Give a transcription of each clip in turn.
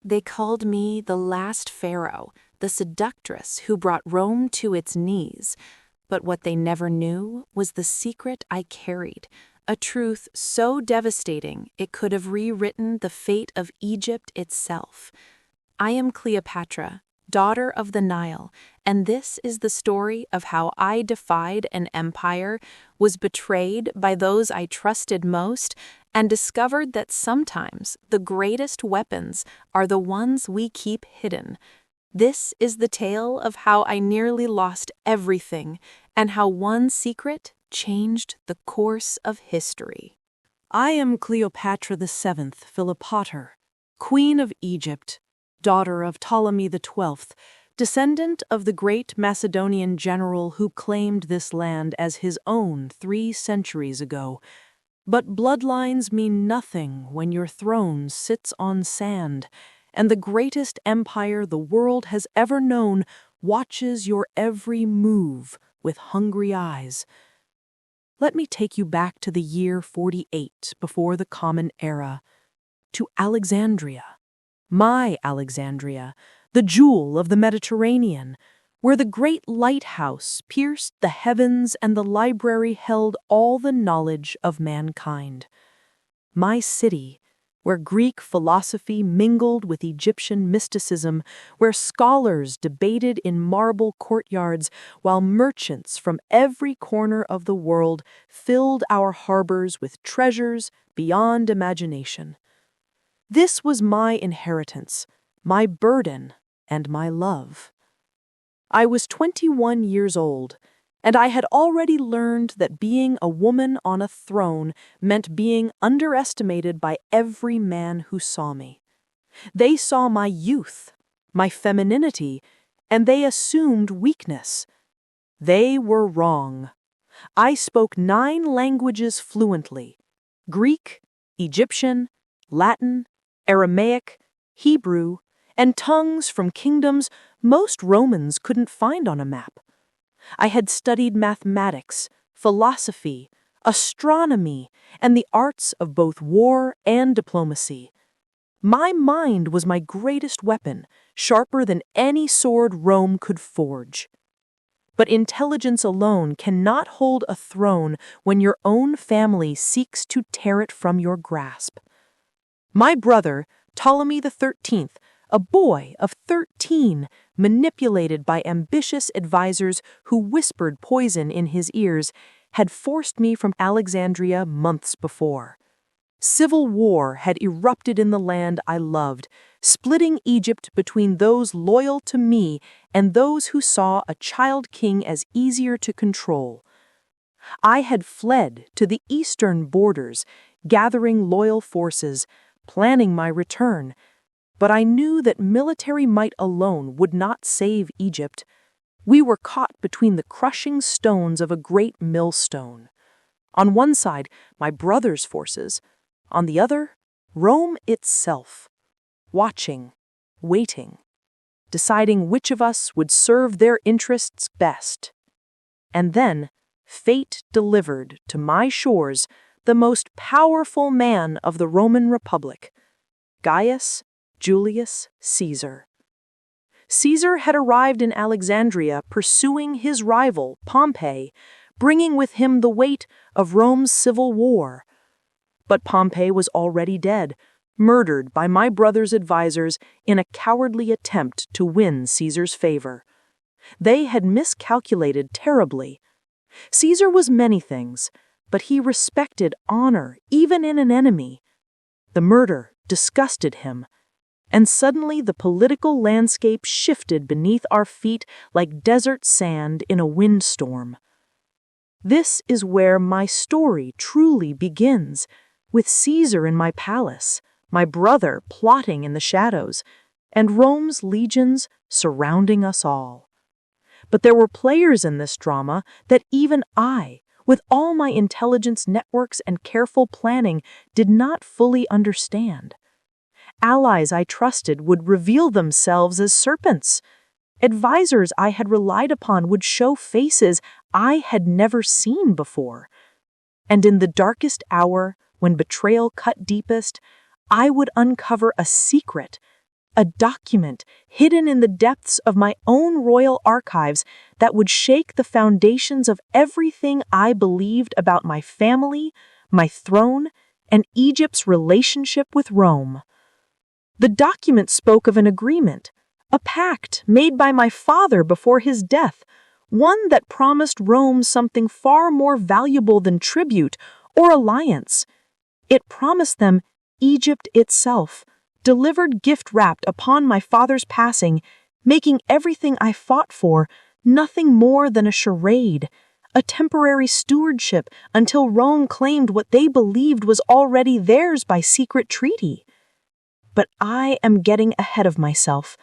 They called me the last pharaoh, the seductress who brought Rome to its knees. But what they never knew was the secret I carried, a truth so devastating it could have rewritten the fate of Egypt itself. I am Cleopatra, daughter of the Nile, and this is the story of how I defied an empire, was betrayed by those I trusted most, and discovered that sometimes the greatest weapons are the ones we keep hidden. This is the tale of how I nearly lost everything, and how one secret changed the course of history. I am Cleopatra VII Philopator, Queen of Egypt, daughter of Ptolemy XII, descendant of the great Macedonian general who claimed this land as his own 3 centuries ago. But bloodlines mean nothing when your throne sits on sand, and the greatest empire the world has ever known watches your every move with hungry eyes. Let me take you back to the year 48 before the Common Era, to Alexandria, my Alexandria, the jewel of the Mediterranean, where the great lighthouse pierced the heavens and the library held all the knowledge of mankind. My city, where Greek philosophy mingled with Egyptian mysticism, where scholars debated in marble courtyards, while merchants from every corner of the world filled our harbors with treasures beyond imagination. This was my inheritance, my burden, and my love. I was 21 years old, and I had already learned that being a woman on a throne meant being underestimated by every man who saw me. They saw my youth, my femininity, and they assumed weakness. They were wrong. I spoke 9 languages fluently: Greek, Egyptian, Latin, Aramaic, Hebrew, and tongues from kingdoms most Romans couldn't find on a map. I had studied mathematics, philosophy, astronomy, and the arts of both war and diplomacy. My mind was my greatest weapon, sharper than any sword Rome could forge. But intelligence alone cannot hold a throne when your own family seeks to tear it from your grasp. My brother, Ptolemy XIII, a boy of 13, manipulated by ambitious advisors who whispered poison in his ears, had forced me from Alexandria months before. Civil war had erupted in the land I loved, splitting Egypt between those loyal to me and those who saw a child king as easier to control. I had fled to the eastern borders, gathering loyal forces, planning my return, but I knew that military might alone would not save Egypt. We were caught between the crushing stones of a great millstone. On one side, my brother's forces; on the other, Rome itself, watching, waiting, deciding which of us would serve their interests best. And then, fate delivered to my shores the most powerful man of the Roman Republic, Gaius Julius Caesar. Caesar had arrived in Alexandria pursuing his rival, Pompey, bringing with him the weight of Rome's civil war. But Pompey was already dead, murdered by my brother's advisors in a cowardly attempt to win Caesar's favor. They had miscalculated terribly. Caesar was many things, but he respected honor even in an enemy. The murder disgusted him, and suddenly the political landscape shifted beneath our feet like desert sand in a windstorm. This is where my story truly begins, with Caesar in my palace, my brother plotting in the shadows, and Rome's legions surrounding us all. But there were players in this drama that even I, with all my intelligence networks and careful planning, did not fully understand. Allies I trusted would reveal themselves as serpents. Advisors I had relied upon would show faces I had never seen before. And in the darkest hour, when betrayal cut deepest, I would uncover a a document hidden in the depths of my own royal archives that would shake the foundations of everything I believed about my family, my throne, and Egypt's relationship with Rome. The document spoke of an agreement, a pact made by my father before his death, one that promised Rome something far more valuable than tribute or alliance. It promised them Egypt itself, delivered gift-wrapped upon my father's passing, making everything I fought for nothing more than a charade, a temporary stewardship until Rome claimed what they believed was already theirs by secret treaty. But I am getting ahead of myself.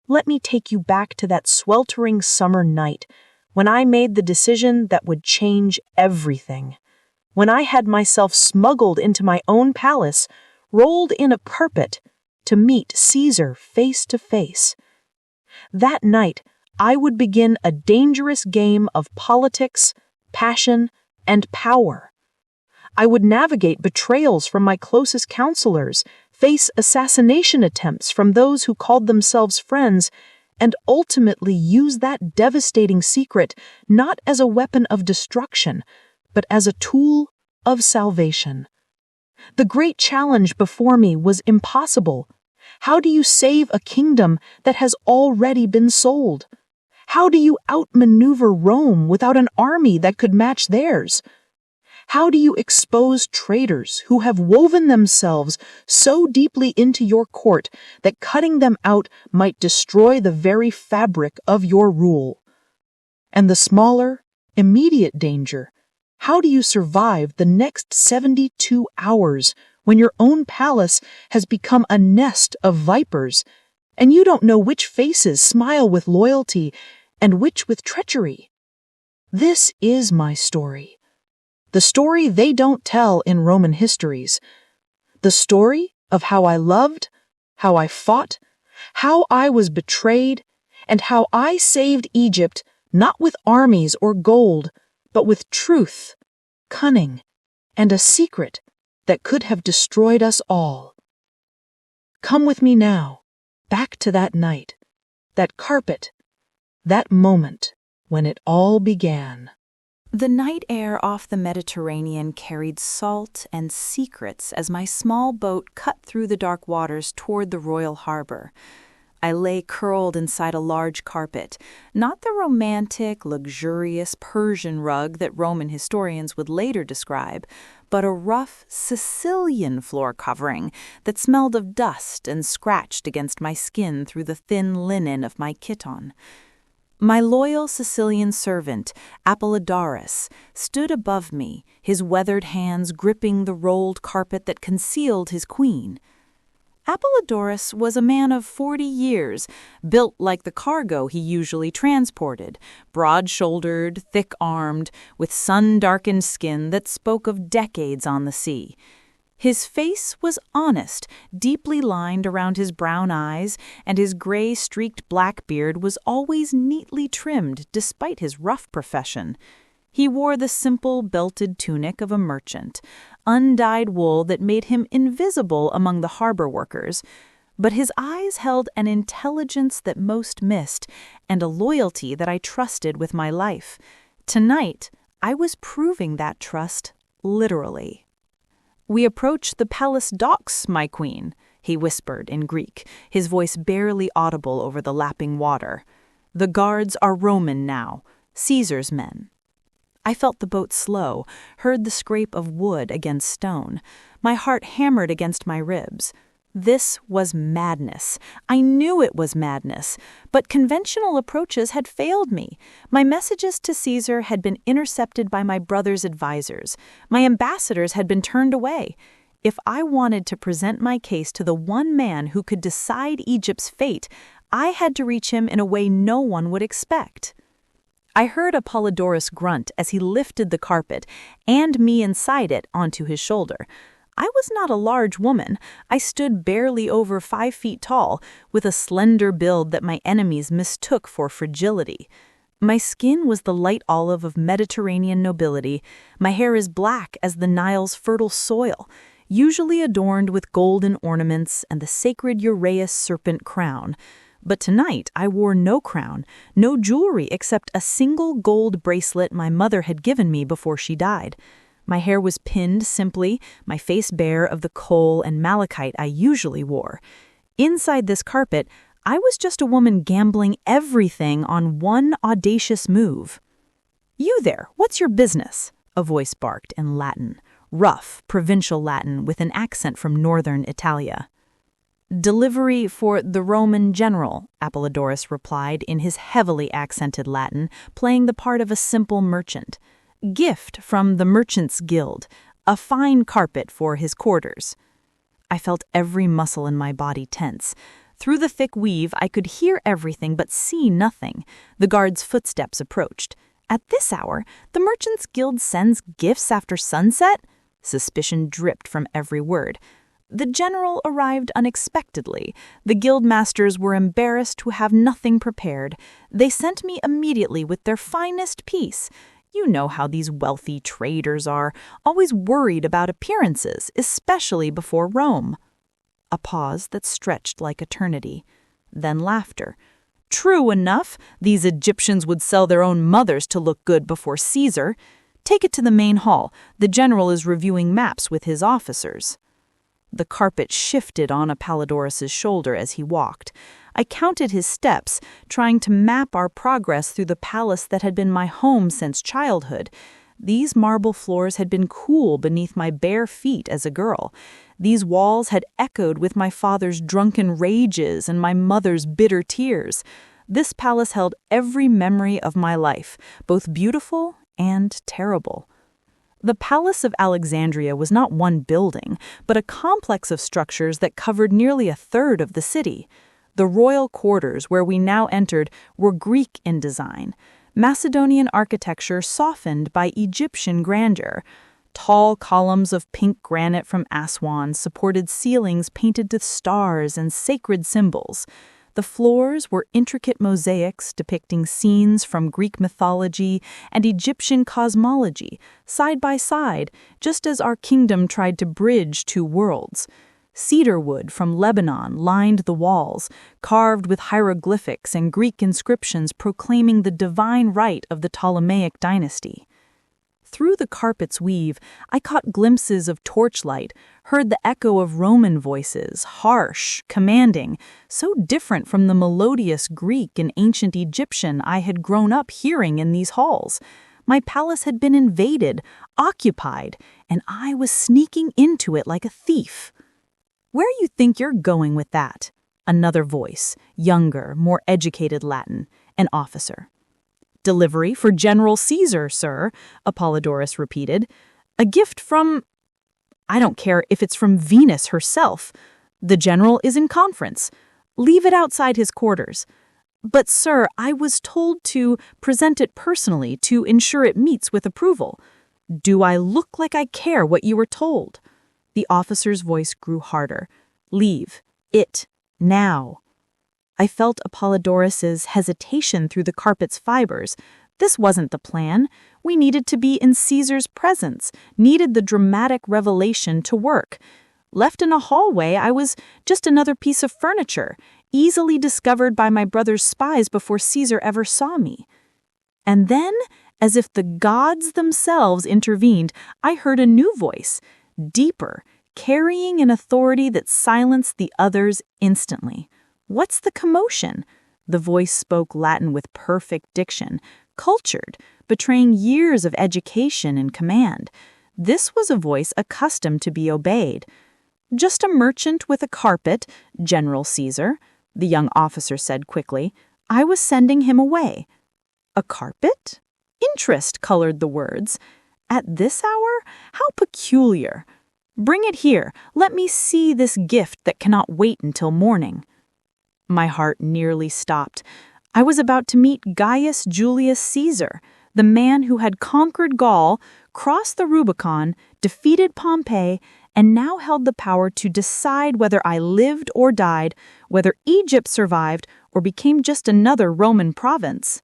Let me take you back to that sweltering summer night when I made the decision that would change everything. When I had myself smuggled into my own palace, rolled in a carpet, to meet Caesar face to face. That night, I would begin a dangerous game of politics, passion, and power. I would navigate betrayals from my closest counselors, face assassination attempts from those who called themselves friends, and ultimately use that devastating secret not as a weapon of destruction, but as a tool of salvation. The great challenge before me was impossible. How do you save a kingdom that has already been sold? How do you outmaneuver Rome without an army that could match theirs? How do you expose traitors who have woven themselves so deeply into your court that cutting them out might destroy the very fabric of your rule? And the smaller, immediate danger, how do you survive the next 72 hours when your own palace has become a nest of vipers, and you don't know which faces smile with loyalty and which with treachery? This is my story. The story they don't tell in Roman histories. The story of how I loved, how I fought, how I was betrayed, and how I saved Egypt not with armies or gold, but with truth, cunning, and a secret that could have destroyed us all. Come with me now, back to that night, that carpet, that moment when it all began. The night air off the Mediterranean carried salt and secrets as my small boat cut through the dark waters toward the royal harbor. I lay curled inside a large carpet, not the romantic, luxurious Persian rug that Roman historians would later describe, but a rough Sicilian floor covering that smelled of dust and scratched against my skin through the thin linen of my chiton. My loyal Sicilian servant, Apollodorus, stood above me, his weathered hands gripping the rolled carpet that concealed his queen. Apollodorus was a man of 40 years, built like the cargo he usually transported, broad-shouldered, thick-armed, with sun-darkened skin that spoke of decades on the sea. His face was honest, deeply lined around his brown eyes, and his gray-streaked black beard was always neatly trimmed despite his rough profession. He wore the simple belted tunic of a merchant, undyed wool that made him invisible among the harbor workers, but his eyes held an intelligence that most missed and a loyalty that I trusted with my life. Tonight, I was proving that trust literally. "We approach the palace docks, my queen," he whispered in Greek, his voice barely audible over the lapping water. "The guards are Roman now, Caesar's men." I felt the boat slow, heard the scrape of wood against stone. My heart hammered against my ribs. This was madness. I knew it was madness, but conventional approaches had failed me. My messages to Caesar had been intercepted by my brother's advisors. My ambassadors had been turned away. If I wanted to present my case to the one man who could decide Egypt's fate, I had to reach him in a way no one would expect. I heard Apollodorus grunt as he lifted the carpet, and me inside it, onto his shoulder. I was not a large woman. I stood barely over 5 feet tall, with a slender build that my enemies mistook for fragility. My skin was the light olive of Mediterranean nobility. My hair is black as the Nile's fertile soil. usually adorned with golden ornaments and the sacred uraeus serpent crown. But tonight I wore no crown, no jewelry except a single gold bracelet my mother had given me before she died. My hair was pinned simply, my face bare of the kohl and malachite I usually wore. Inside this carpet, I was just a woman gambling everything on one audacious move. "You there, what's your business?" a voice barked in Latin, rough, provincial Latin with an accent from northern Italia. "Delivery for the Roman general," Apollodorus replied in his heavily accented Latin, playing the part of a simple merchant. "Gift from the Merchants' Guild, a fine carpet for his quarters." I felt every muscle in my body tense. Through the thick weave, I could hear everything but see nothing. The guard's footsteps approached. At this hour, the Merchants' Guild sends gifts after sunset? Suspicion dripped from every word. The general arrived unexpectedly. The guild masters were embarrassed to have nothing prepared. They sent me immediately with their finest piece. You know how these wealthy traders are, always worried about appearances, especially before Rome. A pause that stretched like eternity. Then laughter. "True enough, these Egyptians would sell their own mothers to look good before Caesar. Take it to the main hall. The general is reviewing maps with his officers." The carpet shifted on Apollodorus's shoulder as he walked. I counted his steps, trying to map our progress through the palace that had been my home since childhood. These marble floors had been cool beneath my bare feet as a girl. These walls had echoed with my father's drunken rages and my mother's bitter tears. This palace held every memory of my life, both beautiful and terrible. The Palace of Alexandria was not one building, but a complex of structures that covered nearly a third of the city. The royal quarters where we now entered were Greek in design, Macedonian architecture softened by Egyptian grandeur. Tall columns of pink granite from Aswan supported ceilings painted with stars and sacred symbols. The floors were intricate mosaics depicting scenes from Greek mythology and Egyptian cosmology, side by side, just as our kingdom tried to bridge two worlds. Cedar wood from Lebanon lined the walls, carved with hieroglyphics and Greek inscriptions proclaiming the divine right of the Ptolemaic dynasty. Through the carpet's weave, I caught glimpses of torchlight, heard the echo of Roman voices, harsh, commanding, so different from the melodious Greek and ancient Egyptian I had grown up hearing in these halls. My palace had been invaded, occupied, and I was sneaking into it like a thief. "Where you think you're going with that?" Another voice, younger, more educated Latin, an officer. "Delivery for General Caesar, sir," Apollodorus repeated. "A gift from... I don't care if it's from Venus herself. The general is in conference. Leave it outside his quarters. But, sir, I was told to present it personally to ensure it meets with approval. Do I look like I care what you were told?" The officer's voice grew harder. "Leave. It. Now." I felt Apollodorus's hesitation through the carpet's fibers. This wasn't the plan. We needed to be in Caesar's presence, needed the dramatic revelation to work. Left in a hallway, I was just another piece of furniture, easily discovered by my brother's spies before Caesar ever saw me. And then, as if the gods themselves intervened, I heard a new voice, deeper, carrying an authority that silenced the others instantly. "What's the commotion?" The voice spoke Latin with perfect diction, cultured, betraying years of education and command. This was a voice accustomed to be obeyed. "Just a merchant with a carpet, General Caesar," the young officer said quickly. "I was sending him away." "A carpet?" Interest colored the words. "At this hour? How peculiar. Bring it here. Let me see this gift that cannot wait until morning." My heart nearly stopped. I was about to meet Gaius Julius Caesar, the man who had conquered Gaul, crossed the Rubicon, defeated Pompey, and now held the power to decide whether I lived or died, whether Egypt survived or became just another Roman province.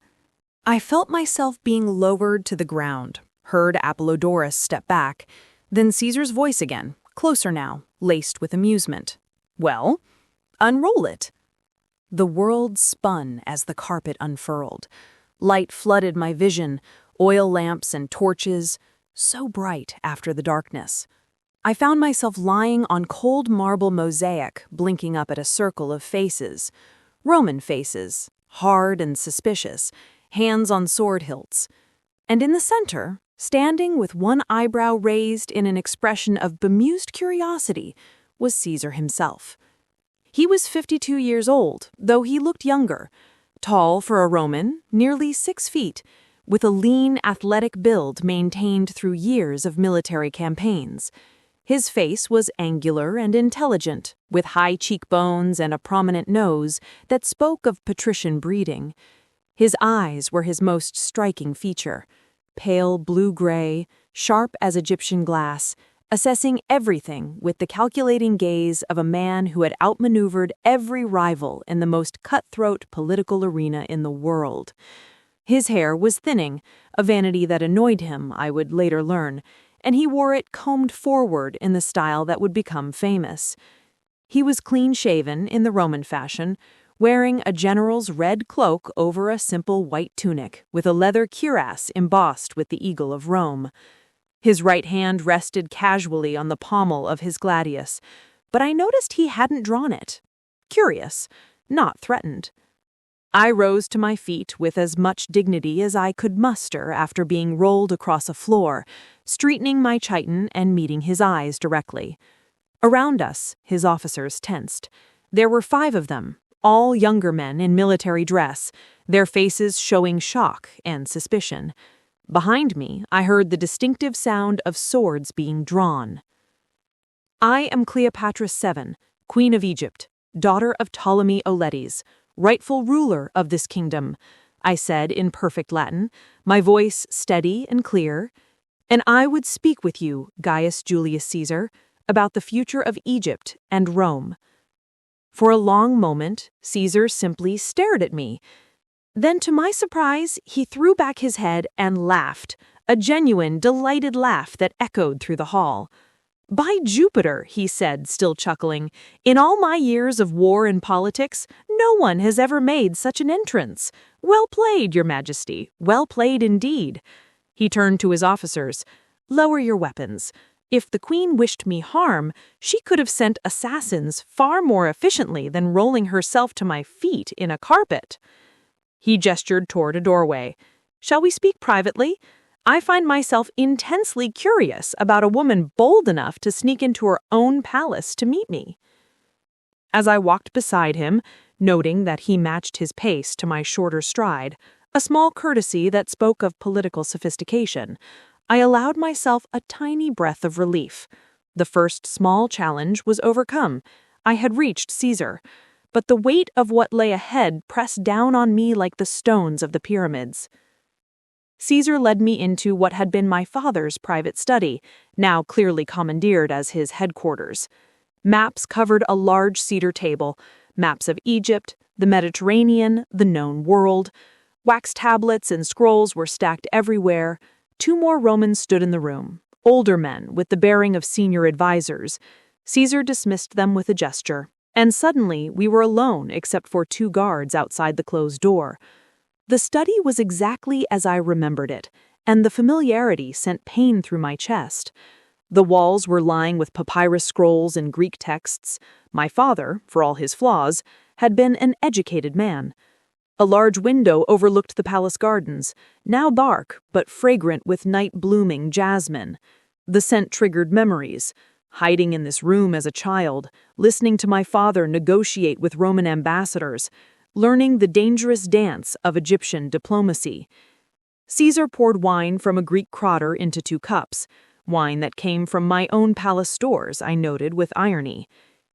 I felt myself being lowered to the ground, heard Apollodorus step back, then Caesar's voice again, closer now, laced with amusement. "Well, unroll it." The world spun as the carpet unfurled. Light flooded my vision, oil lamps and torches, so bright after the darkness. I found myself lying on cold marble mosaic, blinking up at a circle of faces. Roman faces, hard and suspicious, hands on sword hilts. And in the center, standing with one eyebrow raised in an expression of bemused curiosity, was Caesar himself. He was 52 years old, though he looked younger. Tall for a Roman, nearly 6 feet, with a lean, athletic build maintained through years of military campaigns. His face was angular and intelligent, with high cheekbones and a prominent nose that spoke of patrician breeding. His eyes were his most striking feature, pale blue-gray, sharp as Egyptian glass, assessing everything with the calculating gaze of a man who had outmaneuvered every rival in the most cutthroat political arena in the world. His hair was thinning, a vanity that annoyed him, I would later learn, and he wore it combed forward in the style that would become famous. He was clean-shaven in the Roman fashion, wearing a general's red cloak over a simple white tunic with a leather cuirass embossed with the eagle of Rome. His right hand rested casually on the pommel of his gladius, but I noticed he hadn't drawn it. Curious, not threatened. I rose to my feet with as much dignity as I could muster after being rolled across a floor, straightening my chiton and meeting his eyes directly. Around us, his officers tensed. There were 5 of them, all younger men in military dress, their faces showing shock and suspicion. Behind me, I heard the distinctive sound of swords being drawn. "I am Cleopatra VII, Queen of Egypt, daughter of Ptolemy XIII, rightful ruler of this kingdom," I said in perfect Latin, my voice steady and clear. "And I would speak with you, Gaius Julius Caesar, about the future of Egypt and Rome." For a long moment, Caesar simply stared at me. Then, to my surprise, he threw back his head and laughed, a genuine, delighted laugh that echoed through the hall. "By Jupiter," he said, still chuckling, "in all my years of war and politics, no one has ever made such an entrance. Well played, Your Majesty, well played indeed." He turned to his officers. "Lower your weapons. If the Queen wished me harm, she could have sent assassins far more efficiently than rolling herself to my feet in a carpet." He gestured toward a doorway. "Shall we speak privately? I find myself intensely curious about a woman bold enough to sneak into her own palace to meet me." As I walked beside him, noting that he matched his pace to my shorter stride, a small courtesy that spoke of political sophistication, I allowed myself a tiny breath of relief. The first small challenge was overcome. I had reached Caesar, but the weight of what lay ahead pressed down on me like the stones of the pyramids. Caesar led me into what had been my father's private study, now clearly commandeered as his headquarters. Maps covered a large cedar table, maps of Egypt, the Mediterranean, the known world. Wax tablets and scrolls were stacked everywhere. 2 more Romans stood in the room, older men with the bearing of senior advisors. Caesar dismissed them with a gesture, and suddenly we were alone except for 2 guards outside the closed door. The study was exactly as I remembered it, and the familiarity sent pain through my chest. The walls were lined with papyrus scrolls and Greek texts. My father, for all his flaws, had been an educated man. A large window overlooked the palace gardens, now dark but fragrant with night-blooming jasmine. The scent triggered memories. Hiding in this room as a child, listening to my father negotiate with Roman ambassadors, learning the dangerous dance of Egyptian diplomacy. Caesar poured wine from a Greek crotter into 2 cups, wine that came from my own palace stores, I noted with irony.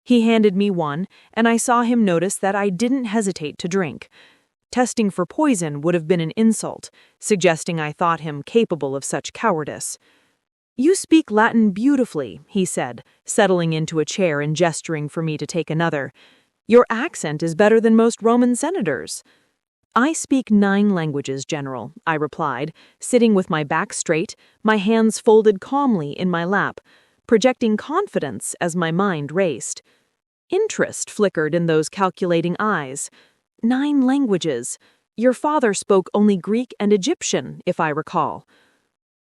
He handed me one, and I saw him notice that I didn't hesitate to drink. Testing for poison would have been an insult, suggesting I thought him capable of such cowardice. "You speak Latin beautifully," he said, settling into a chair and gesturing for me to take another. "Your accent is better than most Roman senators." "I speak 9 languages, General," I replied, sitting with my back straight, my hands folded calmly in my lap. projecting confidence as my mind raced. Interest flickered in those calculating eyes. 9 languages. Your father spoke only Greek and Egyptian, if I recall.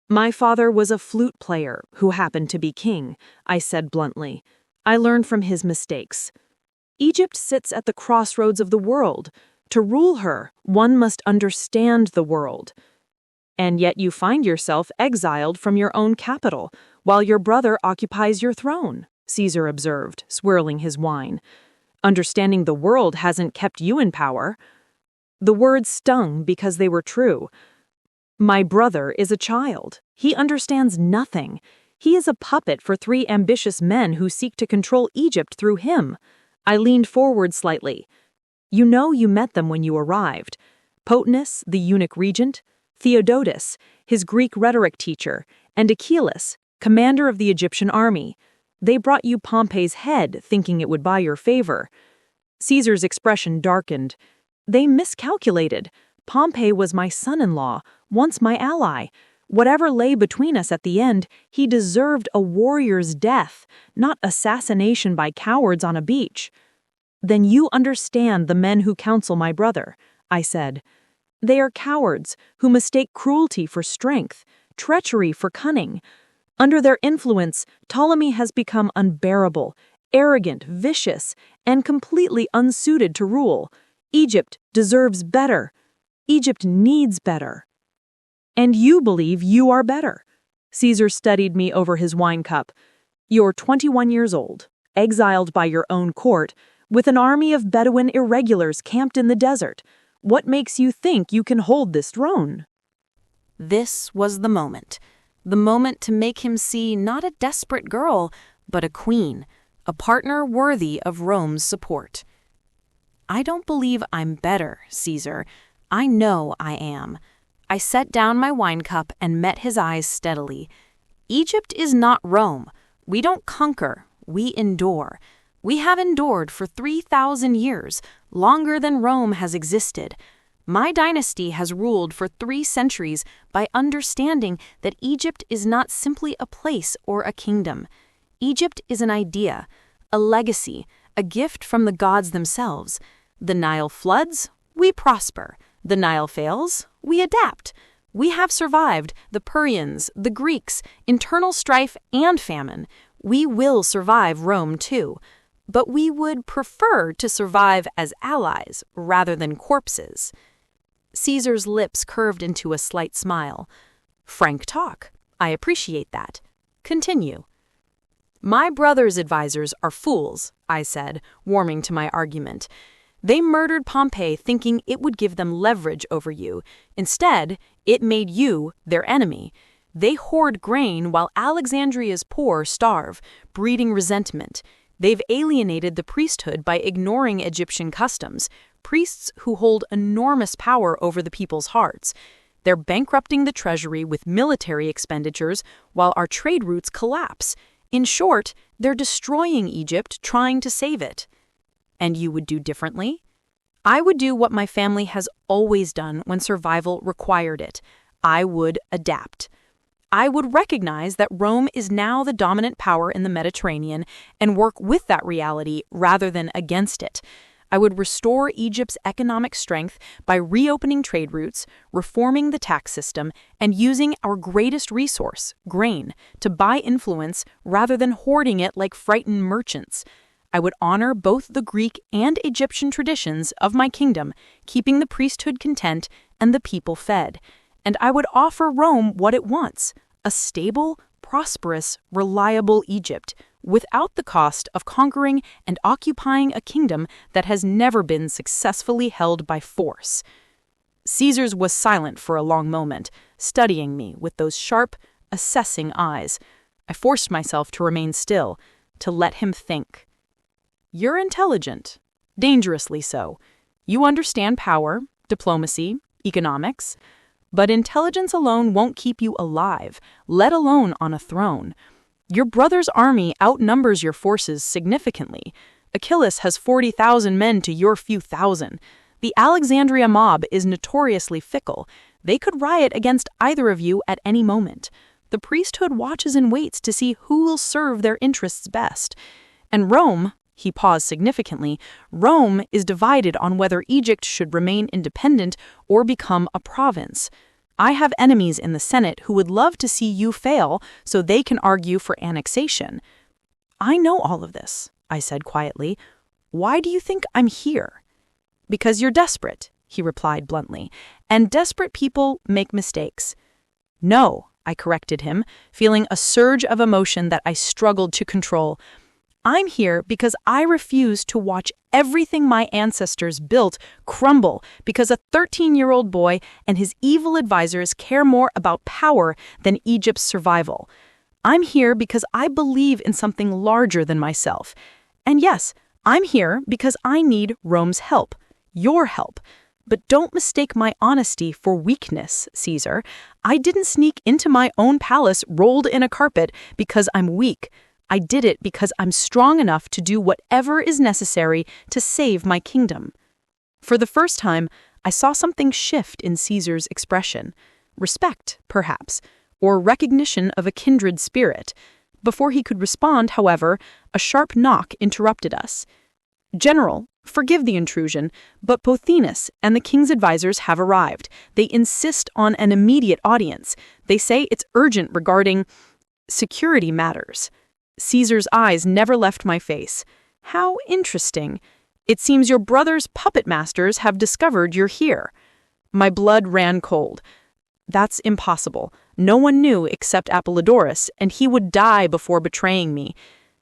My father was a flute player who happened to be king, I said bluntly. I learned from his mistakes. Egypt sits at the crossroads of the world. To rule her, one must understand the world. And yet you find yourself exiled from your own capital, while your brother occupies your throne, Caesar observed, swirling his wine. Understanding the world hasn't kept you in power. The words stung because they were true. My brother is a child. He understands nothing. He is a puppet for 3 ambitious men who seek to control Egypt through him. I leaned forward slightly. You know you met them when you arrived. Pothinus, the eunuch regent, Theodotus, his Greek rhetoric teacher, and Achillas, commander of the Egyptian army. They brought you Pompey's head, thinking it would buy your favor. Caesar's expression darkened. They miscalculated. Pompey was my son-in-law, once my ally. Whatever lay between us at the end, he deserved a warrior's death, not assassination by cowards on a beach. Then you understand the men who counsel my brother, I said. They are cowards who mistake cruelty for strength, treachery for cunning. Under their influence, Ptolemy has become unbearable, arrogant, vicious, and completely unsuited to rule. Egypt deserves better. Egypt needs better. And you believe you are better. Caesar studied me over his wine cup. You're 21 years old, exiled by your own court, with an army of Bedouin irregulars camped in the desert. What makes you think you can hold this throne? This was the moment to make him see not a desperate girl, but a queen, a partner worthy of Rome's support. I don't believe I'm better, Caesar. I know I am. I set down my wine cup and met his eyes steadily. Egypt is not Rome. We don't conquer, we endure. We have endured for 3,000 years, longer than Rome has existed. My dynasty has ruled for 3 centuries by understanding that Egypt is not simply a place or a kingdom. Egypt is an idea, a legacy, a gift from the gods themselves. The Nile floods, we prosper. The Nile fails, we adapt. We have survived the Parians, the Greeks, internal strife and famine. We will survive Rome too. But we would prefer to survive as allies rather than corpses. Caesar's lips curved into a slight smile. Frank talk. I appreciate that. Continue. My brother's advisors are fools, I said, warming to my argument. They murdered Pompey thinking it would give them leverage over you. Instead, it made you their enemy. They hoard grain while Alexandria's poor starve, breeding resentment. They've alienated the priesthood by ignoring Egyptian customs, priests who hold enormous power over the people's hearts. They're bankrupting the treasury with military expenditures while our trade routes collapse. In short, they're destroying Egypt, trying to save it. And you would do differently? I would do what my family has always done when survival required it. I would adapt. I would recognize that Rome is now the dominant power in the Mediterranean and work with that reality rather than against it. I would restore Egypt's economic strength by reopening trade routes, reforming the tax system, and using our greatest resource, grain, to buy influence rather than hoarding it like frightened merchants. I would honor both the Greek and Egyptian traditions of my kingdom, keeping the priesthood content and the people fed. And I would offer Rome what it wants, a stable, prosperous, reliable Egypt, without the cost of conquering and occupying a kingdom that has never been successfully held by force. Caesar was silent for a long moment, studying me with those sharp, assessing eyes. I forced myself to remain still, to let him think. You're intelligent, dangerously so. You understand power, diplomacy, economics. But intelligence alone won't keep you alive, let alone on a throne. Your brother's army outnumbers your forces significantly. Achillas has 40,000 men to your few thousand. The Alexandria mob is notoriously fickle. They could riot against either of you at any moment. The priesthood watches and waits to see who will serve their interests best. And Rome, he paused significantly, Rome is divided on whether Egypt should remain independent or become a province. I have enemies in the Senate who would love to see you fail so they can argue for annexation. I know all of this, I said quietly. Why do you think I'm here? Because you're desperate, he replied bluntly, and desperate people make mistakes. No, I corrected him, feeling a surge of emotion that I struggled to control. I'm here because I refuse to watch everything my ancestors built crumble because a 13-year-old boy and his evil advisors care more about power than Egypt's survival. I'm here because I believe in something larger than myself. And yes, I'm here because I need Rome's help, your help. But don't mistake my honesty for weakness, Caesar. I didn't sneak into my own palace rolled in a carpet because I'm weak. I did it because I'm strong enough to do whatever is necessary to save my kingdom. For the first time, I saw something shift in Caesar's expression. Respect, perhaps, or recognition of a kindred spirit. Before he could respond, however, a sharp knock interrupted us. General, forgive the intrusion, but Pothinus and the king's advisors have arrived. They insist on an immediate audience. They say it's urgent regarding security matters. Caesar's eyes never left my face. How interesting. It seems your brother's puppet masters have discovered you're here. My blood ran cold. That's impossible. No one knew except Apollodorus, and he would die before betraying me.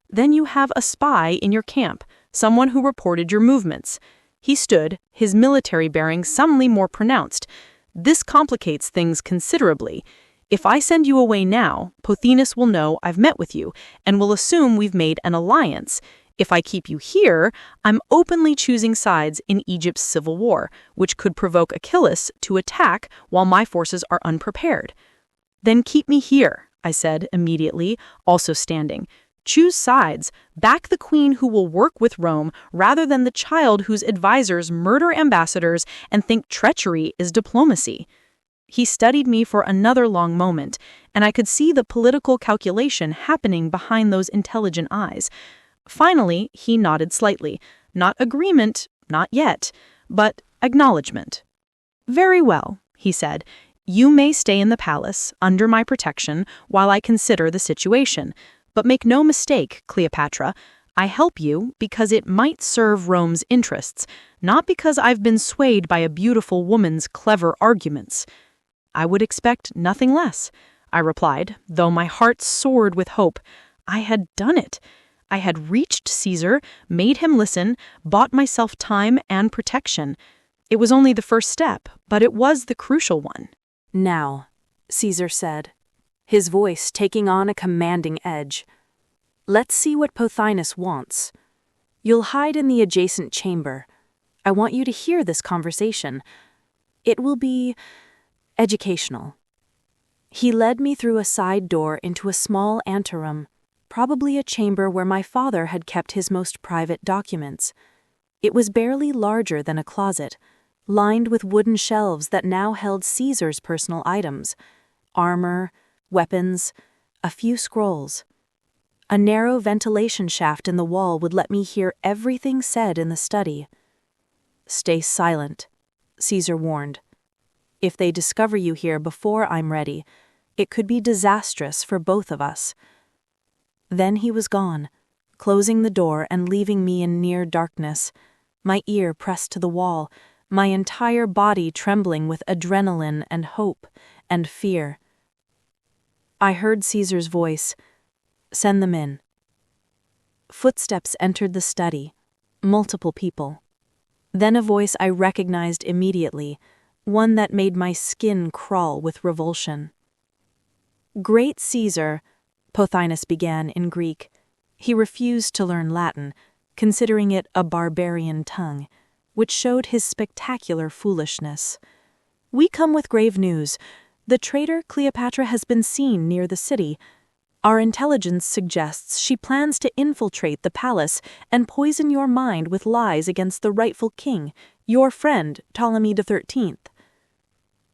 Then you have a spy in your camp, someone who reported your movements. He stood, his military bearing suddenly more pronounced. This complicates things considerably. If I send you away now, Pothinus will know I've met with you and will assume we've made an alliance. If I keep you here, I'm openly choosing sides in Egypt's civil war, which could provoke Achillas to attack while my forces are unprepared. Then keep me here, I said immediately, also standing. Choose sides. Back the queen who will work with Rome rather than the child whose advisors murder ambassadors and think treachery is diplomacy. He studied me for another long moment, and I could see the political calculation happening behind those intelligent eyes. Finally, he nodded slightly. Not agreement, not yet, but acknowledgement. Very well, he said. You may stay in the palace, under my protection, while I consider the situation. But make no mistake, Cleopatra, I help you because it might serve Rome's interests, not because I've been swayed by a beautiful woman's clever arguments. I would expect nothing less, I replied, though my heart soared with hope. I had done it. I had reached Caesar, made him listen, bought myself time and protection. It was only the first step, but it was the crucial one. Now, Caesar said, his voice taking on a commanding edge. Let's see what Pothinus wants. You'll hide in the adjacent chamber. I want you to hear this conversation. It will be educational. He led me through a side door into a small anteroom, probably a chamber where my father had kept his most private documents. It was barely larger than a closet, lined with wooden shelves that now held Caesar's personal items, armor, weapons, a few scrolls. A narrow ventilation shaft in the wall would let me hear everything said in the study. Stay silent, Caesar warned. If they discover you here before I'm ready, it could be disastrous for both of us. Then he was gone, closing the door and leaving me in near darkness, my ear pressed to the wall, my entire body trembling with adrenaline and hope and fear. I heard Caesar's voice. Send them in. Footsteps entered the study, multiple people. Then a voice I recognized immediately, one that made my skin crawl with revulsion. Great Caesar, Pothinus began in Greek. He refused to learn Latin, considering it a barbarian tongue, which showed his spectacular foolishness. We come with grave news. The traitor Cleopatra has been seen near the city. Our intelligence suggests she plans to infiltrate the palace and poison your mind with lies against the rightful king, your friend, Ptolemy XIII.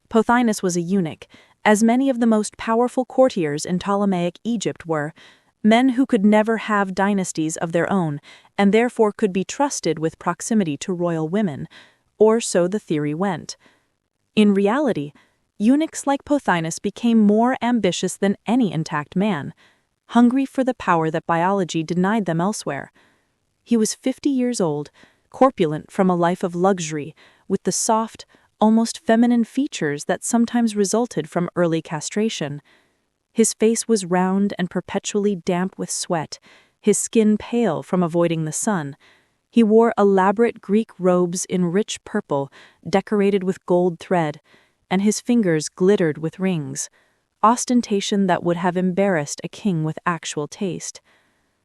Pothinus was a eunuch, as many of the most powerful courtiers in Ptolemaic Egypt were, men who could never have dynasties of their own and therefore could be trusted with proximity to royal women, or so the theory went. In reality, eunuchs like Pothinus became more ambitious than any intact man, hungry for the power that biology denied them elsewhere. He was 50 years old, corpulent from a life of luxury, with the soft, almost feminine features that sometimes resulted from early castration. His face was round and perpetually damp with sweat, his skin pale from avoiding the sun. He wore elaborate Greek robes in rich purple, decorated with gold thread, and his fingers glittered with rings, ostentation that would have embarrassed a king with actual taste.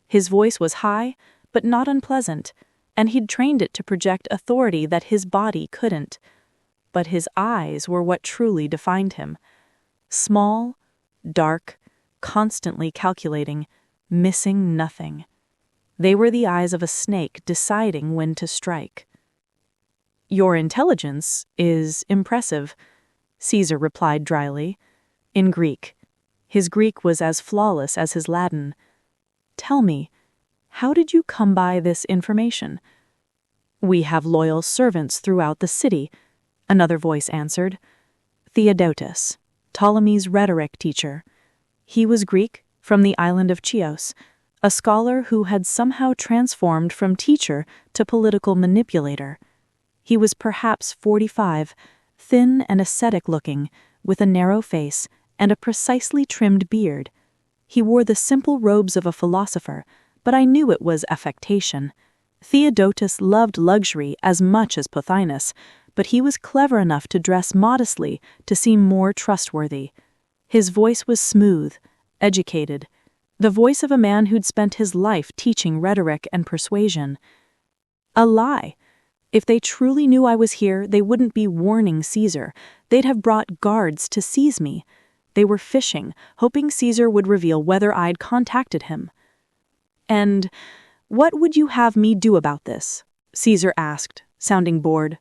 His voice was high, but not unpleasant, and he'd trained it to project authority that his body couldn't. But his eyes were what truly defined him. Small, dark, constantly calculating, missing nothing. They were the eyes of a snake deciding when to strike. "Your intelligence is impressive," Caesar replied dryly, in Greek. His Greek was as flawless as his Latin. "Tell me, how did you come by this information?" "We have loyal servants throughout the city," another voice answered. "Theodotus, Ptolemy's rhetoric teacher. He was Greek, from the island of Chios, a scholar who had somehow transformed from teacher to political manipulator. He was perhaps 45, thin and ascetic-looking, with a narrow face and a precisely trimmed beard. He wore the simple robes of a philosopher, but I knew it was affectation. Theodotus loved luxury as much as Pothinus, but he was clever enough to dress modestly to seem more trustworthy. His voice was smooth, educated, the voice of a man who'd spent his life teaching rhetoric and persuasion. A lie. If they truly knew I was here, they wouldn't be warning Caesar. They'd have brought guards to seize me. They were fishing, hoping Caesar would reveal whether I'd contacted him. "And what would you have me do about this?" Caesar asked, sounding bored.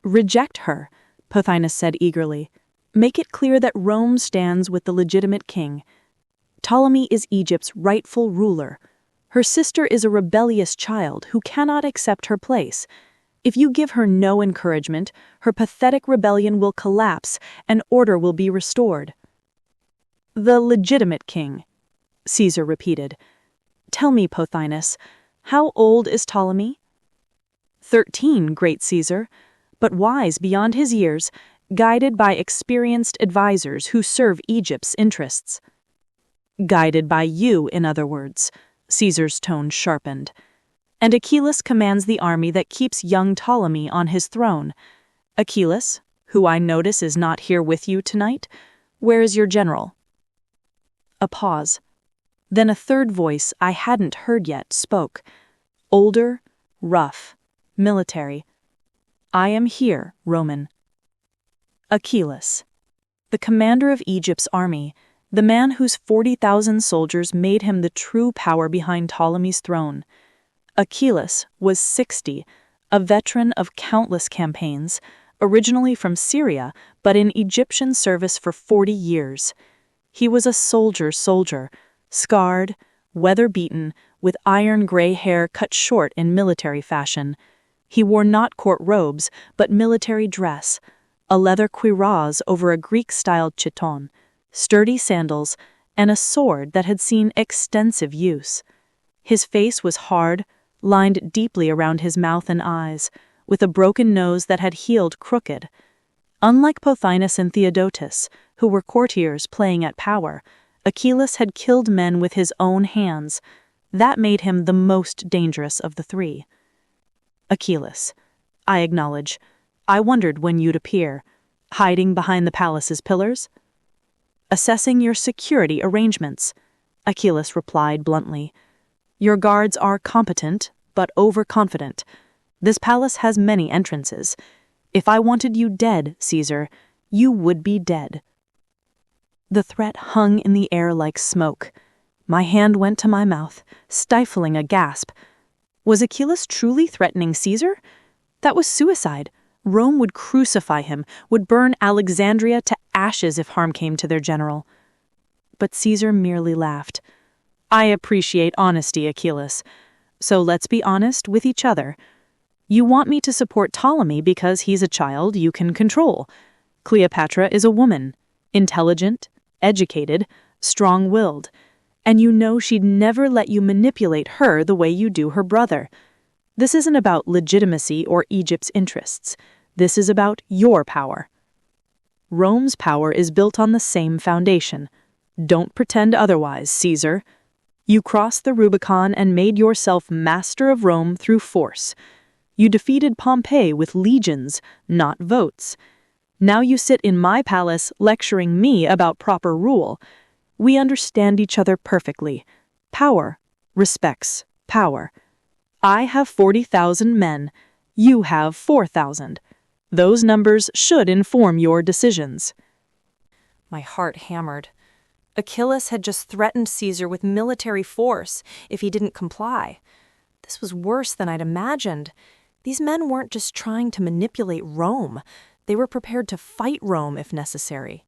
"Reject her," Pothinus said eagerly. "Make it clear that Rome stands with the legitimate king. Ptolemy is Egypt's rightful ruler. Her sister is a rebellious child who cannot accept her place. If you give her no encouragement, her pathetic rebellion will collapse and order will be restored." "The legitimate king," Caesar repeated. "Tell me, Pothinus, how old is Ptolemy?" 13, great Caesar, but wise beyond his years, guided by experienced advisors who serve Egypt's interests. "Guided by you, in other words," Caesar's tone sharpened. "And Achillas commands the army that keeps young Ptolemy on his throne. Achillas, who I notice is not here with you tonight, where is your general?" A pause. Then a third voice I hadn't heard yet spoke. Older, rough, military. "I am here, Roman." Achillas, the commander of Egypt's army, the man whose 40,000 soldiers made him the true power behind Ptolemy's throne. Achillas was 60, a veteran of countless campaigns, originally from Syria, but in Egyptian service for 40 years. He was a soldier, scarred, weather-beaten, with iron gray hair cut short in military fashion. He wore not court robes, but military dress, a leather cuirass over a Greek-styled chiton, sturdy sandals, and a sword that had seen extensive use. His face was hard, lined deeply around his mouth and eyes, with a broken nose that had healed crooked. Unlike Pothinus and Theodotus, who were courtiers playing at power, Achillas had killed men with his own hands. That made him the most dangerous of the three. "Achillas, I acknowledge. I wondered when you'd appear. Hiding behind the palace's pillars?" "Assessing your security arrangements," Achillas replied bluntly. "Your guards are competent, but overconfident. This palace has many entrances. If I wanted you dead, Caesar, you would be dead." The threat hung in the air like smoke. My hand went to my mouth, stifling a gasp. Was Achillas truly threatening Caesar? That was suicide. Rome would crucify him, would burn Alexandria to ashes if harm came to their general. But Caesar merely laughed. I appreciate honesty, Achillas. So let's be honest with each other. You want me to support Ptolemy because he's a child you can control. Cleopatra is a woman, intelligent, educated, strong-willed, and you know she'd never let you manipulate her the way you do her brother. This isn't about legitimacy or Egypt's interests. This is about your power. Rome's power is built on the same foundation. Don't pretend otherwise, Caesar. You crossed the Rubicon and made yourself master of Rome through force. You defeated Pompey with legions, not votes. Now you sit in my palace lecturing me about proper rule. We understand each other perfectly. Power respects power. I have 40,000 men. You have 4,000. Those numbers should inform your decisions. My heart hammered. Achillas had just threatened Caesar with military force if he didn't comply. This was worse than I'd imagined. These men weren't just trying to manipulate Rome. They were prepared to fight Rome if necessary.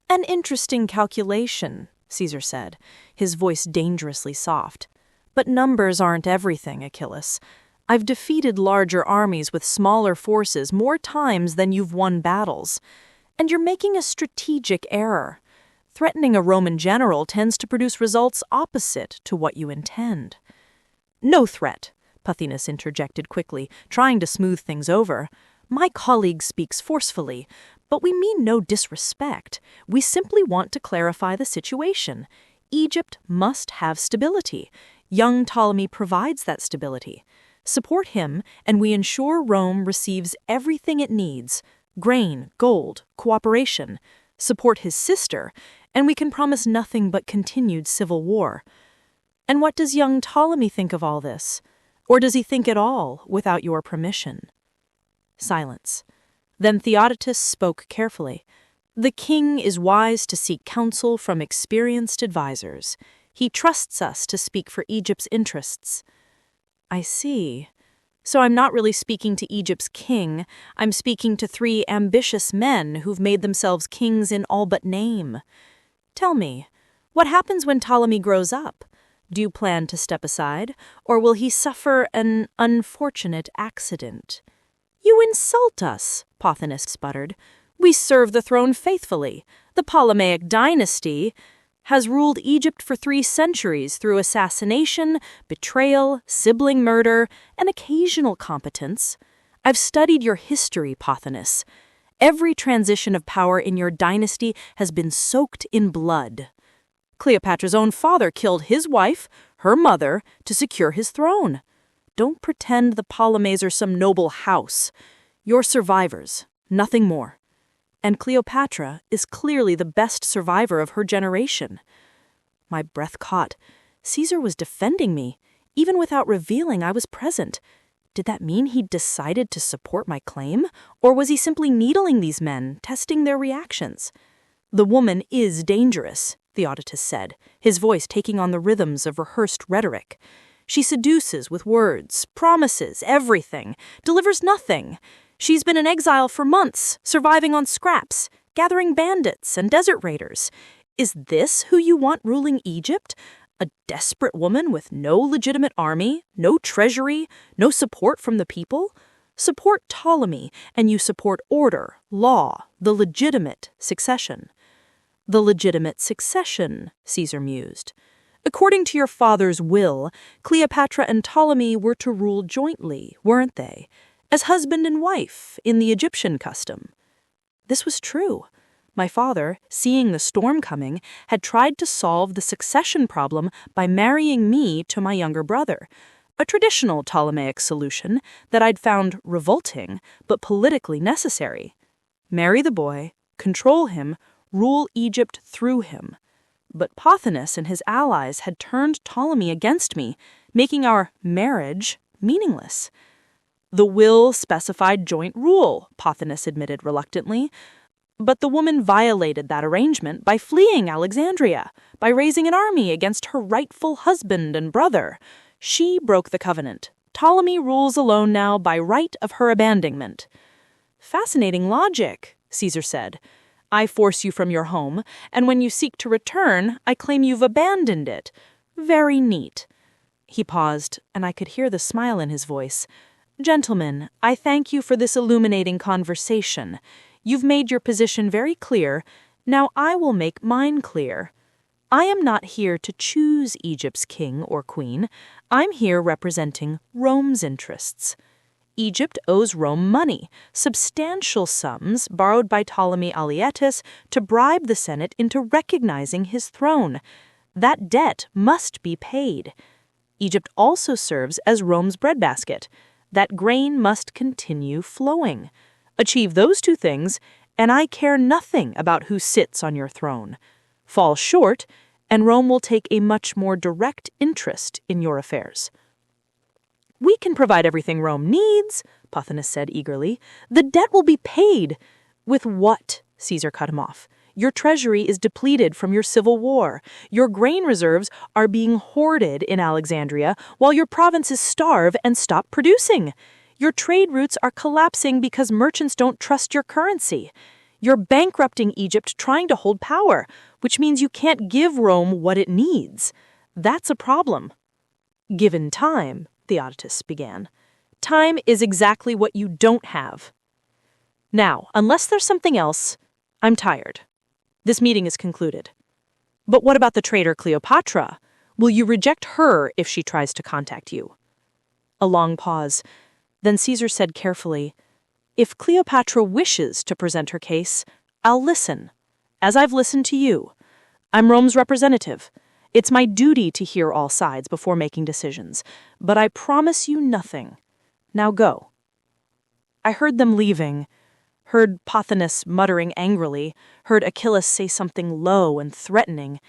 An interesting calculation, Caesar said, his voice dangerously soft. But numbers aren't everything, Achillas. I've defeated larger armies with smaller forces more times than you've won battles. And you're making a strategic error. Threatening a Roman general tends to produce results opposite to what you intend. No threat, Pothinus interjected quickly, trying to smooth things over. My colleague speaks forcefully, but we mean no disrespect. We simply want to clarify the situation. Egypt must have stability. Young Ptolemy provides that stability. Support him, and we ensure Rome receives everything it needs: grain, gold, cooperation. Support his sister, and we can promise nothing but continued civil war. And what does young Ptolemy think of all this? Or does he think at all without your permission? Silence. Then Theodotus spoke carefully. The king is wise to seek counsel from experienced advisors. He trusts us to speak for Egypt's interests. I see. So I'm not really speaking to Egypt's king. I'm speaking to 3 ambitious men who've made themselves kings in all but name. Tell me, what happens when Ptolemy grows up? Do you plan to step aside, or will he suffer an unfortunate accident? You insult us, Pothinus sputtered. We serve the throne faithfully. The Ptolemaic dynasty has ruled Egypt for 3 centuries through assassination, betrayal, sibling murder, and occasional competence. I've studied your history, Pothinus. Every transition of power in your dynasty has been soaked in blood. Cleopatra's own father killed his wife, her mother, to secure his throne. Don't pretend the Ptolemies are some noble house. You're survivors, nothing more. And Cleopatra is clearly the best survivor of her generation. My breath caught. Caesar was defending me, even without revealing I was present. Did that mean he'd decided to support my claim? Or was he simply needling these men, testing their reactions? The woman is dangerous, Theodotus said, his voice taking on the rhythms of rehearsed rhetoric. She seduces with words, promises everything, delivers nothing. She's been in exile for months, surviving on scraps, gathering bandits and desert raiders. Is this who you want ruling Egypt? A desperate woman with no legitimate army, no treasury, no support from the people? Support Ptolemy, and you support order, law, the legitimate succession. The legitimate succession, Caesar mused. According to your father's will, Cleopatra and Ptolemy were to rule jointly, weren't they? As husband and wife in the Egyptian custom. This was true. My father, seeing the storm coming, had tried to solve the succession problem by marrying me to my younger brother, a traditional Ptolemaic solution that I'd found revolting but politically necessary. Marry the boy, control him, rule Egypt through him. But Pothinus and his allies had turned Ptolemy against me, making our marriage meaningless. The will specified joint rule, Pothinus admitted reluctantly. But the woman violated that arrangement by fleeing Alexandria, by raising an army against her rightful husband and brother. She broke the covenant. Ptolemy rules alone now by right of her abandonment. Fascinating logic, Caesar said. I force you from your home, and when you seek to return, I claim you've abandoned it. Very neat." He paused, and I could hear the smile in his voice. "Gentlemen, I thank you for this illuminating conversation. You've made your position very clear. Now I will make mine clear. I am not here to choose Egypt's king or queen. I'm here representing Rome's interests. Egypt owes Rome money, substantial sums borrowed by Ptolemy XIII to bribe the Senate into recognizing his throne. That debt must be paid. Egypt also serves as Rome's breadbasket. That grain must continue flowing. Achieve those two things, and I care nothing about who sits on your throne. Fall short, and Rome will take a much more direct interest in your affairs." "We can provide everything Rome needs," Pothinus said eagerly. "The debt will be paid." "With what?" Caesar cut him off. "Your treasury is depleted from your civil war. Your grain reserves are being hoarded in Alexandria while your provinces starve and stop producing. Your trade routes are collapsing because merchants don't trust your currency. You're bankrupting Egypt trying to hold power, which means you can't give Rome what it needs. That's a problem." "Given time," Theodotus began. "Time is exactly what you don't have. Now, unless there's something else, I'm tired. This meeting is concluded." "But what about the traitor Cleopatra? Will you reject her if she tries to contact you?" A long pause. Then Caesar said carefully, "If Cleopatra wishes to present her case, I'll listen, as I've listened to you. I'm Rome's representative. It's my duty to hear all sides before making decisions, but I promise you nothing. Now go." I heard them leaving, heard Pothinus muttering angrily, heard Achillas say something low and threatening,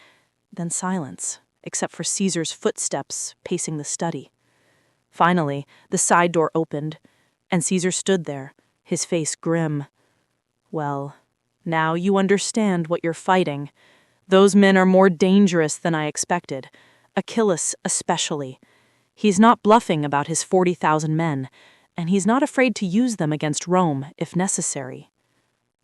then silence, except for Caesar's footsteps pacing the study. Finally, the side door opened, and Caesar stood there, his face grim. "Well, now you understand what you're fighting. Those men are more dangerous than I expected, Achillas especially. He's not bluffing about his 40,000 men, and he's not afraid to use them against Rome if necessary."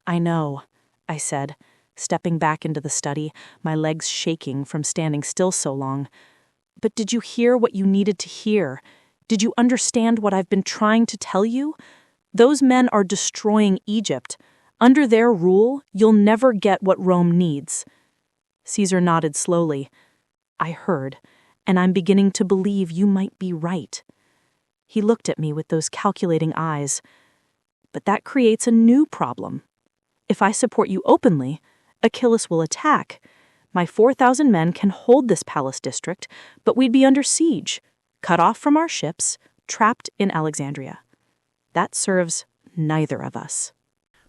"I know," I said, stepping back into the study, my legs shaking from standing still so long. "But did you hear what you needed to hear? Did you understand what I've been trying to tell you? Those men are destroying Egypt. Under their rule, you'll never get what Rome needs." Caesar nodded slowly. "I heard, and I'm beginning to believe you might be right." He looked at me with those calculating eyes. "But that creates a new problem. If I support you openly, Achillas will attack. My 4,000 men can hold this palace district, but we'd be under siege, cut off from our ships, trapped in Alexandria. That serves neither of us."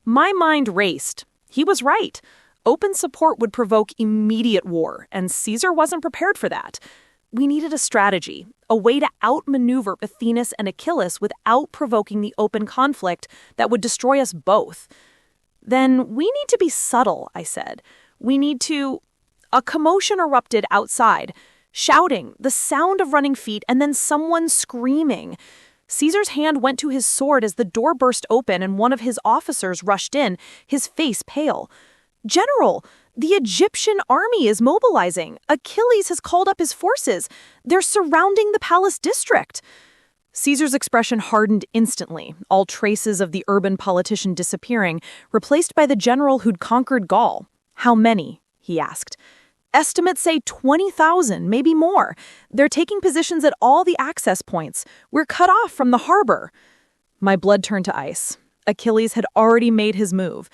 My mind raced. He was right. Open support would provoke immediate war, and Caesar wasn't prepared for that. We needed a strategy, a way to outmaneuver Pothinus and Achillas without provoking the open conflict that would destroy us both. "Then we need to be subtle," I said. "We need to—" A commotion erupted outside. Shouting, the sound of running feet, and then someone screaming. Caesar's hand went to his sword as the door burst open and one of his officers rushed in, his face pale. "General, the Egyptian army is mobilizing. Achilles has called up his forces. They're surrounding the palace district." Caesar's expression hardened instantly, all traces of the urban politician disappearing, replaced by the general who'd conquered Gaul. "How many?" he asked. "Estimates say 20,000, maybe more. They're taking positions at all the access points. We're cut off from the harbor." My blood turned to ice. Achilles had already made his move.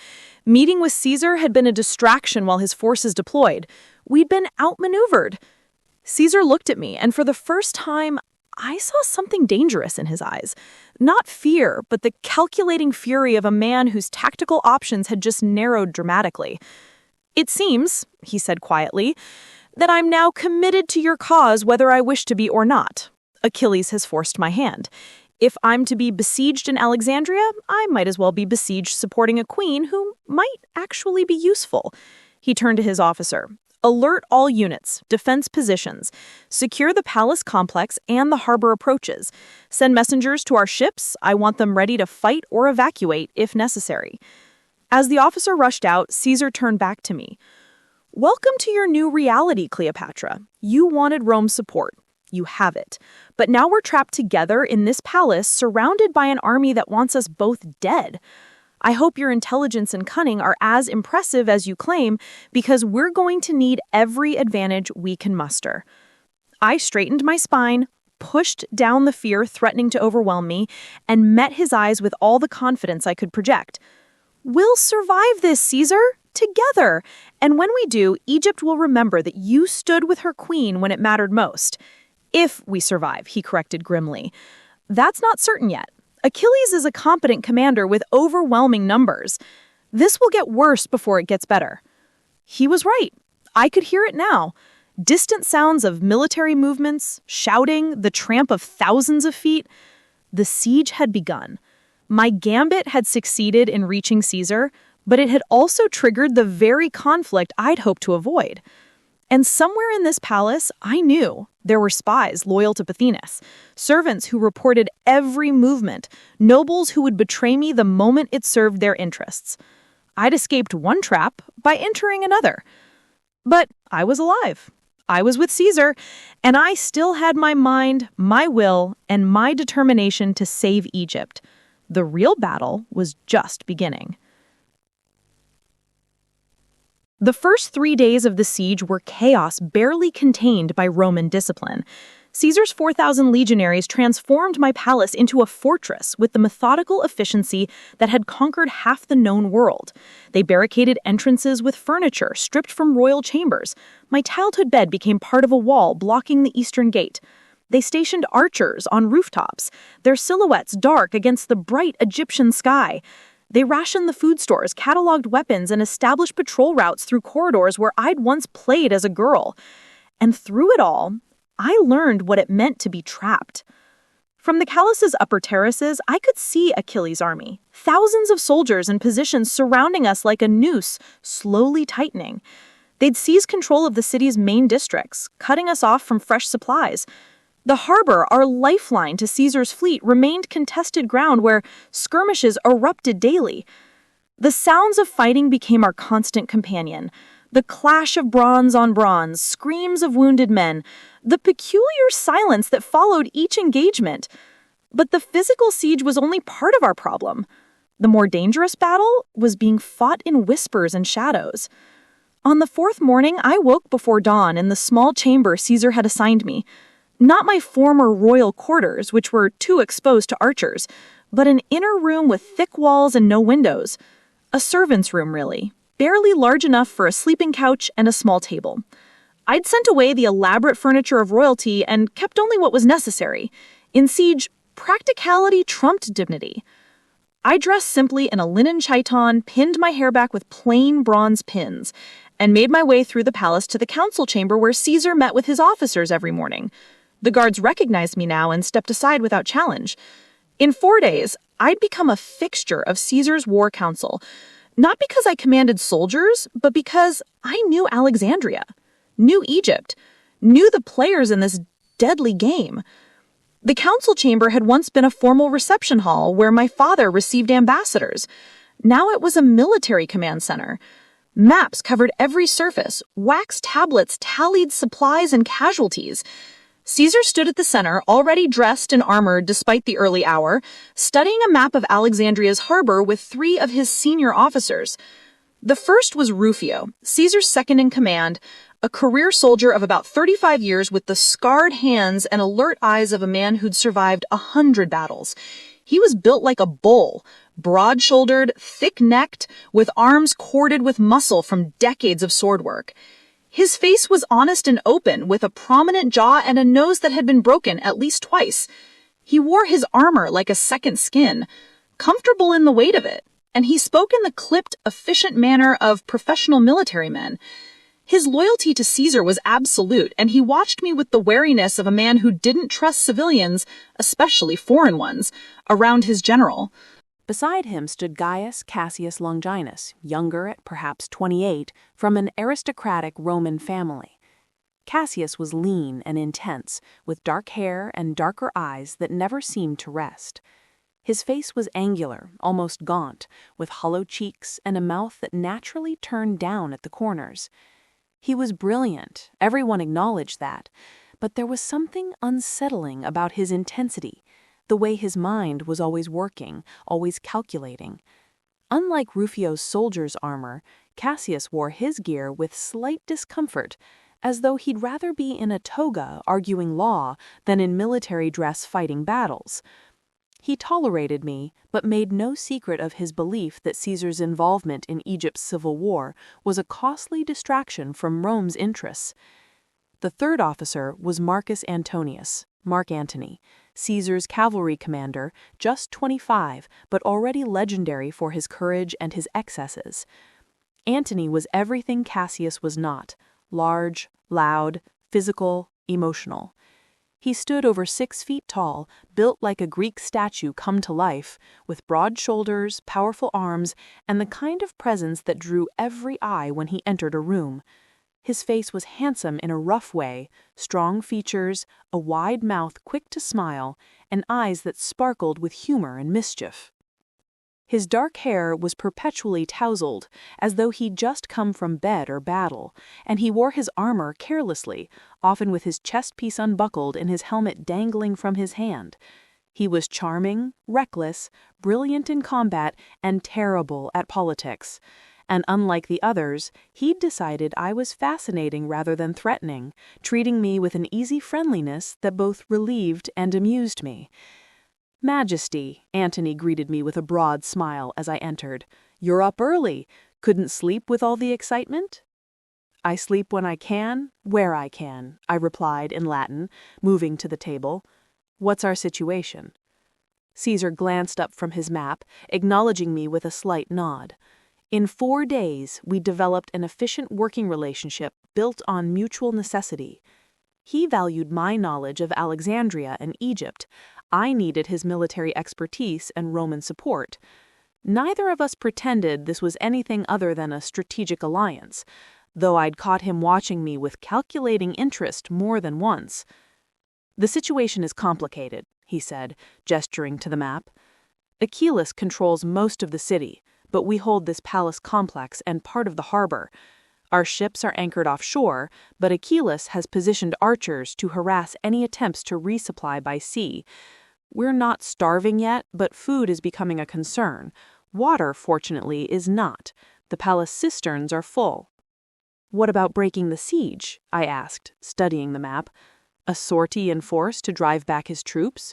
Meeting with Caesar had been a distraction while his forces deployed. We'd been outmaneuvered. Caesar looked at me, and for the first time, I saw something dangerous in his eyes. Not fear, but the calculating fury of a man whose tactical options had just narrowed dramatically. "It seems," he said quietly, "that I'm now committed to your cause whether I wish to be or not. Achilles has forced my hand. If I'm to be besieged in Alexandria, I might as well be besieged supporting a queen who might actually be useful." He turned to his officer. "Alert all units, defense positions. Secure the palace complex and the harbor approaches. Send messengers to our ships. I want them ready to fight or evacuate if necessary." As the officer rushed out, Caesar turned back to me. "Welcome to your new reality, Cleopatra. You wanted Rome's support. You have it. But now we're trapped together in this palace, surrounded by an army that wants us both dead. I hope your intelligence and cunning are as impressive as you claim, because we're going to need every advantage we can muster." I straightened my spine, pushed down the fear threatening to overwhelm me, and met his eyes with all the confidence I could project. "We'll survive this, Caesar, together. And when we do, Egypt will remember that you stood with her queen when it mattered most. If we survive," he corrected grimly. "That's not certain yet. Achilles is a competent commander with overwhelming numbers. This will get worse before it gets better." He was right. I could hear it now. Distant sounds of military movements, shouting, the tramp of thousands of feet. The siege had begun. My gambit had succeeded in reaching Caesar, but it had also triggered the very conflict I'd hoped to avoid. And somewhere in this palace, I knew there were spies loyal to Pothinus, servants who reported every movement, nobles who would betray me the moment it served their interests. I'd escaped one trap by entering another. But I was alive. I was with Caesar, and I still had my mind, my will, and my determination to save Egypt. The real battle was just beginning. The first 3 days of the siege were chaos barely contained by Roman discipline. Caesar's 4,000 legionaries transformed my palace into a fortress with the methodical efficiency that had conquered half the known world. They barricaded entrances with furniture stripped from royal chambers. My childhood bed became part of a wall blocking the eastern gate. They stationed archers on rooftops, their silhouettes dark against the bright Egyptian sky. They rationed the food stores, cataloged weapons, and established patrol routes through corridors where I'd once played as a girl. And through it all, I learned what it meant to be trapped. From the palace's upper terraces, I could see Achilles' army. Thousands of soldiers in positions surrounding us like a noose, slowly tightening. They'd seize control of the city's main districts, cutting us off from fresh supplies. The harbor, our lifeline to Caesar's fleet, remained contested ground where skirmishes erupted daily. The sounds of fighting became our constant companion. The clash of bronze on bronze, screams of wounded men, the peculiar silence that followed each engagement. But the physical siege was only part of our problem. The more dangerous battle was being fought in whispers and shadows. On the fourth morning, I woke before dawn in the small chamber Caesar had assigned me. Not my former royal quarters, which were too exposed to archers, but an inner room with thick walls and no windows. A servant's room, really. Barely large enough for a sleeping couch and a small table. I'd sent away the elaborate furniture of royalty and kept only what was necessary. In siege, practicality trumped dignity. I dressed simply in a linen chiton, pinned my hair back with plain bronze pins, and made my way through the palace to the council chamber where Caesar met with his officers every morning. The guards recognized me now and stepped aside without challenge. In 4 days, I'd become a fixture of Caesar's war council, not because I commanded soldiers, but because I knew Alexandria, knew Egypt, knew the players in this deadly game. The council chamber had once been a formal reception hall where my father received ambassadors. Now it was a military command center. Maps covered every surface, wax tablets tallied supplies and casualties. Caesar stood at the center, already dressed and armored despite the early hour, studying a map of Alexandria's harbor with 3 of his senior officers. The first was Rufio, Caesar's second in command, a career soldier of about 35 years with the scarred hands and alert eyes of a man who'd survived 100 battles. He was built like a bull, broad-shouldered, thick-necked, with arms corded with muscle from decades of sword work. His face was honest and open, with a prominent jaw and a nose that had been broken at least twice. He wore his armor like a second skin, comfortable in the weight of it, and he spoke in the clipped, efficient manner of professional military men. His loyalty to Caesar was absolute, and he watched me with the wariness of a man who didn't trust civilians, especially foreign ones, around his general. Beside him stood Gaius Cassius Longinus, younger at perhaps 28, from an aristocratic Roman family. Cassius was lean and intense, with dark hair and darker eyes that never seemed to rest. His face was angular, almost gaunt, with hollow cheeks and a mouth that naturally turned down at the corners. He was brilliant, everyone acknowledged that, but there was something unsettling about his intensity, the way his mind was always working, always calculating. Unlike Rufio's soldier's armor, Cassius wore his gear with slight discomfort, as though he'd rather be in a toga arguing law than in military dress fighting battles. He tolerated me, but made no secret of his belief that Caesar's involvement in Egypt's civil war was a costly distraction from Rome's interests. The third officer was Marcus Antonius, Mark Antony, Caesar's cavalry commander, just 25, but already legendary for his courage and his excesses. Antony was everything Cassius was not: large, loud, physical, emotional. He stood over 6 feet tall, built like a Greek statue come to life, with broad shoulders, powerful arms, and the kind of presence that drew every eye when he entered a room. His face was handsome in a rough way, strong features, a wide mouth quick to smile, and eyes that sparkled with humor and mischief. His dark hair was perpetually tousled, as though he'd just come from bed or battle, and he wore his armor carelessly, often with his chest piece unbuckled and his helmet dangling from his hand. He was charming, reckless, brilliant in combat, and terrible at politics. And unlike the others, he'd decided I was fascinating rather than threatening, treating me with an easy friendliness that both relieved and amused me. "Majesty," Antony greeted me with a broad smile as I entered. "You're up early. Couldn't sleep with all the excitement?" "I sleep when I can, where I can," I replied in Latin, moving to the table. "What's our situation?" Caesar glanced up from his map, acknowledging me with a slight nod. In 4 days, we developed an efficient working relationship built on mutual necessity. He valued my knowledge of Alexandria and Egypt. I needed his military expertise and Roman support. Neither of us pretended this was anything other than a strategic alliance, though I'd caught him watching me with calculating interest more than once. "The situation is complicated," he said, gesturing to the map. "Achillas controls most of the city, but we hold this palace complex and part of the harbor. Our ships are anchored offshore, but Achillas has positioned archers to harass any attempts to resupply by sea. We're not starving yet, but food is becoming a concern. Water, fortunately, is not. The palace cisterns are full." "What about breaking the siege?" I asked, studying the map. "A sortie in force to drive back his troops?"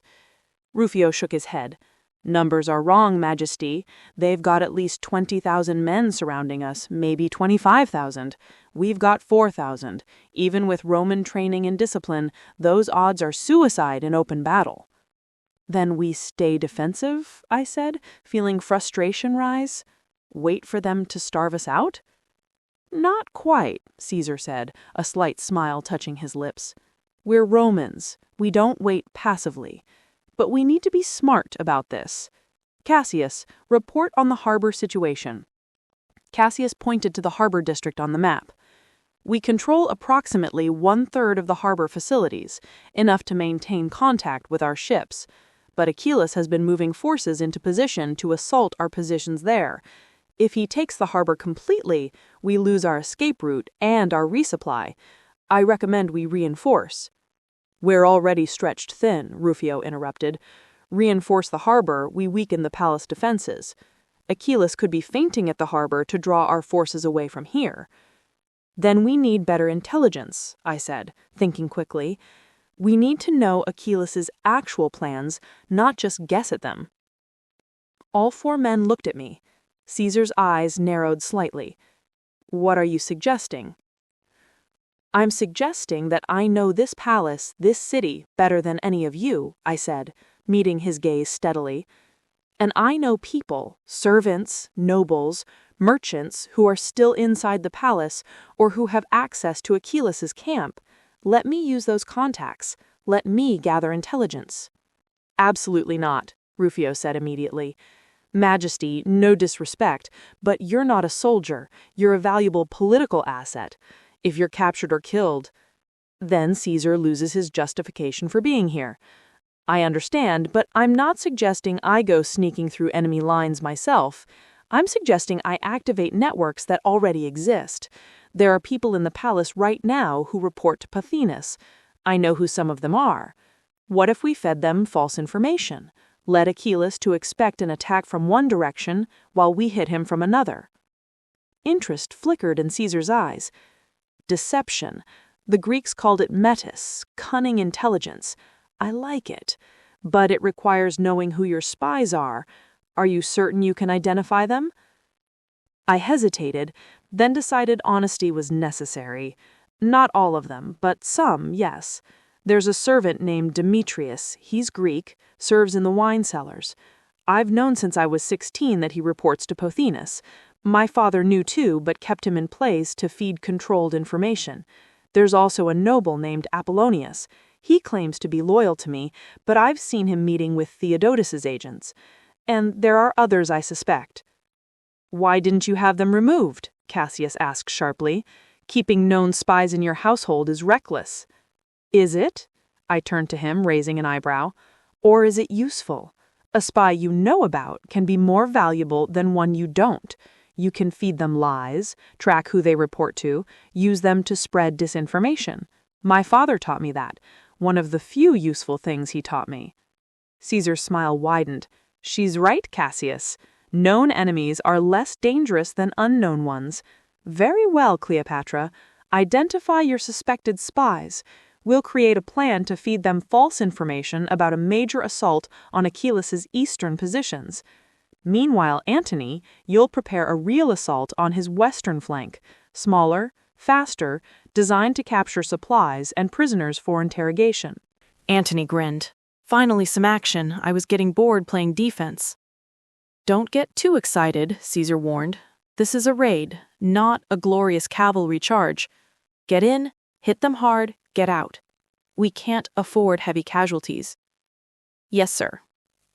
Rufio shook his head. "Numbers are wrong, Majesty. They've got at least 20,000 men surrounding us, maybe 25,000. We've got 4,000. Even with Roman training and discipline, those odds are suicide in open battle." "Then we stay defensive?" I said, feeling frustration rise. "Wait for them to starve us out?" "Not quite," Caesar said, a slight smile touching his lips. "We're Romans. We don't wait passively. But we need to be smart about this. Cassius, report on the harbor situation." Cassius pointed to the harbor district on the map. "We control approximately 1/3 of the harbor facilities, enough to maintain contact with our ships. But Achillas has been moving forces into position to assault our positions there. If he takes the harbor completely, we lose our escape route and our resupply. I recommend we reinforce." "We're already stretched thin," Rufio interrupted. "Reinforce the harbor, we weaken the palace defenses. Achillas could be feinting at the harbor to draw our forces away from here." "Then we need better intelligence," I said, thinking quickly. "We need to know Achillas's actual plans, not just guess at them." All 4 men looked at me. Caesar's eyes narrowed slightly. "What are you suggesting?" "I'm suggesting that I know this palace, this city, better than any of you," I said, meeting his gaze steadily. "And I know people, servants, nobles, merchants who are still inside the palace or who have access to Achillas's camp. Let me use those contacts. Let me gather intelligence." "Absolutely not," Rufio said immediately. "Majesty, no disrespect, but you're not a soldier. You're a valuable political asset. If you're captured or killed, then Caesar loses his justification for being here. I understand, but I'm not suggesting I go sneaking through enemy lines myself. I'm suggesting I activate networks that already exist. There are people in the palace right now who report to Pothinus. I know who some of them are. What if we fed them false information? Led Achillas to expect an attack from one direction while we hit him from another. Interest flickered in Caesar's eyes. Deception. The Greeks called it metis, cunning intelligence. I like it. But it requires knowing who your spies are. Are you certain you can identify them? I hesitated, then decided honesty was necessary. Not all of them, but some, yes. There's a servant named Demetrius. He's Greek, serves in the wine cellars. I've known since I was 16 that he reports to Pothinus. My father knew too, but kept him in place to feed controlled information. There's also a noble named Apollonius. He claims to be loyal to me, but I've seen him meeting with Theodotus's agents. And there are others I suspect. Why didn't you have them removed? Cassius asked sharply. Keeping known spies in your household is reckless. Is it? I turned to him, raising an eyebrow. Or is it useful? A spy you know about can be more valuable than one you don't. You can feed them lies, track who they report to, use them to spread disinformation. My father taught me that. One of the few useful things he taught me. Caesar's smile widened. She's right, Cassius. Known enemies are less dangerous than unknown ones. Very well, Cleopatra. Identify your suspected spies. We'll create a plan to feed them false information about a major assault on Achillas's eastern positions. Meanwhile, Antony, you'll prepare a real assault on his western flank, smaller, faster, designed to capture supplies and prisoners for interrogation. Antony grinned. Finally some action. I was getting bored playing defense. Don't get too excited, Caesar warned. This is a raid, not a glorious cavalry charge. Get in, hit them hard, get out. We can't afford heavy casualties. Yes, sir,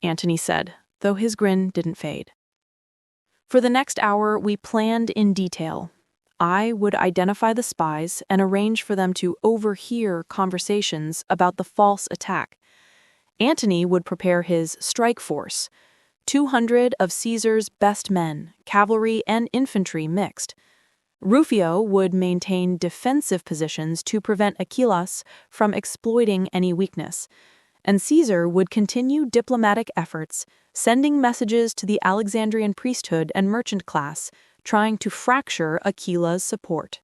Antony said, though his grin didn't fade. For the next hour, we planned in detail. I would identify the spies and arrange for them to overhear conversations about the false attack. Antony would prepare his strike force, 200 of Caesar's best men, cavalry and infantry mixed. Rufio would maintain defensive positions to prevent Achillas from exploiting any weakness, and Caesar would continue diplomatic efforts, sending messages to the Alexandrian priesthood and merchant class, trying to fracture Achillas' support.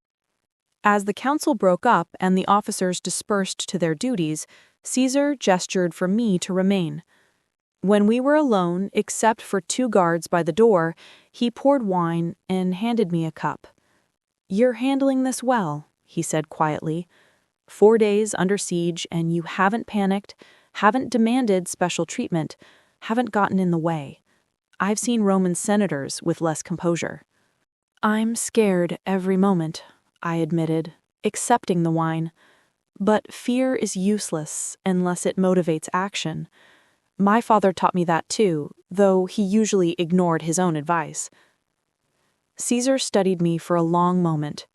As the council broke up and the officers dispersed to their duties, Caesar gestured for me to remain. When we were alone, except for 2 guards by the door, he poured wine and handed me a cup. "You're handling this well," he said quietly. 4 days under siege and you haven't panicked, haven't demanded special treatment, haven't gotten in the way. I've seen Roman senators with less composure. "I'm scared every moment," I admitted, accepting the wine. But fear is useless unless it motivates action. My father taught me that too, though he usually ignored his own advice. Caesar studied me for a long moment.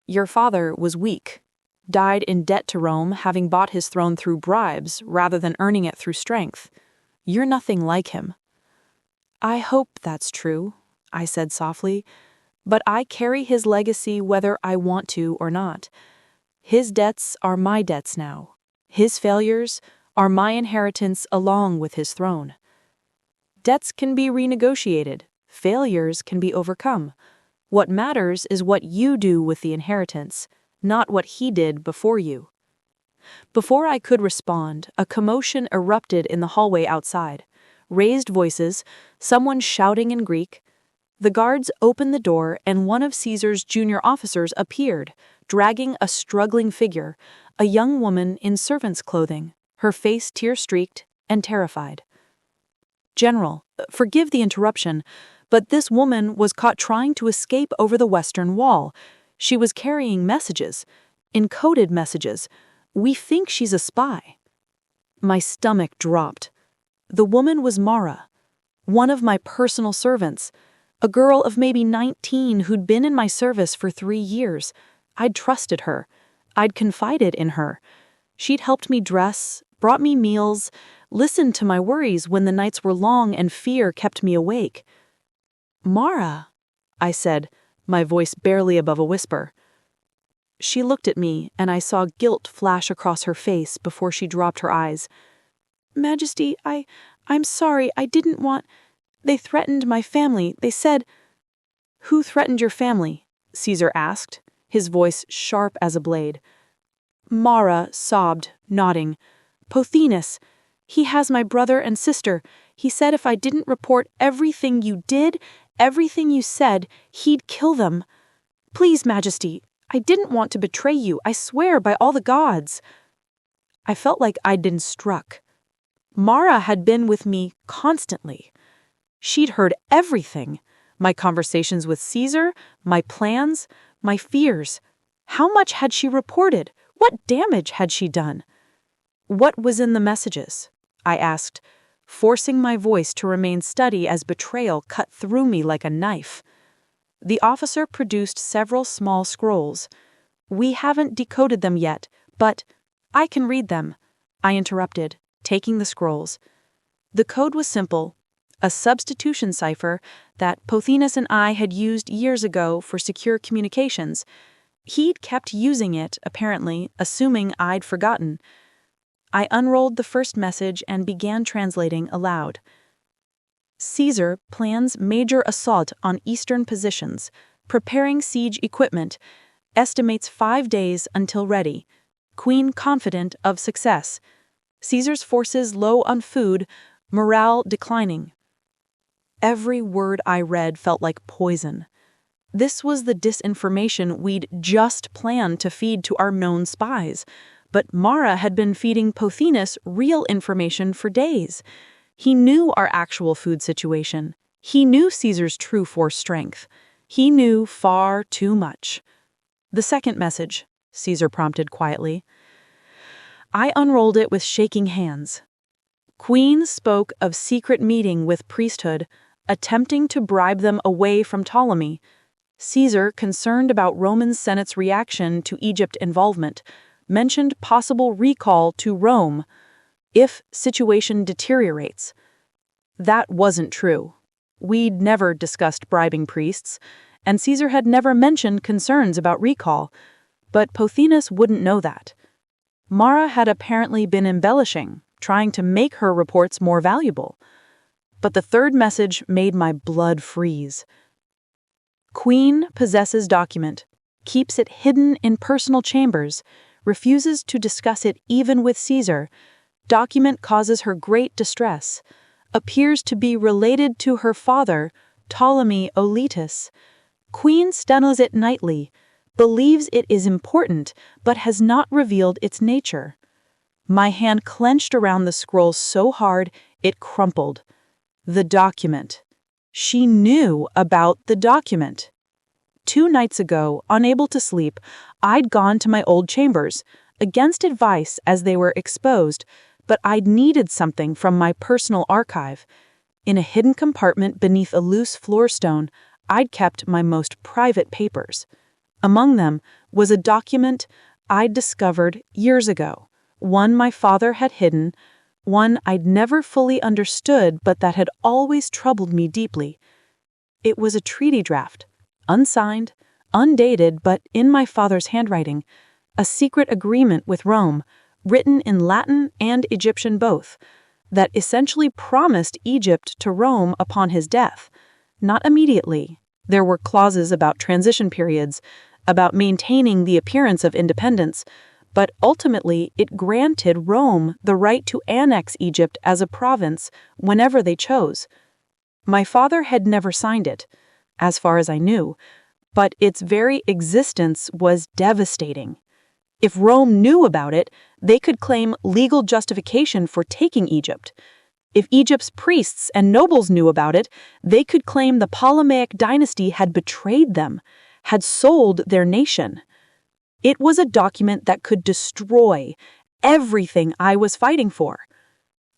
"Your father was weak, died in debt to Rome, having bought his throne through bribes rather than earning it through strength. You're nothing like him." "I hope that's true," I said softly, "but I carry his legacy whether I want to or not. His debts are my debts now. His failures are my inheritance along with his throne. Debts can be renegotiated. Failures can be overcome. What matters is what you do with the inheritance, not what he did before you." Before I could respond, a commotion erupted in the hallway outside. Raised voices, someone shouting in Greek. The guards opened the door and one of Caesar's junior officers appeared, dragging a struggling figure, a young woman in servant's clothing, her face tear-streaked and terrified. "General, forgive the interruption, but this woman was caught trying to escape over the western wall. She was carrying messages, encoded messages. We think she's a spy." My stomach dropped. The woman was Mara, one of my personal servants, a girl of maybe 19 who'd been in my service for 3 years. I'd trusted her. I'd confided in her. She'd helped me dress, brought me meals, listened to my worries when the nights were long and fear kept me awake. "Mara," I said, my voice barely above a whisper. She looked at me, and I saw guilt flash across her face before she dropped her eyes. "Majesty, I'm sorry, I didn't want... They threatened my family. They said..." "Who threatened your family?" Caesar asked, his voice sharp as a blade. Mara sobbed, nodding. "Pothinus. He has my brother and sister. He said if I didn't report everything you did, everything you said, he'd kill them. Please, Majesty, I didn't want to betray you, I swear by all the gods." I felt like I'd been struck. Mara had been with me constantly. She'd heard everything. My conversations with Caesar, my plans, my fears. How much had she reported? What damage had she done? "What was in the messages?" I asked, forcing my voice to remain steady as betrayal cut through me like a knife. The officer produced several small scrolls. "We haven't decoded them yet, but..." "I can read them," I interrupted, taking the scrolls. The code was simple, a substitution cipher that Pothinus and I had used years ago for secure communications. He'd kept using it, apparently, assuming I'd forgotten. I unrolled the first message and began translating aloud. "Caesar plans major assault on eastern positions, preparing siege equipment, estimates 5 days until ready. Queen confident of success. Caesar's forces low on food, morale declining." Every word I read felt like poison. This was the disinformation we'd just planned to feed to our known spies, but Mara had been feeding Pothinus real information for days. He knew our actual food situation. He knew Caesar's true force strength. He knew far too much. "The second message," Caesar prompted quietly. I unrolled it with shaking hands. "Queen spoke of secret meeting with priesthood, attempting to bribe them away from Ptolemy. Caesar, concerned about Roman Senate's reaction to Egypt involvement, mentioned possible recall to Rome if situation deteriorates." That wasn't true. We'd never discussed bribing priests, and Caesar had never mentioned concerns about recall, but Pothinus wouldn't know that. Mara had apparently been embellishing, trying to make her reports more valuable. But the third message made my blood freeze. "Queen possesses document, keeps it hidden in personal chambers, refuses to discuss it even with Caesar. Document causes her great distress. Appears to be related to her father, Ptolemy XIII. Queen studies it nightly, believes it is important, but has not revealed its nature." My hand clenched around the scroll so hard it crumpled. The document. She knew about the document. 2 nights ago, unable to sleep, I'd gone to my old chambers, against advice as they were exposed, but I'd needed something from my personal archive. In a hidden compartment beneath a loose floor stone, I'd kept my most private papers. Among them was a document I'd discovered years ago, one my father had hidden, one I'd never fully understood but that had always troubled me deeply. It was a treaty draft, unsigned, undated, but in my father's handwriting, a secret agreement with Rome, written in Latin and Egyptian both, that essentially promised Egypt to Rome upon his death. Not immediately. There were clauses about transition periods, about maintaining the appearance of independence, but ultimately it granted Rome the right to annex Egypt as a province whenever they chose. My father had never signed it, as far as I knew, but its very existence was devastating. If Rome knew about it, they could claim legal justification for taking Egypt. If Egypt's priests and nobles knew about it, they could claim the Ptolemaic dynasty had betrayed them, had sold their nation. It was a document that could destroy everything I was fighting for.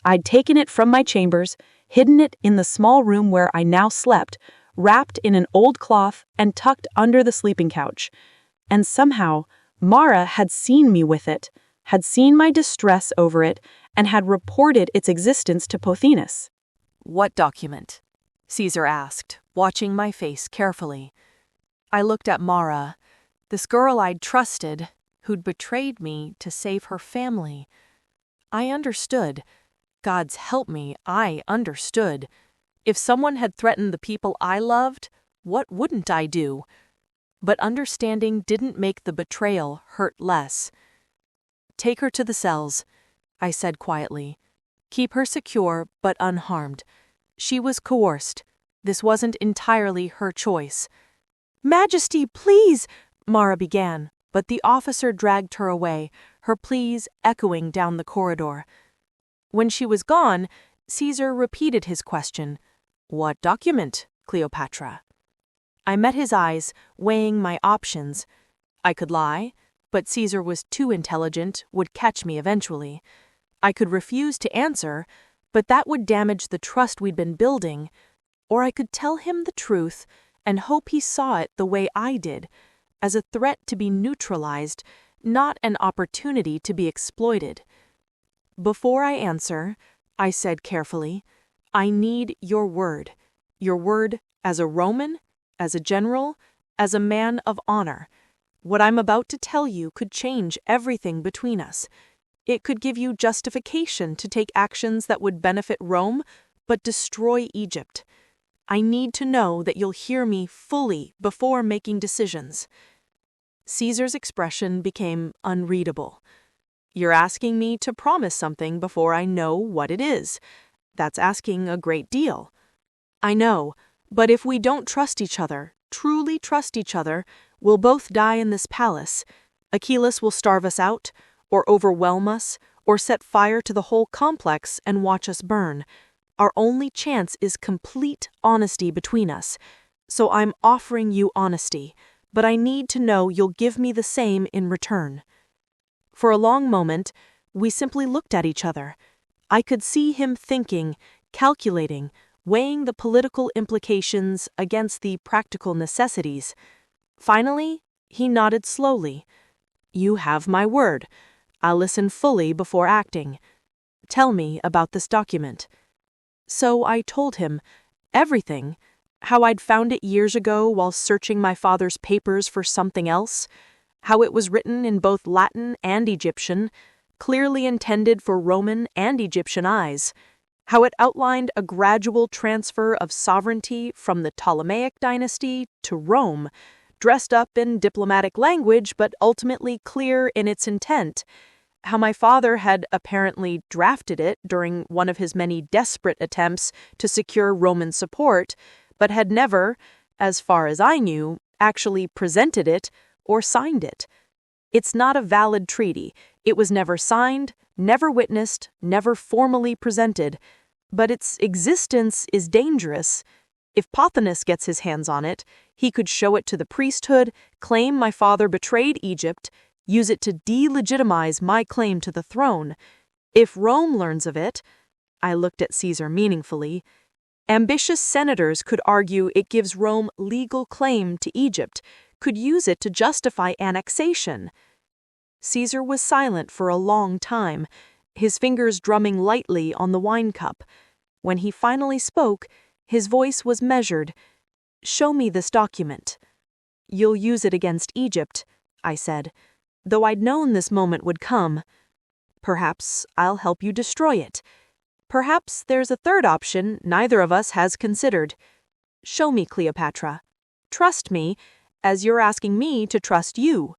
I'd taken it from my chambers, hidden it in the small room where I now slept, wrapped in an old cloth and tucked under the sleeping couch. And somehow, Mara had seen me with it, had seen my distress over it, and had reported its existence to Pothinus. "What document?" Caesar asked, watching my face carefully. I looked at Mara, this girl I'd trusted, who'd betrayed me to save her family. I understood. God's help me, I understood. If someone had threatened the people I loved, what wouldn't I do? But understanding didn't make the betrayal hurt less. "Take her to the cells," I said quietly. "Keep her secure but unharmed. She was coerced. This wasn't entirely her choice." "Majesty, please," Mara began, but the officer dragged her away, her pleas echoing down the corridor. When she was gone, Caesar repeated his question. "What document, Cleopatra?" I met his eyes, weighing my options. I could lie, but Caesar was too intelligent, would catch me eventually. I could refuse to answer, but that would damage the trust we'd been building. Or I could tell him the truth and hope he saw it the way I did, as a threat to be neutralized, not an opportunity to be exploited. "Before I answer," I said carefully, "I need your word. Your word as a Roman, as a general, as a man of honor. What I'm about to tell you could change everything between us. It could give you justification to take actions that would benefit Rome, but destroy Egypt. I need to know that you'll hear me fully before making decisions." Caesar's expression became unreadable. "You're asking me to promise something before I know what it is. That's asking a great deal." "I know, but if we don't trust each other, truly trust each other, we'll both die in this palace. Achillas will starve us out, or overwhelm us, or set fire to the whole complex and watch us burn. Our only chance is complete honesty between us. So I'm offering you honesty, but I need to know you'll give me the same in return." For a long moment, we simply looked at each other. I could see him thinking, calculating, weighing the political implications against the practical necessities. Finally, he nodded slowly. "You have my word. I'll listen fully before acting. Tell me about this document." So I told him everything, how I'd found it years ago while searching my father's papers for something else, how it was written in both Latin and Egyptian, clearly intended for Roman and Egyptian eyes, how it outlined a gradual transfer of sovereignty from the Ptolemaic dynasty to Rome, dressed up in diplomatic language but ultimately clear in its intent, how my father had apparently drafted it during one of his many desperate attempts to secure Roman support, but had never, as far as I knew, actually presented it or signed it. It's not a valid treaty. It was never signed, never witnessed, never formally presented, but its existence is dangerous. If Pothinus gets his hands on it, he could show it to the priesthood, claim my father betrayed Egypt, use it to delegitimize my claim to the throne. If Rome learns of it, I looked at Caesar meaningfully, ambitious senators could argue it gives Rome legal claim to Egypt, could use it to justify annexation. Caesar was silent for a long time, his fingers drumming lightly on the wine cup. When he finally spoke, his voice was measured. "Show me this document." "You'll use it against Egypt," I said, though I'd known this moment would come. "Perhaps I'll help you destroy it. Perhaps there's a third option neither of us has considered. Show me, Cleopatra. Trust me, as you're asking me to trust you."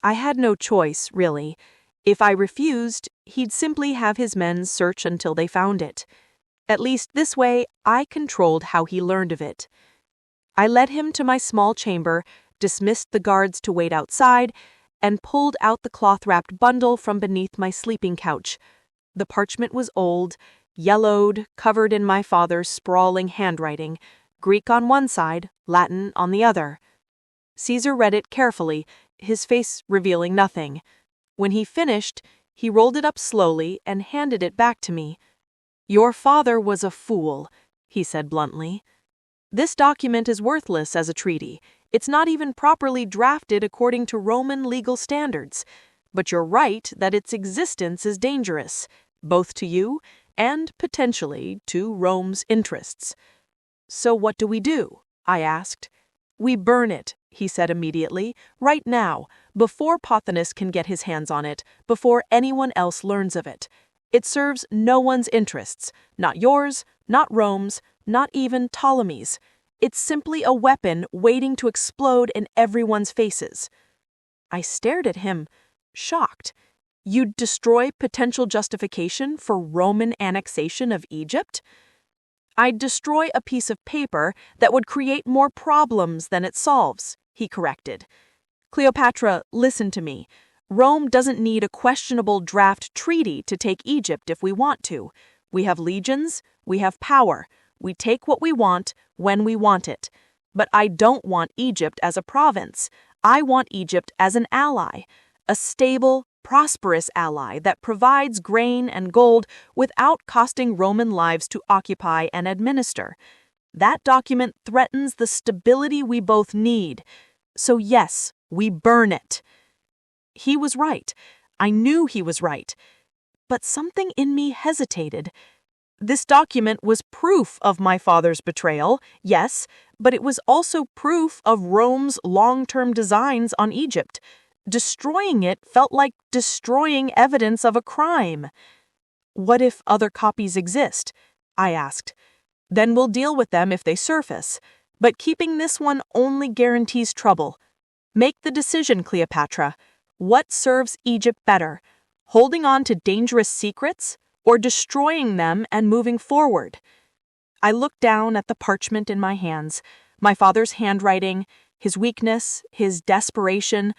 I had no choice, really. If I refused, he'd simply have his men search until they found it. At least this way, I controlled how he learned of it. I led him to my small chamber, dismissed the guards to wait outside, and pulled out the cloth-wrapped bundle from beneath my sleeping couch. The parchment was old, yellowed, covered in my father's sprawling handwriting, Greek on one side, Latin on the other. Caesar read it carefully, his face revealing nothing. When he finished, he rolled it up slowly and handed it back to me. "Your father was a fool," he said bluntly. "This document is worthless as a treaty. It's not even properly drafted according to Roman legal standards. But you're right that its existence is dangerous. both to you and potentially to Rome's interests. So what do? I asked. We burn it, he said immediately, right now, before Pothinus can get his hands on it, before anyone else learns of it. It serves no one's interests, not yours, not Rome's, not even Ptolemy's. It's simply a weapon waiting to explode in everyone's faces. I stared at him, shocked. You'd destroy potential justification for Roman annexation of Egypt? I'd destroy a piece of paper that would create more problems than it solves, he corrected. Cleopatra, listen to me. Rome doesn't need a questionable draft treaty to take Egypt if we want to. We have legions, we have power. We take what we want when we want it. But I don't want Egypt as a province. I want Egypt as an ally, a stable, prosperous ally that provides grain and gold without costing Roman lives to occupy and administer. That document threatens the stability we both need. So yes, we burn it. He was right. I knew he was right. But something in me hesitated. This document was proof of my father's betrayal, yes, but it was also proof of Rome's long-term designs on Egypt. Destroying it felt like destroying evidence of a crime. What if other copies exist? I asked. Then we'll deal with them if they surface. But keeping this one only guarantees trouble. Make the decision, Cleopatra. What serves Egypt better? Holding on to dangerous secrets or destroying them and moving forward? I looked down at the parchment in my hands, my father's handwriting, his weakness, his desperation,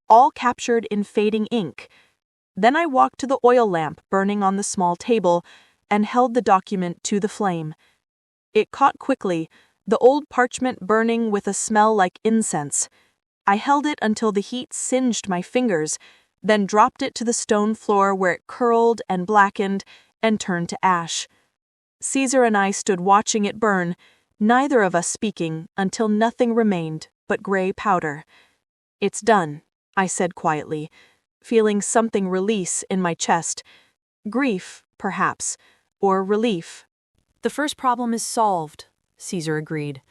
all captured in fading ink. Then I walked to the oil lamp burning on the small table and held the document to the flame. It caught quickly, the old parchment burning with a smell like incense. I held it until the heat singed my fingers, then dropped it to the stone floor where it curled and blackened and turned to ash. Caesar and I stood watching it burn, neither of us speaking until nothing remained but gray powder. It's done, I said quietly, feeling something release in my chest. Grief, perhaps, or relief. The first problem is solved, Caesar agreed.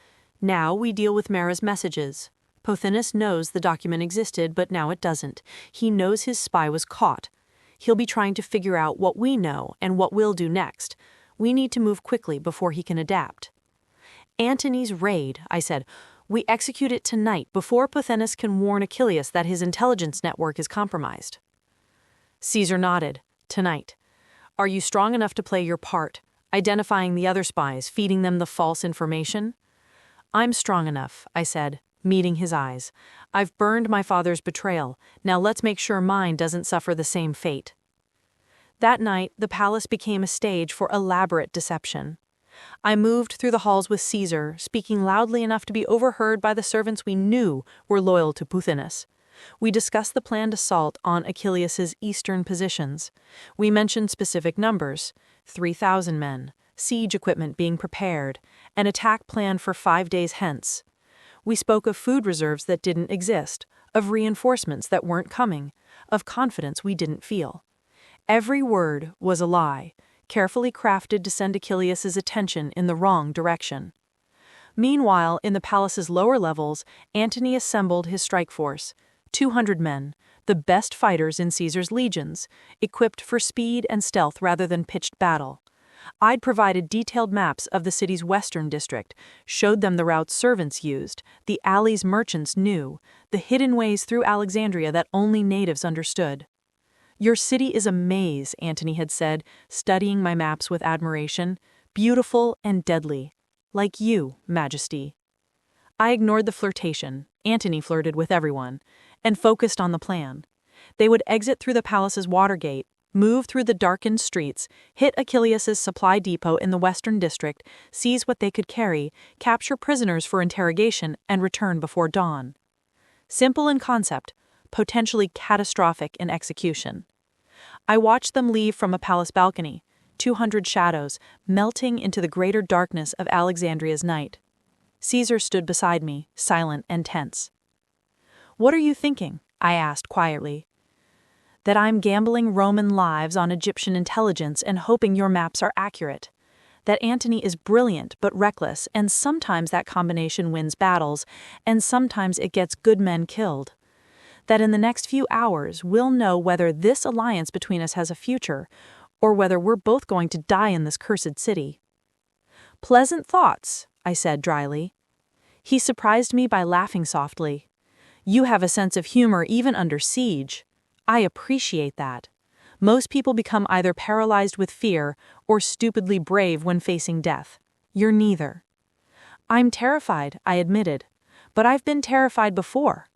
Now we deal with Mara's messages. Pothinus knows the document existed, but now it doesn't. He knows his spy was caught. He'll be trying to figure out what we know and what we'll do next. We need to move quickly before he can adapt. Antony's raid, I said. We execute it tonight before Pothinus can warn Achillas that his intelligence network is compromised. Caesar nodded. Tonight. Are you strong enough to play your part, identifying the other spies, feeding them the false information? I'm strong enough, I said, meeting his eyes. I've burned my father's betrayal. Now let's make sure mine doesn't suffer the same fate. That night, the palace became a stage for elaborate deception. I moved through the halls with Caesar, speaking loudly enough to be overheard by the servants we knew were loyal to Pothinus. We discussed the planned assault on Achillas's eastern positions. We mentioned specific numbers, 3,000 men, siege equipment being prepared, an attack plan for 5 days hence. We spoke of food reserves that didn't exist, of reinforcements that weren't coming, of confidence we didn't feel. Every word was a lie, carefully crafted to send Achillas's attention in the wrong direction. Meanwhile, in the palace's lower levels, Antony assembled his strike force, 200 men, the best fighters in Caesar's legions, equipped for speed and stealth rather than pitched battle. I'd provided detailed maps of the city's western district, showed them the routes servants used, the alleys merchants knew, the hidden ways through Alexandria that only natives understood. Your city is a maze, Antony had said, studying my maps with admiration, beautiful and deadly, like you, Majesty. I ignored the flirtation, Antony flirted with everyone, and focused on the plan. They would exit through the palace's water gate, move through the darkened streets, hit Achillas's supply depot in the western district, seize what they could carry, capture prisoners for interrogation, and return before dawn. Simple in concept, potentially catastrophic in execution. I watched them leave from a palace balcony, 200 shadows, melting into the greater darkness of Alexandria's night. Caesar stood beside me, silent and tense. "What are you thinking?" I asked quietly. that I'm gambling Roman lives on Egyptian intelligence and hoping your maps are accurate. That Antony is brilliant but reckless, and sometimes that combination wins battles, and sometimes it gets good men killed. That in the next few hours we'll know whether this alliance between us has a future, or whether we're both going to die in this cursed city. Pleasant thoughts, I said dryly. He surprised me by laughing softly. You have a sense of humor even under siege. I appreciate that. Most people become either paralyzed with fear or stupidly brave when facing death. You're neither. I'm terrified, I admitted, but I've been terrified before.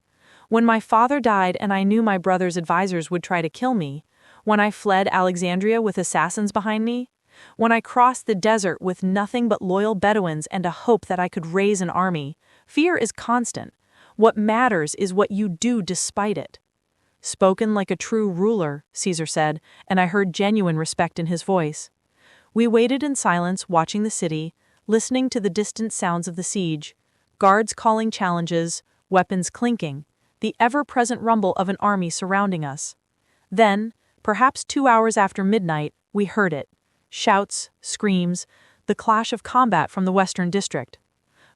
When my father died and I knew my brother's advisors would try to kill me, when I fled Alexandria with assassins behind me, when I crossed the desert with nothing but loyal Bedouins and a hope that I could raise an army, fear is constant. What matters is what you do despite it. Spoken like a true ruler, Caesar said, and I heard genuine respect in his voice. We waited in silence, watching the city, listening to the distant sounds of the siege, guards calling challenges, weapons clinking, the ever-present rumble of an army surrounding us. Then, perhaps 2 hours after midnight, we heard it. Shouts, screams, the clash of combat from the western district.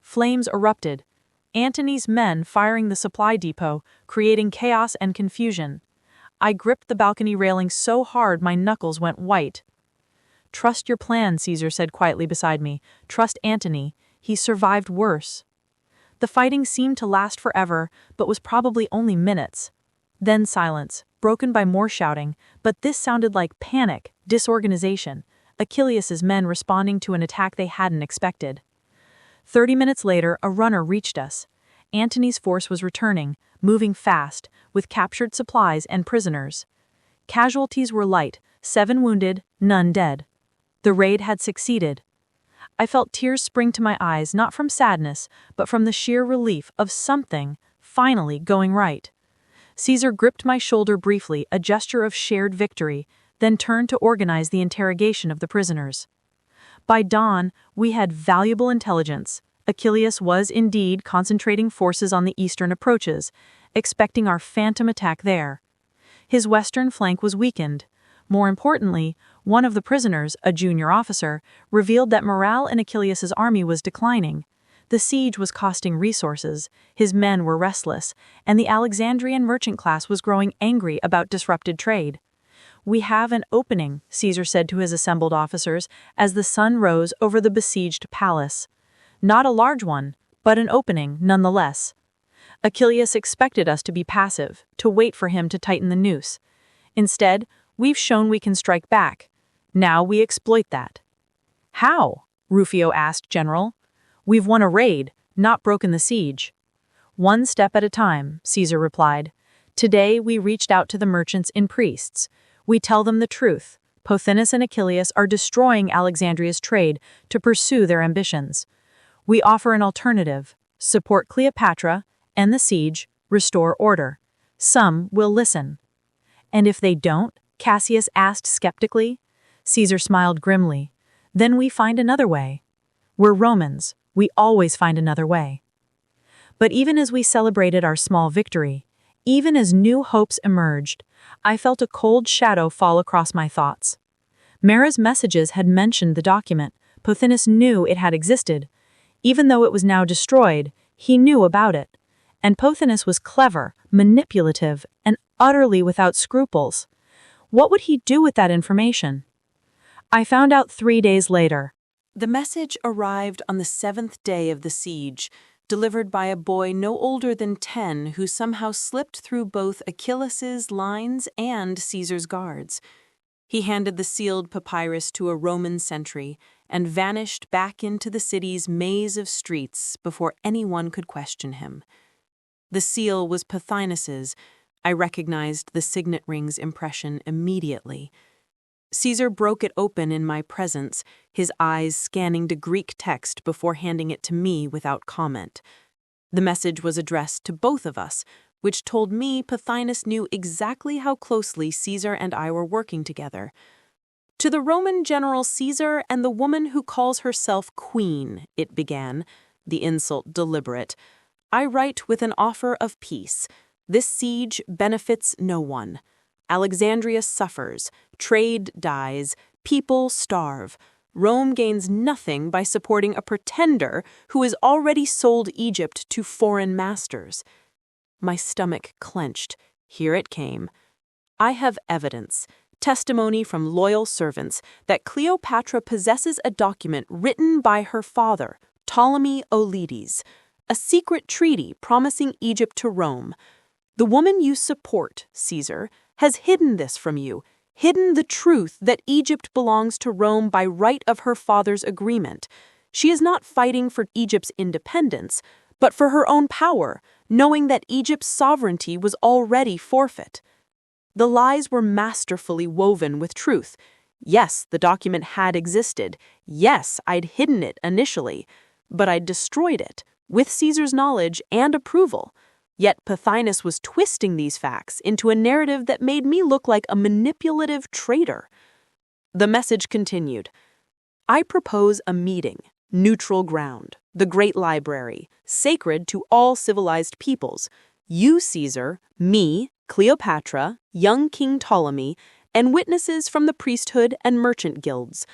Flames erupted. Antony's men firing the supply depot, creating chaos and confusion. I gripped the balcony railing so hard my knuckles went white. Trust your plan, Caesar said quietly beside me. Trust Antony. He survived worse. The fighting seemed to last forever, but was probably only minutes. Then silence, broken by more shouting, but this sounded like panic, disorganization, Achilles' men responding to an attack they hadn't expected. 30 minutes later, a runner reached us. Antony's force was returning, moving fast, with captured supplies and prisoners. Casualties were light, 7 wounded, none dead. The raid had succeeded. I felt tears spring to my eyes, not from sadness, but from the sheer relief of something finally going right. Caesar gripped my shoulder briefly, a gesture of shared victory, then turned to organize the interrogation of the prisoners. By dawn, we had valuable intelligence. Achilles was indeed concentrating forces on the eastern approaches, expecting our phantom attack there. His western flank was weakened. More importantly, one of the prisoners, a junior officer, revealed that morale in Achilles' army was declining. The siege was costing resources, his men were restless, and the Alexandrian merchant class was growing angry about disrupted trade. We have an opening, Caesar said to his assembled officers as the sun rose over the besieged palace. Not a large one, but an opening nonetheless. Achilles expected us to be passive, to wait for him to tighten the noose. Instead, we've shown we can strike back. Now we exploit that. How? Rufio asked General. We've won a raid, not broken the siege. One step at a time, Caesar replied. Today we reached out to the merchants and priests. We tell them the truth. Pothinus and Achilles are destroying Alexandria's trade to pursue their ambitions. We offer an alternative: support Cleopatra, end the siege, restore order. Some will listen. And if they don't? Cassius asked skeptically. Caesar smiled grimly. Then we find another way. We're Romans. We always find another way. But even as we celebrated our small victory, even as new hopes emerged, I felt a cold shadow fall across my thoughts. Mara's messages had mentioned the document. Pothinus knew it had existed. Even though it was now destroyed, he knew about it. And Pothinus was clever, manipulative, and utterly without scruples. What would he do with that information? I found out 3 days later. The message arrived on the 7th day of the siege, delivered by a boy no older than 10 who somehow slipped through both Achilles' lines and Caesar's guards. He handed the sealed papyrus to a Roman sentry and vanished back into the city's maze of streets before anyone could question him. The seal was Pothinus's. I recognized the signet ring's impression immediately. Caesar broke it open in my presence, his eyes scanning the Greek text before handing it to me without comment. The message was addressed to both of us, which told me Pothinus knew exactly how closely Caesar and I were working together. To the Roman General Caesar and the woman who calls herself Queen, it began, the insult deliberate, I write with an offer of peace. This siege benefits no one. Alexandria suffers, trade dies, people starve. Rome gains nothing by supporting a pretender who has already sold Egypt to foreign masters. My stomach clenched. Here it came. I have evidence, testimony from loyal servants, that Cleopatra possesses a document written by her father, Ptolemy XIII, a secret treaty promising Egypt to Rome. The woman you support, Caesar, has hidden this from you, hidden the truth that Egypt belongs to Rome by right of her father's agreement. She is not fighting for Egypt's independence, but for her own power, knowing that Egypt's sovereignty was already forfeit. The lies were masterfully woven with truth. Yes, the document had existed. Yes, I'd hidden it initially, but I'd destroyed it, with Caesar's knowledge and approval. Yet Pothinus was twisting these facts into a narrative that made me look like a manipulative traitor. The message continued. I propose a meeting, neutral ground, the great library, sacred to all civilized peoples. You, Caesar, me, Cleopatra, young King Ptolemy, and witnesses from the priesthood and merchant guilds.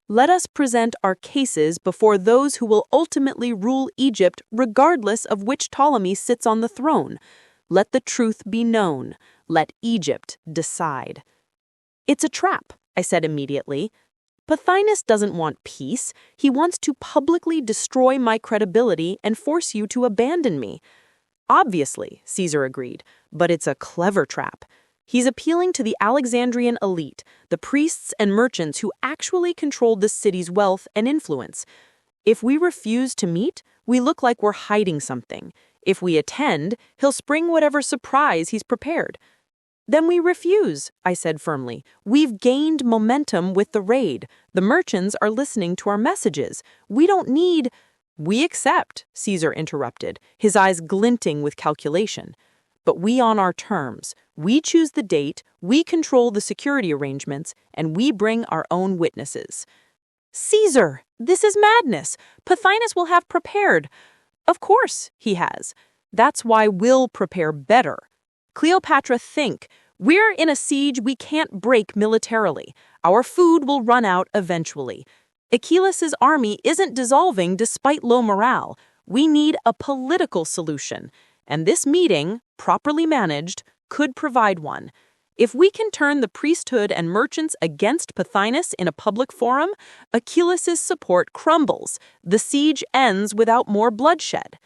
Let us present our cases before those who will ultimately rule Egypt regardless of which Ptolemy sits on the throne. Let the truth be known. Let Egypt decide. It's a trap, I said immediately. Pothinus doesn't want peace. He wants to publicly destroy my credibility and force you to abandon me. Obviously, Caesar agreed, but it's a clever trap. He's appealing to the Alexandrian elite, the priests and merchants who actually controlled the city's wealth and influence. If we refuse to meet, we look like we're hiding something. If we attend, he'll spring whatever surprise he's prepared. Then we refuse, I said firmly. We've gained momentum with the raid. The merchants are listening to our messages. We don't need... We accept, Caesar interrupted, his eyes glinting with calculation. But we on our terms. We choose the date, we control the security arrangements, and we bring our own witnesses. Caesar, this is madness. Pothinus will have prepared. Of course he has. That's why we'll prepare better. Cleopatra, think. We're in a siege we can't break militarily. Our food will run out eventually. Achilles' army isn't dissolving despite low morale. We need a political solution. And this meeting, properly managed, could provide one. If we can turn the priesthood and merchants against Pothinus in a public forum, Achilles' support crumbles. The siege ends without more bloodshed.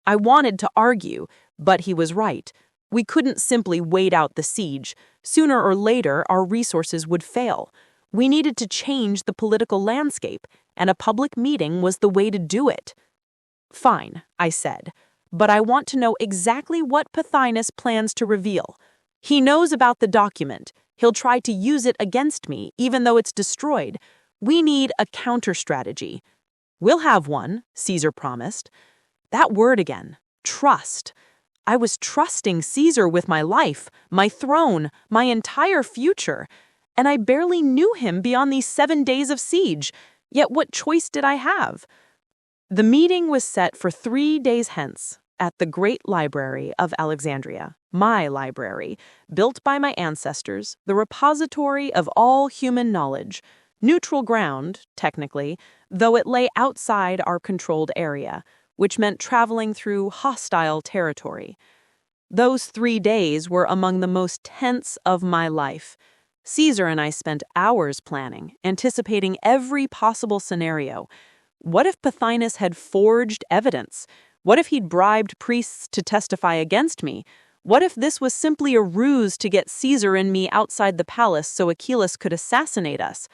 I wanted to argue, but he was right. We couldn't simply wait out the siege. Sooner or later, our resources would fail. We needed to change the political landscape, and a public meeting was the way to do it. Fine, I said, but I want to know exactly what Pothinus plans to reveal. He knows about the document. He'll try to use it against me, even though it's destroyed. We need a counter-strategy. We'll have one, Caesar promised. That word again, trust. I was trusting Caesar with my life, my throne, my entire future, and I barely knew him beyond these 7 days of siege. Yet what choice did I have? The meeting was set for 3 days hence at the Great Library of Alexandria, my library, built by my ancestors, the repository of all human knowledge, neutral ground, technically, though it lay outside our controlled area, which meant traveling through hostile territory. Those 3 days were among the most tense of my life. Caesar and I spent hours planning, anticipating every possible scenario. What if Pothinus had forged evidence? What if he'd bribed priests to testify against me? What if this was simply a ruse to get Caesar and me outside the palace so Achilles could assassinate us?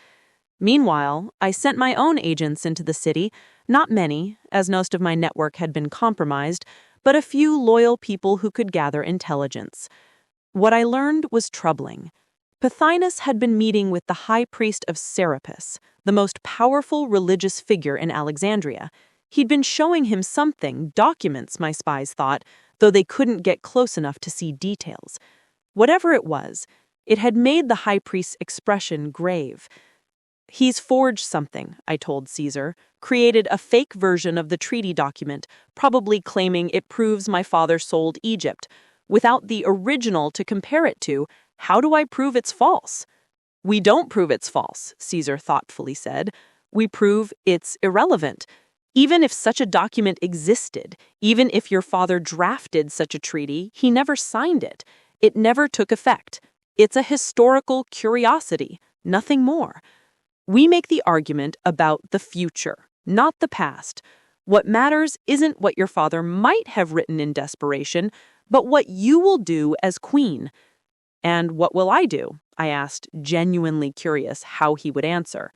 Meanwhile, I sent my own agents into the city, not many, as most of my network had been compromised, but a few loyal people who could gather intelligence. What I learned was troubling. Pothinus had been meeting with the high priest of Serapis, the most powerful religious figure in Alexandria. He'd been showing him something, documents, my spies thought, though they couldn't get close enough to see details. Whatever it was, it had made the high priest's expression grave. He's forged something, I told Caesar, created a fake version of the treaty document, probably claiming it proves my father sold Egypt. Without the original to compare it to, How do I prove it's false? We don't prove it's false, Caesar thoughtfully said. We prove it's irrelevant. Even if such a document existed, even if your father drafted such a treaty, he never signed it. It never took effect. It's a historical curiosity, nothing more. We make the argument about the future, not the past. What matters isn't what your father might have written in desperation, but what you will do as queen. And what will I do? I asked, genuinely curious how he would answer.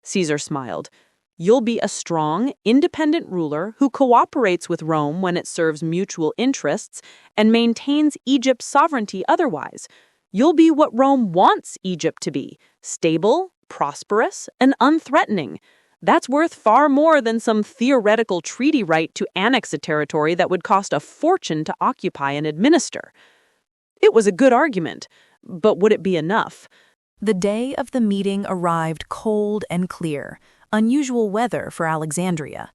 Caesar smiled. You'll be a strong, independent ruler who cooperates with Rome when it serves mutual interests and maintains Egypt's sovereignty otherwise. You'll be what Rome wants Egypt to be, stable, prosperous, and unthreatening. That's worth far more than some theoretical treaty right to annex a territory that would cost a fortune to occupy and administer. It was a good argument, but would it be enough? The day of the meeting arrived cold and clear, unusual weather for Alexandria.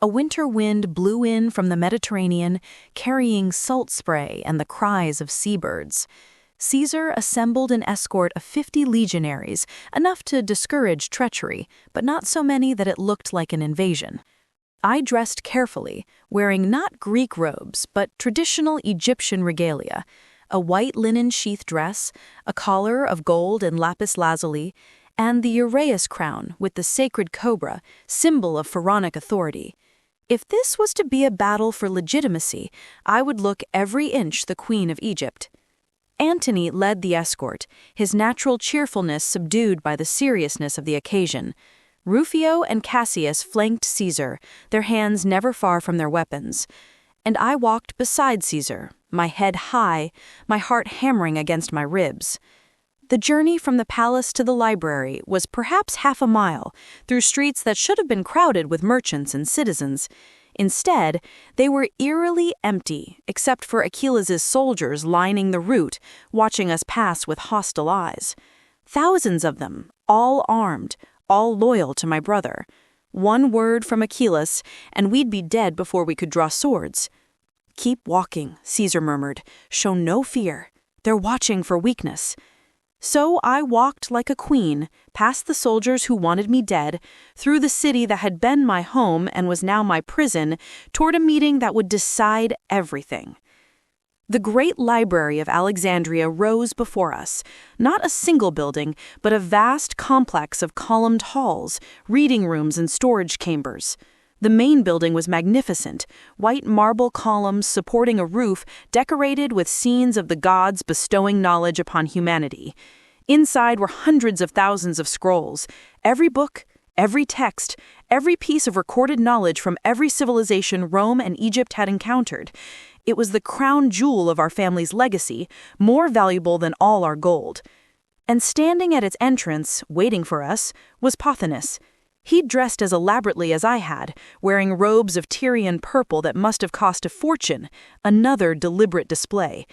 A winter wind blew in from the Mediterranean, carrying salt spray and the cries of seabirds. Caesar assembled an escort of 50 legionaries, enough to discourage treachery, but not so many that it looked like an invasion. I dressed carefully, wearing not Greek robes, but traditional Egyptian regalia, a white linen sheath dress, a collar of gold and lapis lazuli, and the uraeus crown with the sacred cobra, symbol of pharaonic authority. If this was to be a battle for legitimacy, I would look every inch the Queen of Egypt. Antony led the escort, his natural cheerfulness subdued by the seriousness of the occasion. Rufio and Cassius flanked Caesar, their hands never far from their weapons. And I walked beside Caesar, my head high, my heart hammering against my ribs. The journey from the palace to the library was perhaps half a mile, through streets that should have been crowded with merchants and citizens. Instead, they were eerily empty, except for Achillas's soldiers lining the route, watching us pass with hostile eyes. Thousands of them, all armed, all loyal to my brother. One word from Achillas, and we'd be dead before we could draw swords. "Keep walking," Caesar murmured. "Show no fear. They're watching for weakness." So I walked like a queen, past the soldiers who wanted me dead, through the city that had been my home and was now my prison, toward a meeting that would decide everything. The great library of Alexandria rose before us, not a single building, but a vast complex of columned halls, reading rooms and storage chambers. The main building was magnificent, white marble columns supporting a roof decorated with scenes of the gods bestowing knowledge upon humanity. Inside were hundreds of thousands of scrolls. Every book, every text, every piece of recorded knowledge from every civilization Rome and Egypt had encountered. It was the crown jewel of our family's legacy, more valuable than all our gold. And standing at its entrance, waiting for us, was Pothinus. He'd dressed as elaborately as I had, wearing robes of Tyrian purple that must have cost a fortune, another deliberate display.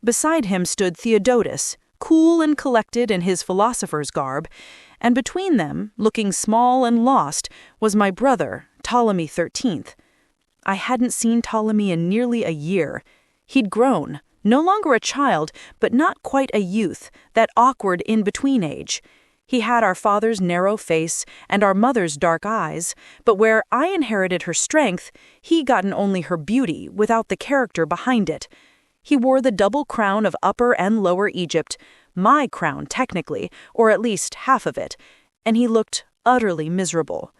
Beside him stood Theodotus, cool and collected in his philosopher's garb, and between them, looking small and lost, was my brother, Ptolemy XIII. I hadn't seen Ptolemy in nearly a year. He'd grown, no longer a child, but not quite a youth, that awkward in-between age. He had our father's narrow face and our mother's dark eyes, but where I inherited her strength, he gotten only her beauty without the character behind it. He wore the double crown of Upper and Lower Egypt, my crown technically, or at least half of it, and he looked utterly miserable.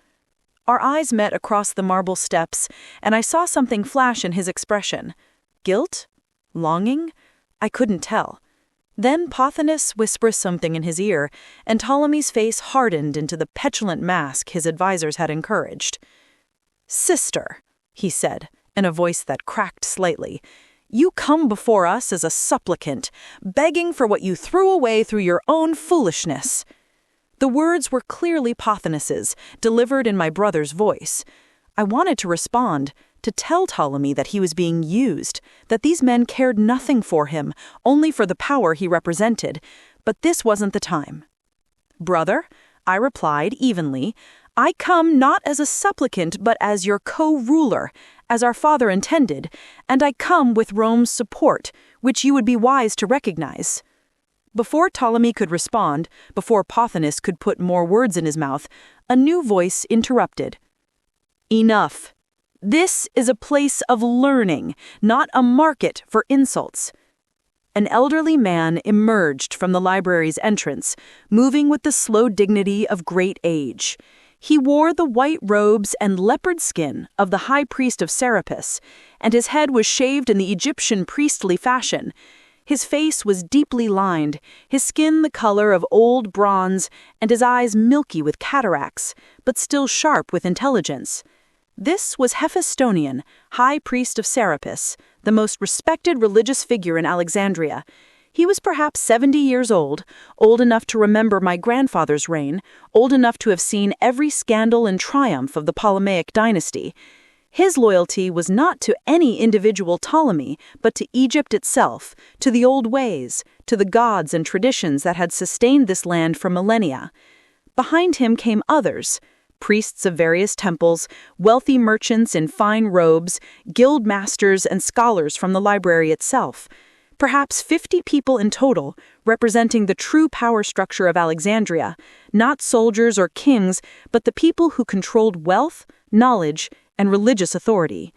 Our eyes met across the marble steps, and I saw something flash in his expression. Guilt? Longing? I couldn't tell. Then Pothinus whispered something in his ear, and Ptolemy's face hardened into the petulant mask his advisors had encouraged. "Sister," he said, in a voice that cracked slightly, "you come before us as a supplicant, begging for what you threw away through your own foolishness." The words were clearly Pothinus's, delivered in my brother's voice. I wanted to respond, to tell Ptolemy that he was being used, that these men cared nothing for him, only for the power he represented, but this wasn't the time. "Brother," I replied evenly, "I come not as a supplicant but as your co-ruler, as our father intended, and I come with Rome's support, which you would be wise to recognize." Before Ptolemy could respond, before Pothinus could put more words in his mouth, a new voice interrupted. Enough. This is a place of learning, not a market for insults. An elderly man emerged from the library's entrance, moving with the slow dignity of great age. He wore the white robes and leopard skin of the high priest of Serapis, and his head was shaved in the Egyptian priestly fashion. His face was deeply lined, his skin the color of old bronze, and his eyes milky with cataracts, but still sharp with intelligence. This was Hephaestion, high priest of Serapis, the most respected religious figure in Alexandria. He was perhaps 70 years old enough to remember my grandfather's reign, old enough to have seen every scandal and triumph of the Ptolemaic dynasty. His loyalty was not to any individual Ptolemy, but to Egypt itself, to the old ways, to the gods and traditions that had sustained this land for millennia. Behind him came others, priests of various temples, wealthy merchants in fine robes, guild masters and scholars from the library itself. Perhaps 50 people in total, representing the true power structure of Alexandria, not soldiers or kings, but the people who controlled wealth, knowledge, and religious authority.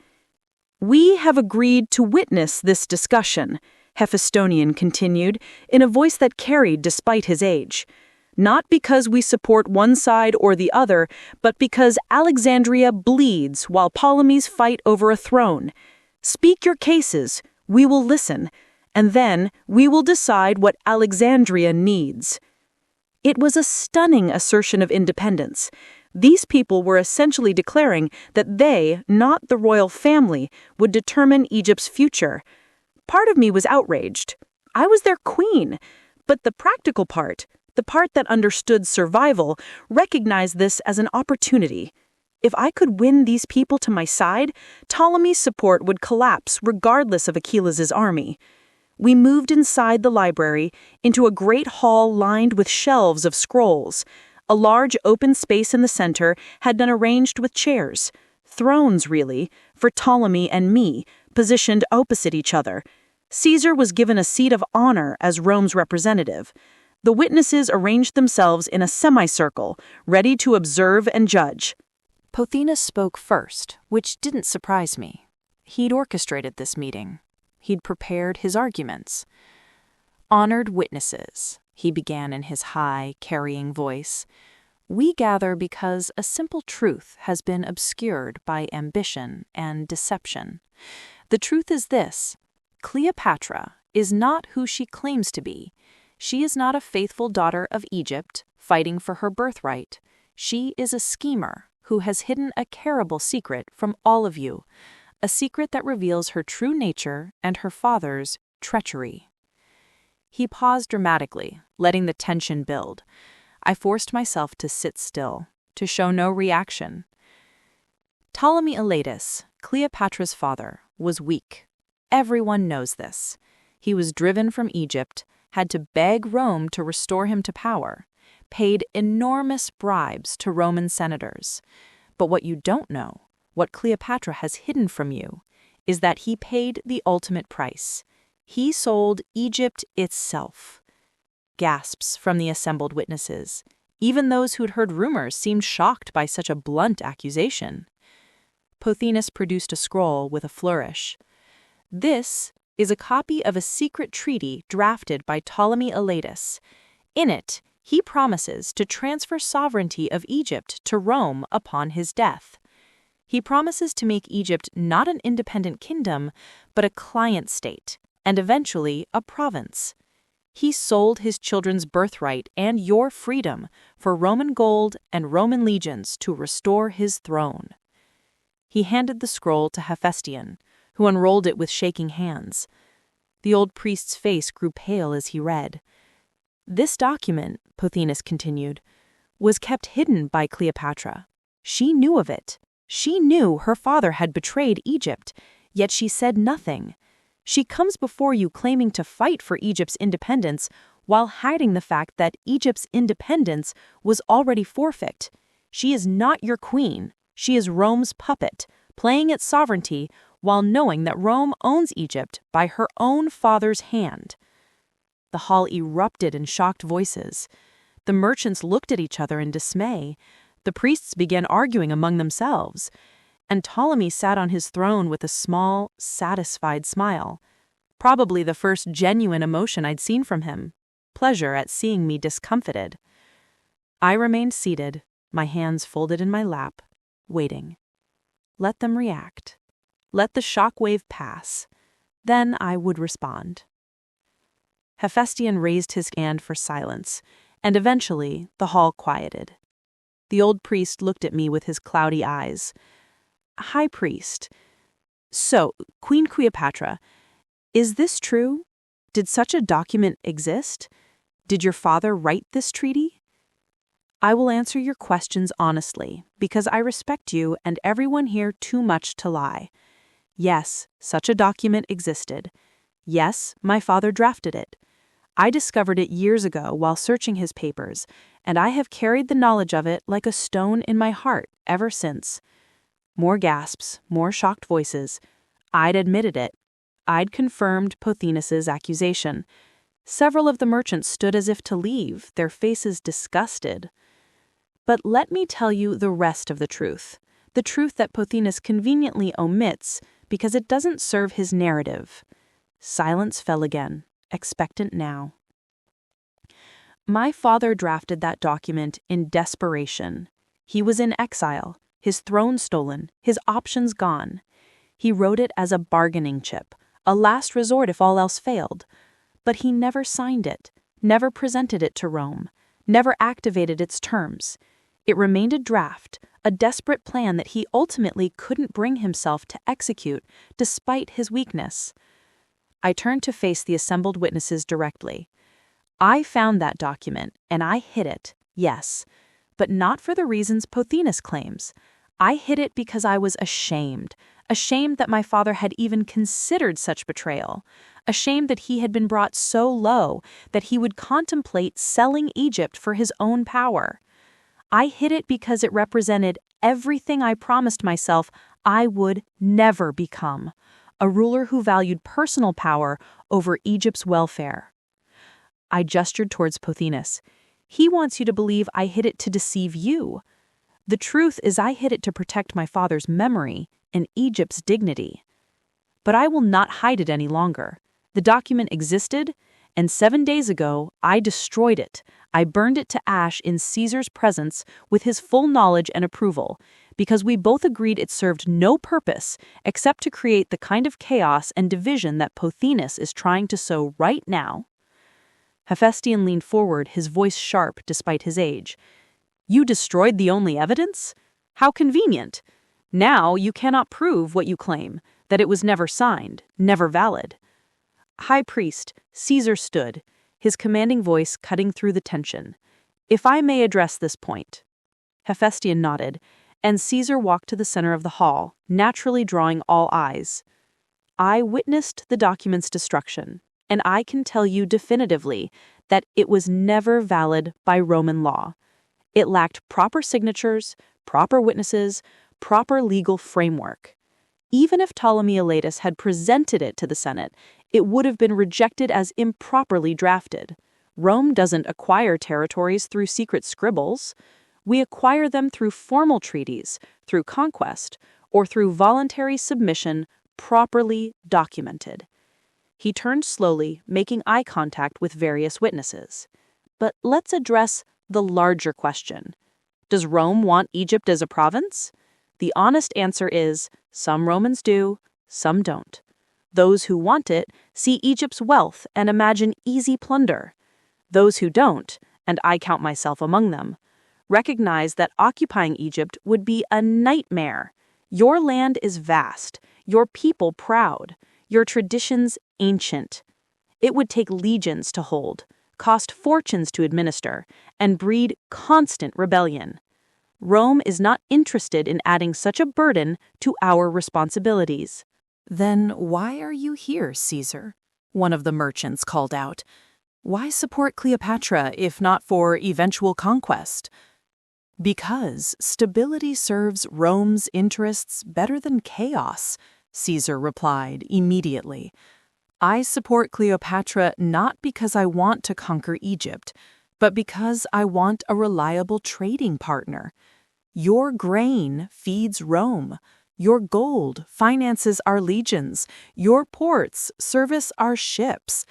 "We have agreed to witness this discussion," Hephaestion continued, in a voice that carried despite his age. "Not because we support one side or the other, but because Alexandria bleeds while Ptolemies fight over a throne. Speak your cases, we will listen, and then we will decide what Alexandria needs." It was a stunning assertion of independence. These people were essentially declaring that they, not the royal family, would determine Egypt's future. Part of me was outraged. I was their queen. But the practical part, the part that understood survival, recognized this as an opportunity. If I could win these people to my side, Ptolemy's support would collapse regardless of Achillas's army. We moved inside the library into a great hall lined with shelves of scrolls. A large open space in the center had been arranged with chairs, thrones really, for Ptolemy and me, positioned opposite each other. Caesar was given a seat of honor as Rome's representative. The witnesses arranged themselves in a semicircle, ready to observe and judge. Pothinus spoke first, which didn't surprise me. He'd orchestrated this meeting. He'd prepared his arguments. "Honored witnesses," he began in his high, carrying voice, "we gather because a simple truth has been obscured by ambition and deception. The truth is this: Cleopatra is not who she claims to be. She is not a faithful daughter of Egypt, fighting for her birthright. She is a schemer who has hidden a terrible secret from all of you, a secret that reveals her true nature and her father's treachery." He paused dramatically, letting the tension build. I forced myself to sit still, to show no reaction. Ptolemy XIII, Cleopatra's father, was weak. Everyone knows this. He was driven from Egypt, had to beg Rome to restore him to power, paid enormous bribes to Roman senators. But what you don't know, what Cleopatra has hidden from you, is that he paid the ultimate price. He sold Egypt itself. Gasps from the assembled witnesses. Even those who'd heard rumors seemed shocked by such a blunt accusation. Pothinus produced a scroll with a flourish. "This is a copy of a secret treaty drafted by Ptolemy XIII. In it, he promises to transfer sovereignty of Egypt to Rome upon his death. He promises to make Egypt not an independent kingdom, but a client state, and eventually a province. He sold his children's birthright and your freedom for Roman gold and Roman legions to restore his throne." He handed the scroll to Hephaestion, who unrolled it with shaking hands. The old priest's face grew pale as he read. "This document," Pothinus continued, "was kept hidden by Cleopatra. She knew of it. She knew her father had betrayed Egypt, yet she said nothing. She comes before you claiming to fight for Egypt's independence while hiding the fact that Egypt's independence was already forfeit. She is not your queen. She is Rome's puppet, playing its sovereignty while knowing that Rome owns Egypt by her own father's hand." The hall erupted in shocked voices. The merchants looked at each other in dismay. The priests began arguing among themselves. And Ptolemy sat on his throne with a small, satisfied smile. Probably the first genuine emotion I'd seen from him. Pleasure at seeing me discomfited. I remained seated, my hands folded in my lap, waiting. Let them react. Let the shock wave pass. Then I would respond. Hephaestion raised his hand for silence, and eventually the hall quieted. The old priest looked at me with his cloudy eyes. High priest, so, Queen Cleopatra, is this true? Did such a document exist? Did your father write this treaty? I will answer your questions honestly, because I respect you and everyone here too much to lie. Yes, such a document existed. Yes, my father drafted it. I discovered it years ago while searching his papers, and I have carried the knowledge of it like a stone in my heart ever since. More gasps, more shocked voices. I'd admitted it. I'd confirmed Pothinus's accusation. Several of the merchants stood as if to leave, their faces disgusted. But let me tell you the rest of the truth that Pothinus conveniently omits because it doesn't serve his narrative. Silence fell again, expectant now. My father drafted that document in desperation. He was in exile, his throne stolen, his options gone. He wrote it as a bargaining chip, a last resort if all else failed. But he never signed it, never presented it to Rome, never activated its terms. It remained a draft, a desperate plan that he ultimately couldn't bring himself to execute despite his weakness. I turned to face the assembled witnesses directly. I found that document, and I hid it, yes, but not for the reasons Pothinus claims. I hid it because I was ashamed that my father had even considered such betrayal, ashamed that he had been brought so low that he would contemplate selling Egypt for his own power. I hid it because it represented everything I promised myself I would never become, a ruler who valued personal power over Egypt's welfare. I gestured towards Pothinus. He wants you to believe I hid it to deceive you. The truth is I hid it to protect my father's memory and Egypt's dignity. But I will not hide it any longer. The document existed, and 7 days ago I destroyed it. I burned it to ash in Caesar's presence with his full knowledge and approval, because we both agreed it served no purpose except to create the kind of chaos and division that Pothinus is trying to sow right now. Hephaestion leaned forward, his voice sharp despite his age. You destroyed the only evidence? How convenient. Now you cannot prove what you claim, that it was never signed, never valid. High priest, Caesar stood, his commanding voice cutting through the tension. If I may address this point. Hephaestion nodded, and Caesar walked to the center of the hall, naturally drawing all eyes. I witnessed the document's destruction, and I can tell you definitively that it was never valid by Roman law. It lacked proper signatures, proper witnesses, proper legal framework. Even if Ptolemy XIII had presented it to the Senate, it would have been rejected as improperly drafted. Rome doesn't acquire territories through secret scribbles. We acquire them through formal treaties, through conquest, or through voluntary submission properly documented. He turned slowly, making eye contact with various witnesses. But let's address the larger question. Does Rome want Egypt as a province? The honest answer is, some Romans do, some don't. Those who want it see Egypt's wealth and imagine easy plunder. Those who don't, and I count myself among them, recognize that occupying Egypt would be a nightmare. Your land is vast, your people proud, your traditions ancient. It would take legions to hold, cost fortunes to administer, and breed constant rebellion. Rome is not interested in adding such a burden to our responsibilities. Then why are you here, Caesar? One of the merchants called out. Why support Cleopatra if not for eventual conquest? Because stability serves Rome's interests better than chaos, Caesar replied immediately. I support Cleopatra not because I want to conquer Egypt, but because I want a reliable trading partner. Your grain feeds Rome. Your gold finances our legions. Your ports service our ships.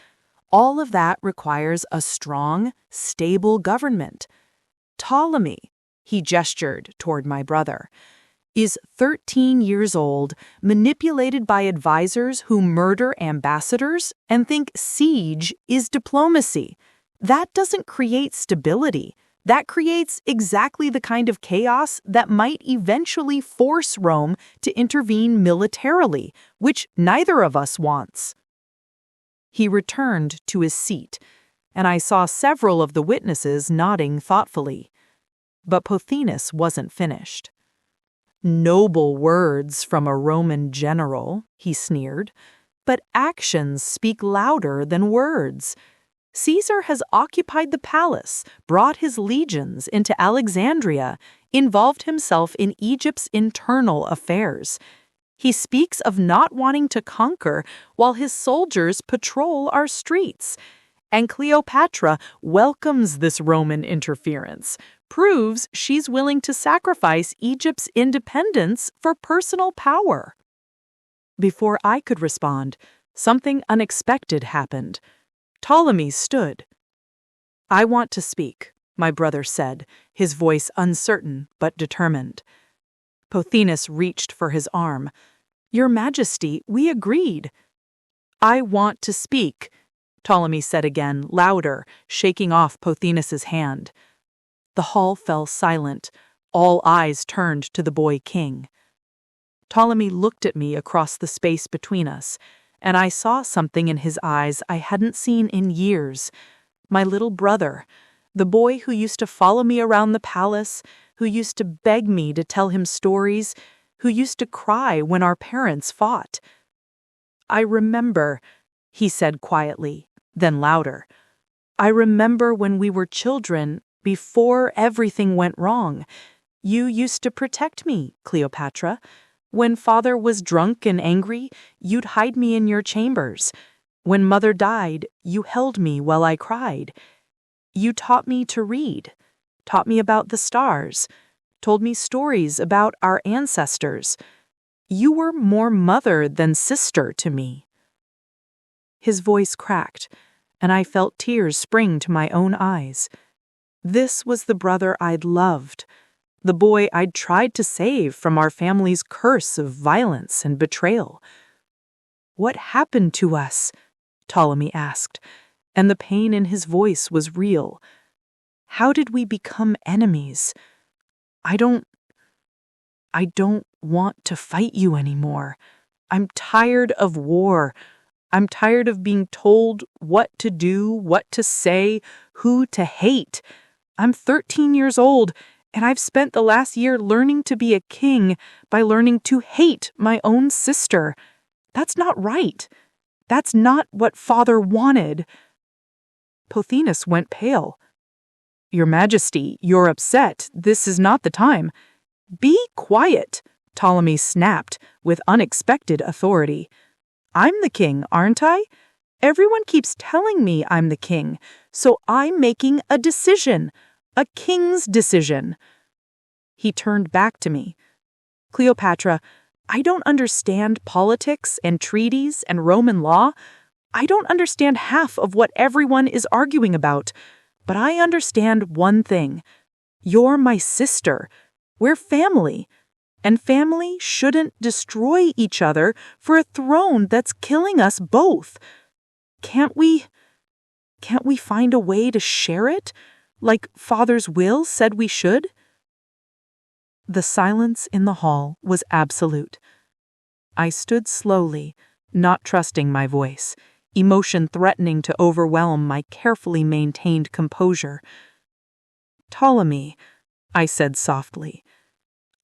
All of that requires a strong, stable government. Ptolemy, he gestured toward my brother, is 13 years old, manipulated by advisors who murder ambassadors and think siege is diplomacy. That doesn't create stability. That creates exactly the kind of chaos that might eventually force Rome to intervene militarily, which neither of us wants. He returned to his seat, and I saw several of the witnesses nodding thoughtfully. But Pothinus wasn't finished. "Noble words from a Roman general," he sneered, "but actions speak louder than words. Caesar has occupied the palace, brought his legions into Alexandria, involved himself in Egypt's internal affairs. He speaks of not wanting to conquer while his soldiers patrol our streets. And Cleopatra welcomes this Roman interference, proves she's willing to sacrifice Egypt's independence for personal power." Before I could respond, something unexpected happened. Ptolemy stood. "I want to speak," my brother said, his voice uncertain but determined. Pothinus reached for his arm. "Your Majesty, we agreed." "I want to speak," Ptolemy said again, louder, shaking off Pothinus's hand. The hall fell silent. All eyes turned to the boy king. Ptolemy looked at me across the space between us, and I saw something in his eyes I hadn't seen in years. My little brother, the boy who used to follow me around the palace, who used to beg me to tell him stories, who used to cry when our parents fought. "I remember," he said quietly, then louder. "I remember when we were children, before everything went wrong. You used to protect me, Cleopatra. When father was drunk and angry, you'd hide me in your chambers. When mother died, you held me while I cried. You taught me to read, taught me about the stars, told me stories about our ancestors. You were more mother than sister to me." His voice cracked, and I felt tears spring to my own eyes. This was the brother I'd loved, the boy I'd tried to save from our family's curse of violence and betrayal. "What happened to us?" Ptolemy asked, and the pain in his voice was real. "How did we become enemies? I don't want to fight you anymore. I'm tired of war. I'm tired of being told what to do, what to say, who to hate. I'm 13 years old, and I've spent the last year learning to be a king by learning to hate my own sister. That's not right. That's not what father wanted." Pothinus went pale. "Your Majesty, you're upset. This is not the time." "Be quiet," Ptolemy snapped with unexpected authority. "I'm the king, aren't I? Everyone keeps telling me I'm the king, so I'm making a decision, a king's decision." He turned back to me. "Cleopatra, I don't understand politics and treaties and Roman law. I don't understand half of what everyone is arguing about, but I understand one thing. You're my sister. We're family. And family shouldn't destroy each other for a throne that's killing us both. Can't we find a way to share it, like Father's will said we should?" The silence in the hall was absolute. I stood slowly, not trusting my voice, emotion threatening to overwhelm my carefully maintained composure. "Ptolemy," I said softly,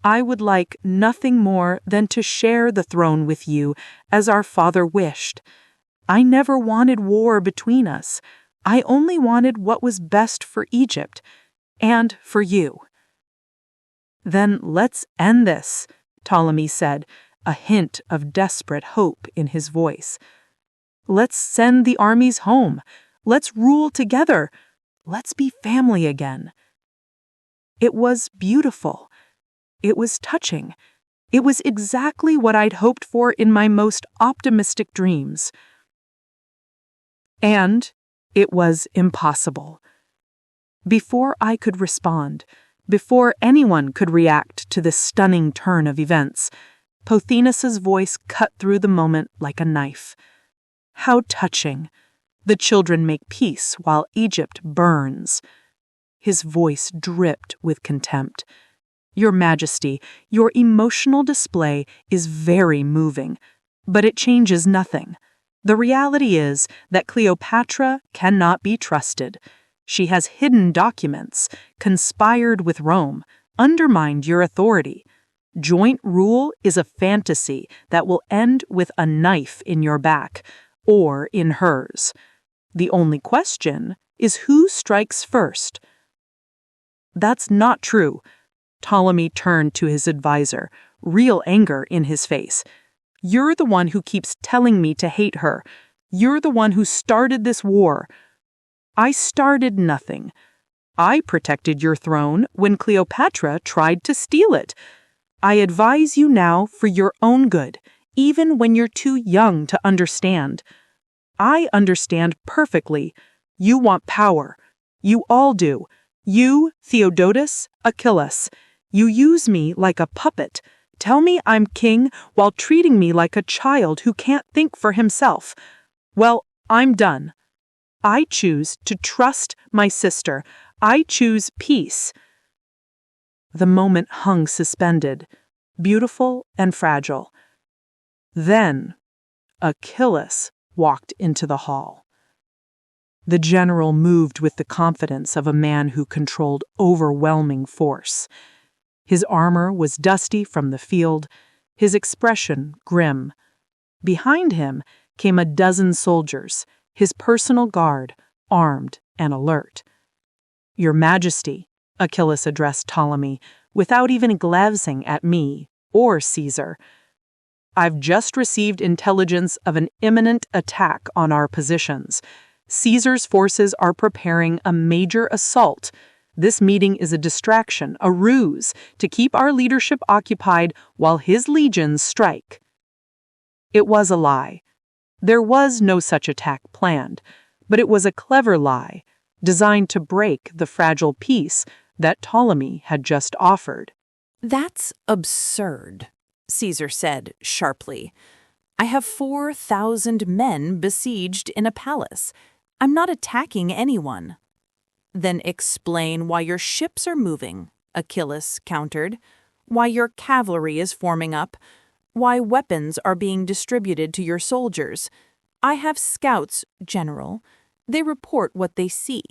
"I would like nothing more than to share the throne with you as our father wished. I never wanted war between us. I only wanted what was best for Egypt and for you." "Then let's end this," Ptolemy said, a hint of desperate hope in his voice. Let's send the armies home. Let's rule together. Let's be family again. It was beautiful. It was touching. It was exactly what I'd hoped for in my most optimistic dreams. And it was impossible. Before I could respond, before anyone could react to this stunning turn of events, Pothinus's voice cut through the moment like a knife. How touching. The children make peace while Egypt burns. His voice dripped with contempt. Your Majesty, your emotional display is very moving, but it changes nothing. The reality is that Cleopatra cannot be trusted. She has hidden documents, conspired with Rome, undermined your authority. Joint rule is a fantasy that will end with a knife in your back, or in hers. The only question is who strikes first. That's not true. Ptolemy turned to his advisor, real anger in his face. You're the one who keeps telling me to hate her. You're the one who started this war. I started nothing. I protected your throne when Cleopatra tried to steal it. I advise you now for your own good, even when you're too young to understand. I understand perfectly. You want power. You all do. You, Theodotus, Achillas. You use me like a puppet. Tell me I'm king while treating me like a child who can't think for himself. Well, I'm done. I choose to trust my sister. I choose peace. The moment hung suspended, beautiful and fragile. Then, Achillas walked into the hall. The general moved with the confidence of a man who controlled overwhelming force. His armor was dusty from the field, his expression grim. Behind him came a dozen soldiers, his personal guard, armed and alert. Your Majesty, Achillas addressed Ptolemy, without even glancing at me or Caesar. I've just received intelligence of an imminent attack on our positions. Caesar's forces are preparing a major assault. This meeting is a distraction, a ruse, to keep our leadership occupied while his legions strike. It was a lie. There was no such attack planned, but it was a clever lie, designed to break the fragile peace that Ptolemy had just offered. That's absurd, Caesar said sharply. I have 4,000 men besieged in a palace. I'm not attacking anyone. Then explain why your ships are moving, Achillas countered, why your cavalry is forming up, why weapons are being distributed to your soldiers. I have scouts, General. They report what they see.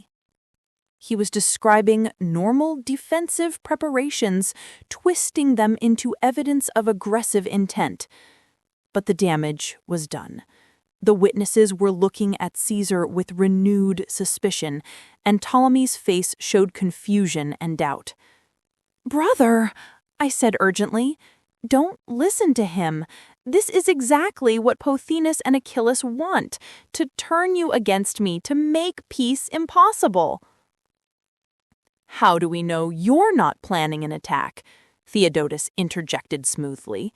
He was describing normal defensive preparations, twisting them into evidence of aggressive intent. But the damage was done. The witnesses were looking at Caesar with renewed suspicion, and Ptolemy's face showed confusion and doubt. "Brother," I said urgently, "don't listen to him. This is exactly what Pothinus and Achillas want, to turn you against me, to make peace impossible." "How do we know you're not planning an attack?" Theodotus interjected smoothly.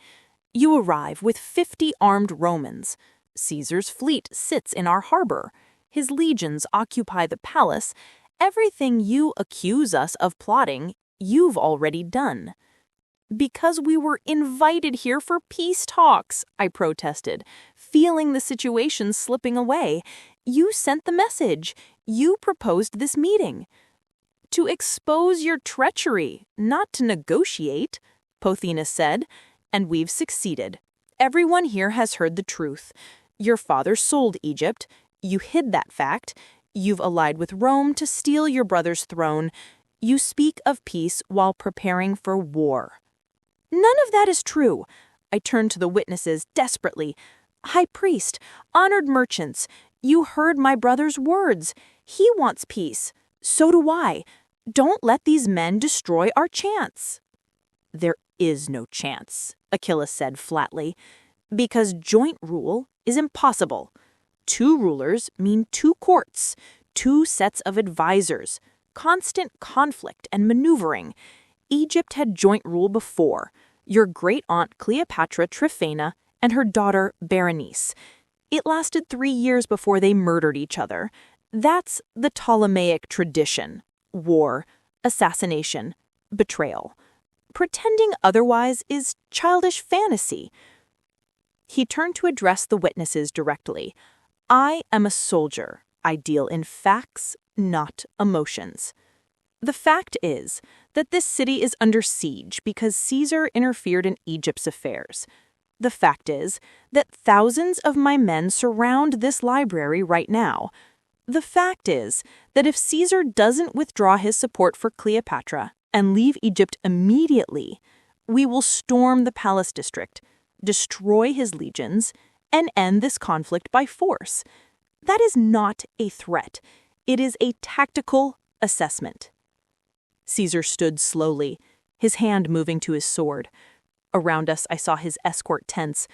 "You arrive with 50 armed Romans. Caesar's fleet sits in our harbor. His legions occupy the palace. Everything you accuse us of plotting, you've already done." "Because we were invited here for peace talks," I protested, feeling the situation slipping away. "You sent the message. You proposed this meeting." "To expose your treachery, not to negotiate," Pothinus said, "and we've succeeded. Everyone here has heard the truth. Your father sold Egypt. You hid that fact. You've allied with Rome to steal your brother's throne. You speak of peace while preparing for war." "None of that is true." I turned to the witnesses desperately. "High priest, honored merchants, you heard my brother's words. He wants peace. So do I. Don't let these men destroy our chance." "There is no chance," Achillas said flatly, "because joint rule is impossible. 2 rulers mean 2 courts, 2 sets of advisors, constant conflict and maneuvering. Egypt had joint rule before. Your great-aunt Cleopatra Tryphena and her daughter Berenice. It lasted 3 years before they murdered each other. That's the Ptolemaic tradition. War, assassination, betrayal. Pretending otherwise is childish fantasy. He turned to address the witnesses directly. I am a soldier. I deal in facts, not emotions. The fact is that this city is under siege because Caesar interfered in Egypt's affairs. The fact is that thousands of my men surround this library right now. The fact is that if Caesar doesn't withdraw his support for Cleopatra and leave Egypt immediately, we will storm the palace district, destroy his legions, and end this conflict by force. That is not a threat. It is a tactical assessment. Caesar stood slowly, his hand moving to his sword. Around us, I saw his escort tense.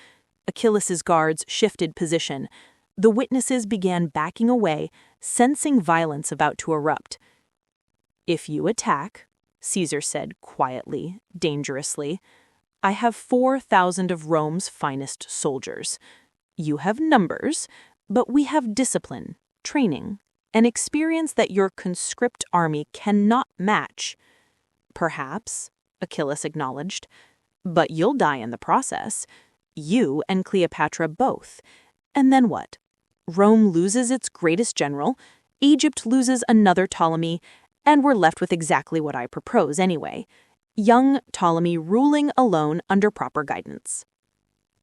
Achilles' guards shifted position. The witnesses began backing away, sensing violence about to erupt. If you attack, Caesar said quietly, dangerously, I have 4,000 of Rome's finest soldiers. You have numbers, but we have discipline, training, and experience that your conscript army cannot match. Perhaps, Achilles acknowledged, but you'll die in the process. You and Cleopatra both. And then what? Rome loses its greatest general, Egypt loses another Ptolemy, and we're left with exactly what I propose anyway. Young Ptolemy ruling alone under proper guidance.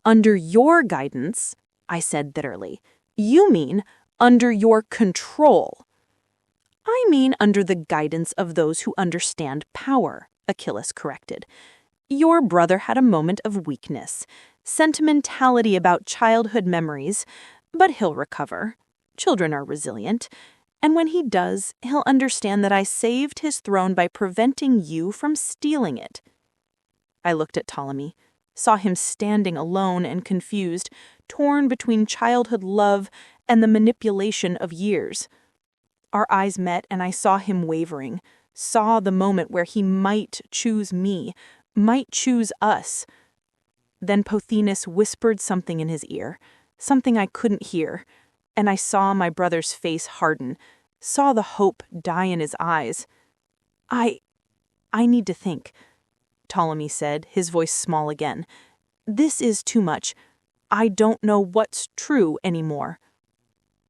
Under your guidance, I said bitterly. You mean under your control. I mean under the guidance of those who understand power, Achilles corrected. Your brother had a moment of weakness, sentimentality about childhood memories, but he'll recover. Children are resilient. And when he does, he'll understand that I saved his throne by preventing you from stealing it. I looked at Ptolemy, saw him standing alone and confused, torn between childhood love and the manipulation of years. Our eyes met and I saw him wavering, saw the moment where he might choose me, might choose us. Then Pothinus whispered something in his ear, something I couldn't hear, and I saw my brother's face harden, saw the hope die in his eyes. I need to think, Ptolemy said, his voice small again. This is too much. I don't know what's true anymore.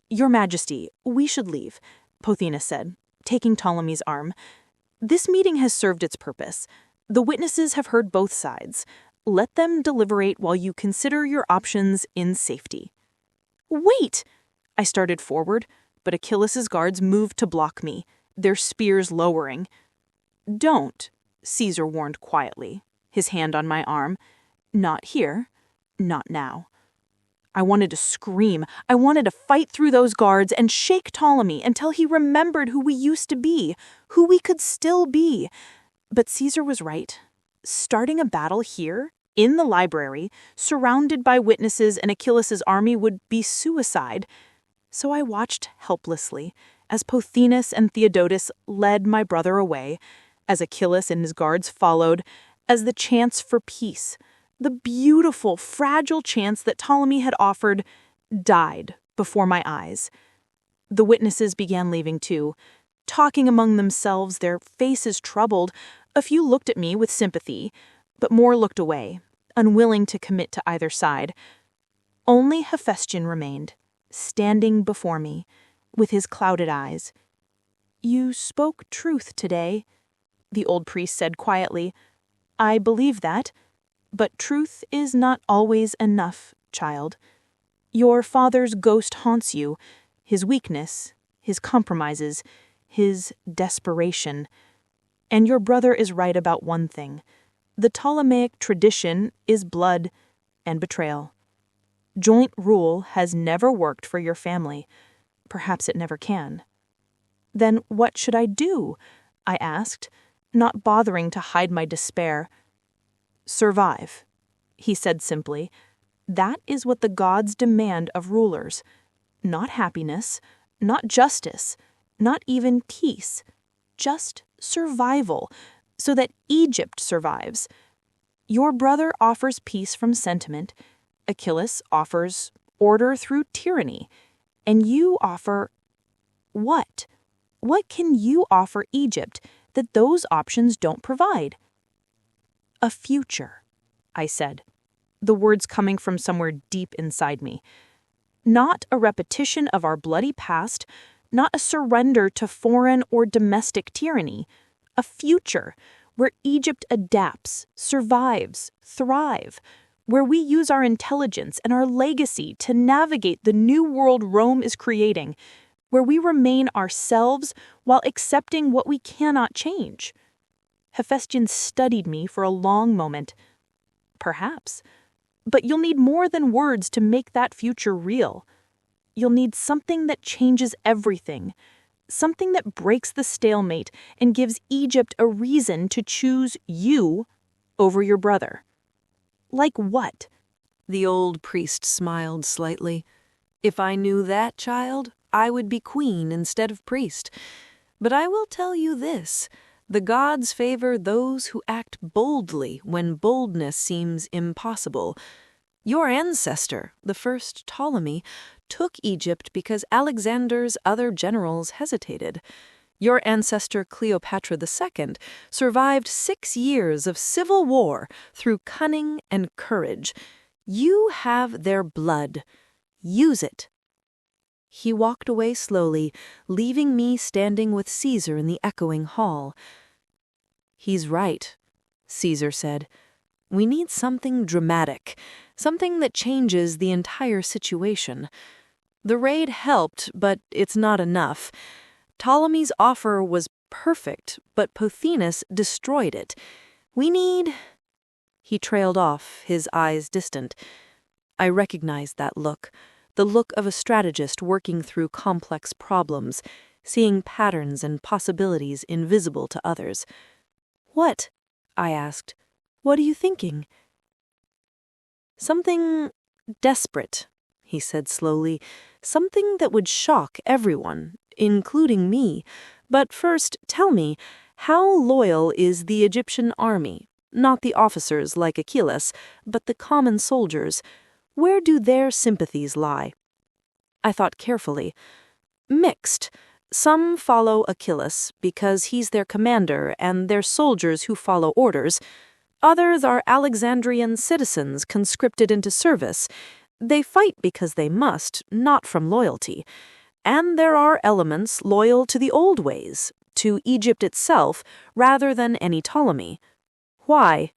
Your Majesty, we should leave, Pothinus said, taking Ptolemy's arm. This meeting has served its purpose. The witnesses have heard both sides. Let them deliberate while you consider your options in safety. Wait! I started forward, but Achilles' guards moved to block me, their spears lowering. Don't, Caesar warned quietly, his hand on my arm. Not here, not now. I wanted to scream. I wanted to fight through those guards and shake Ptolemy until he remembered who we used to be, who we could still be. But Caesar was right. Starting a battle here, in the library, surrounded by witnesses and Achilles' army would be suicide. So I watched helplessly as Pothinus and Theodotus led my brother away, as Achilles and his guards followed, as the chance for peace, the beautiful, fragile chance that Ptolemy had offered, died before my eyes. The witnesses began leaving too, talking among themselves, their faces troubled. A few looked at me with sympathy, but more looked away, unwilling to commit to either side. Only Hephaestion remained, standing before me, with his clouded eyes. You spoke truth today, the old priest said quietly. I believe that, but truth is not always enough, child. Your father's ghost haunts you, his weakness, his compromises, his desperation. And your brother is right about one thing. The Ptolemaic tradition is blood and betrayal. Joint rule has never worked for your family. Perhaps it never can. Then what should I do? I asked, not bothering to hide my despair. Survive, he said simply. That is what the gods demand of rulers. not happiness, not justice, not even peace, just survival, so that Egypt survives. Your brother offers peace from sentiment, Achilles offers order through tyranny, and you offer what? What can you offer Egypt that those options don't provide? A future, I said, the words coming from somewhere deep inside me. Not a repetition of our bloody past, not a surrender to foreign or domestic tyranny. A future where Egypt adapts, survives, thrives, where we use our intelligence and our legacy to navigate the new world Rome is creating, where we remain ourselves while accepting what we cannot change. Hephaestion studied me for a long moment. Perhaps. But you'll need more than words to make that future real. You'll need something that changes everything, something that breaks the stalemate and gives Egypt a reason to choose you over your brother. Like what? The old priest smiled slightly. If I knew that, child, I would be queen instead of priest. But I will tell you this. The gods favor those who act boldly when boldness seems impossible. Your ancestor, the first Ptolemy, took Egypt because Alexander's other generals hesitated. Your ancestor Cleopatra II survived 6 years of civil war through cunning and courage. You have their blood. Use it. He walked away slowly, leaving me standing with Caesar in the echoing hall. He's right, Caesar said. We need something dramatic, something that changes the entire situation. The raid helped, but it's not enough. Ptolemy's offer was perfect, but Pothinus destroyed it. We need... He trailed off, his eyes distant. I recognized that look, the look of a strategist working through complex problems, seeing patterns and possibilities invisible to others. What? I asked. What are you thinking? Something desperate, he said slowly. Something that would shock everyone, including me. But first, tell me, how loyal is the Egyptian army? Not the officers like Achilles, but the common soldiers. Where do their sympathies lie? I thought carefully. Mixed. Some follow Achilles because he's their commander and they're soldiers who follow orders. Others are Alexandrian citizens conscripted into service. They fight because they must, not from loyalty. And there are elements loyal to the old ways, to Egypt itself, rather than any Ptolemy. Why?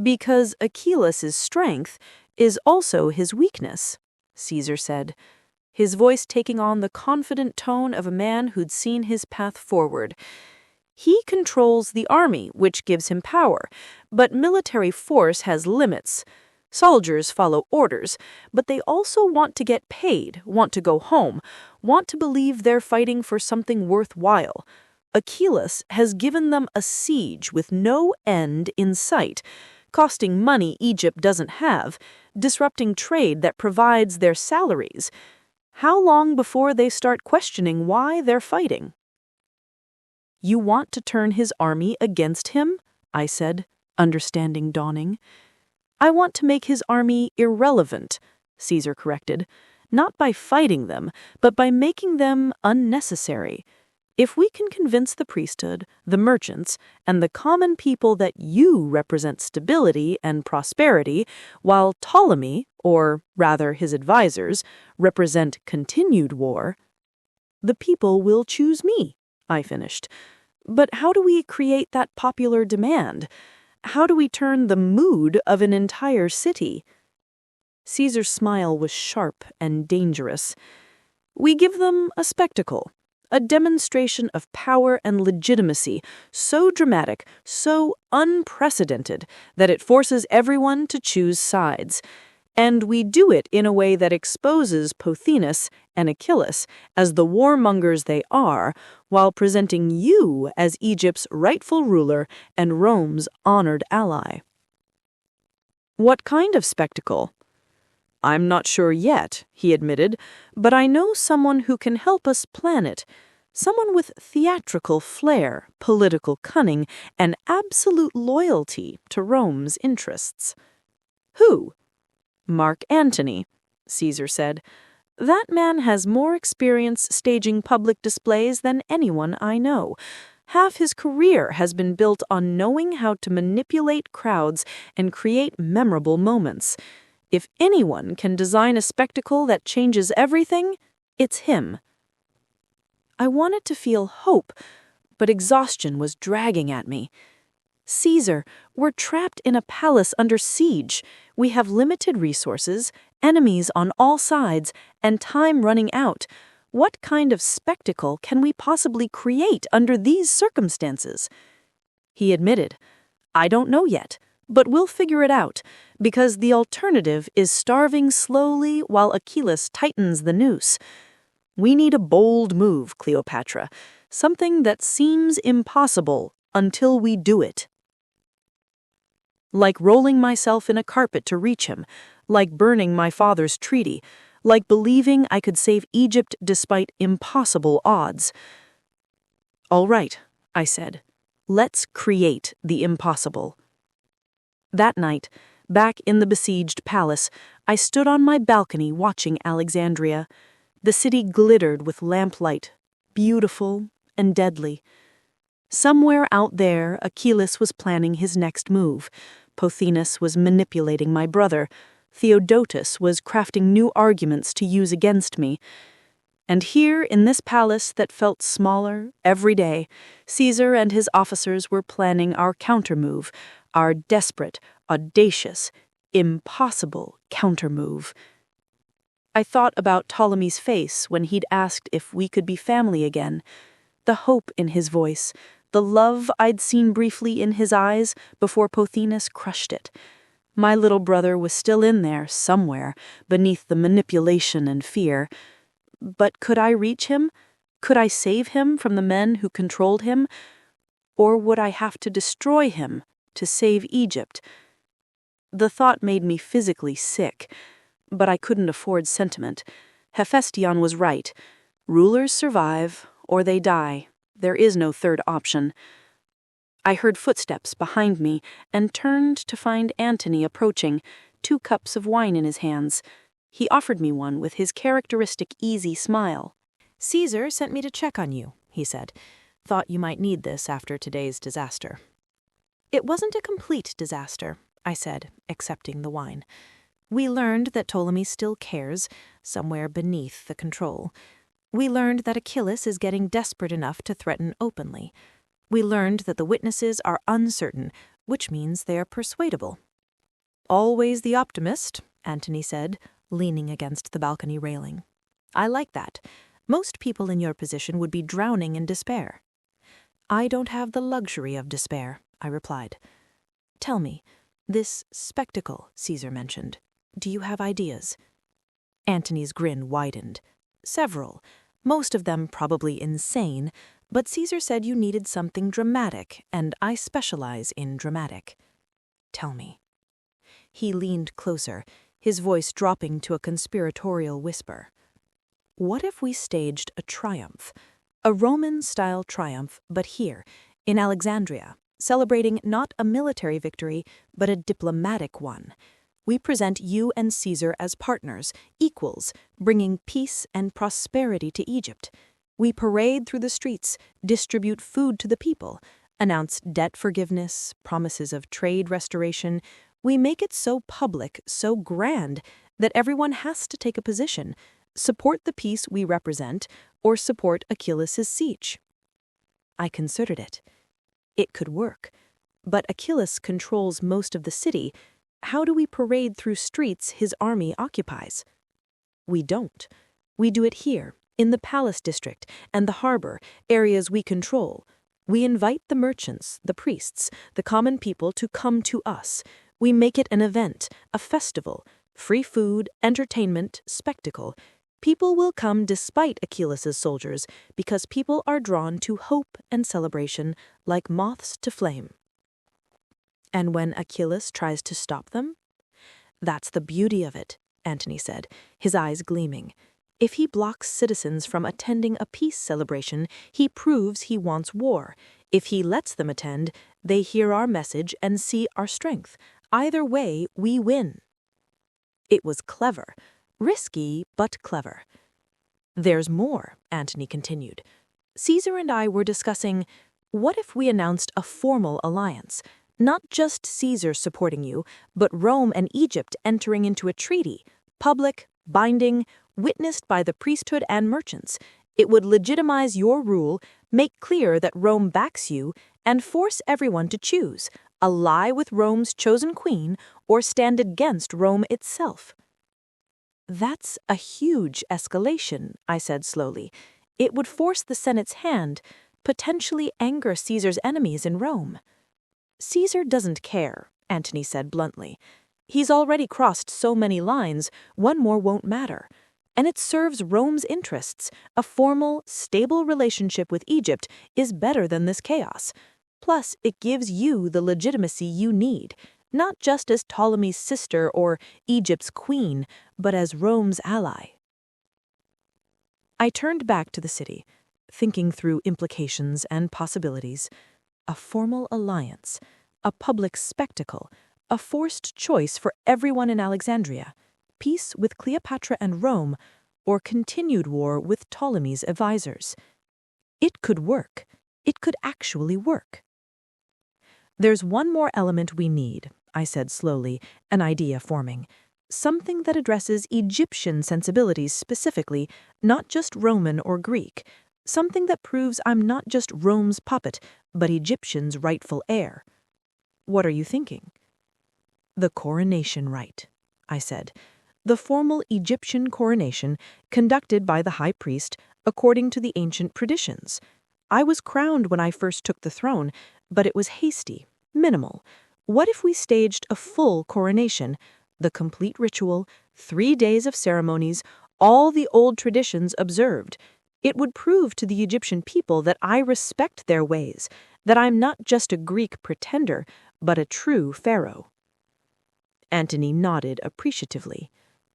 Because Achilles' strength is also his weakness, Caesar said, his voice taking on the confident tone of a man who'd seen his path forward. He controls the army, which gives him power, but military force has limits. Soldiers follow orders, but they also want to get paid, want to go home, want to believe they're fighting for something worthwhile. Achilles has given them a siege with no end in sight, costing money Egypt doesn't have, disrupting trade that provides their salaries. How long before they start questioning why they're fighting? You want to turn his army against him? I said, understanding dawning. I want to make his army irrelevant, Caesar corrected, not by fighting them, but by making them unnecessary. If we can convince the priesthood, the merchants, and the common people that you represent stability and prosperity, while Ptolemy, or rather his advisors, represent continued war, the people will choose me, I finished. But how do we create that popular demand? How do we turn the mood of an entire city? Caesar's smile was sharp and dangerous. We give them a spectacle, a demonstration of power and legitimacy, so dramatic, so unprecedented, that it forces everyone to choose sides. And we do it in a way that exposes Pothinus and Achilles as the warmongers they are, while presenting you as Egypt's rightful ruler and Rome's honored ally. What kind of spectacle? "I'm not sure yet," he admitted, "but I know someone who can help us plan it. Someone with theatrical flair, political cunning, and absolute loyalty to Rome's interests." "Who?" "Mark Antony," Caesar said. "That man has more experience staging public displays than anyone I know. Half his career has been built on knowing how to manipulate crowds and create memorable moments. If anyone can design a spectacle that changes everything, it's him." I wanted to feel hope, but exhaustion was dragging at me. "Caesar, we're trapped in a palace under siege. We have limited resources, enemies on all sides, and time running out. What kind of spectacle can we possibly create under these circumstances?" He admitted, "I don't know yet, but we'll figure it out, because the alternative is starving slowly while Achillas tightens the noose. We need a bold move, Cleopatra, something that seems impossible until we do it. Like rolling myself in a carpet to reach him, like burning my father's treaty, like believing I could save Egypt despite impossible odds." "All right," I said. "Let's create the impossible." That night, back in the besieged palace, I stood on my balcony watching Alexandria. The city glittered with lamplight, beautiful and deadly. Somewhere out there, Achillas was planning his next move. Pothinus was manipulating my brother. Theodotus was crafting new arguments to use against me. And here, in this palace that felt smaller every day, Caesar and his officers were planning our countermove, our desperate, audacious, impossible countermove. I thought about Ptolemy's face when he'd asked if we could be family again, the hope in his voice, the love I'd seen briefly in his eyes before Pothinus crushed it. My little brother was still in there somewhere, beneath the manipulation and fear. But could I reach him? Could I save him from the men who controlled him? Or would I have to destroy him to save Egypt? The thought made me physically sick, but I couldn't afford sentiment. Hephaestion was right. Rulers survive, or they die. There is no third option. I heard footsteps behind me and turned to find Antony approaching, 2 cups of wine in his hands. He offered me one with his characteristic easy smile. "Caesar sent me to check on you," he said. "Thought you might need this after today's disaster." "It wasn't a complete disaster," I said, accepting the wine. "We learned that Ptolemy still cares, somewhere beneath the control. We learned that Achillas is getting desperate enough to threaten openly. We learned that the witnesses are uncertain, which means they are persuadable." "Always the optimist," Antony said, leaning against the balcony railing. "I like that. Most people in your position would be drowning in despair." "I don't have the luxury of despair," I replied. "Tell me, this spectacle Caesar mentioned, do you have ideas?" Antony's grin widened. "Several. Most of them probably insane, but Caesar said you needed something dramatic, and I specialize in dramatic." "Tell me." He leaned closer, his voice dropping to a conspiratorial whisper. "What if we staged a triumph? A Roman-style triumph, but here, in Alexandria, celebrating not a military victory, but a diplomatic one. We present you and Caesar as partners, equals, bringing peace and prosperity to Egypt. We parade through the streets, distribute food to the people, announce debt forgiveness, promises of trade restoration. We make it so public, so grand, that everyone has to take a position, support the peace we represent, or support Achilles' siege." I considered it. It could work. But Achilles controls most of the city. How do we parade through streets his army occupies? We don't. We do it here, in the palace district and the harbor, areas we control. We invite the merchants, the priests, the common people to come to us. We make it an event, a festival, free food, entertainment, spectacle. People will come despite Achilles' soldiers because people are drawn to hope and celebration like moths to flame. And when Achilles tries to stop them? That's the beauty of it. Antony said, his eyes gleaming. "If he blocks citizens from attending a peace celebration, he proves he wants war. If he lets them attend, they hear our message and see our strength. Either way, we win." It was clever. Risky, but clever. "There's more," Antony continued. "Caesar and I were discussing, what if we announced a formal alliance? Not just Caesar supporting you, but Rome and Egypt entering into a treaty, public, binding, witnessed by the priesthood and merchants. It would legitimize your rule, make clear that Rome backs you, and force everyone to choose, ally with Rome's chosen queen or stand against Rome itself." "That's a huge escalation," I said slowly. "It would force the Senate's hand, potentially anger Caesar's enemies in Rome." "Caesar doesn't care," Antony said bluntly. "He's already crossed so many lines, one more won't matter. And it serves Rome's interests. A formal, stable relationship with Egypt is better than this chaos. Plus, it gives you the legitimacy you need, not just as Ptolemy's sister or Egypt's queen, but as Rome's ally." I turned back to the city, thinking through implications and possibilities. A formal alliance, a public spectacle, a forced choice for everyone in Alexandria, peace with Cleopatra and Rome, or continued war with Ptolemy's advisors. It could work. It could actually work. "There's one more element we need," I said slowly, an idea forming. "Something that addresses Egyptian sensibilities specifically, not just Roman or Greek. Something that proves I'm not just Rome's puppet, but Egyptian's rightful heir." "What are you thinking?" "The coronation rite," I said. "The formal Egyptian coronation conducted by the high priest according to the ancient traditions. I was crowned when I first took the throne, but it was hasty, minimal. What if we staged a full coronation, the complete ritual, 3 days of ceremonies, all the old traditions observed? It would prove to the Egyptian people that I respect their ways, that I'm not just a Greek pretender, but a true pharaoh." Antony nodded appreciatively.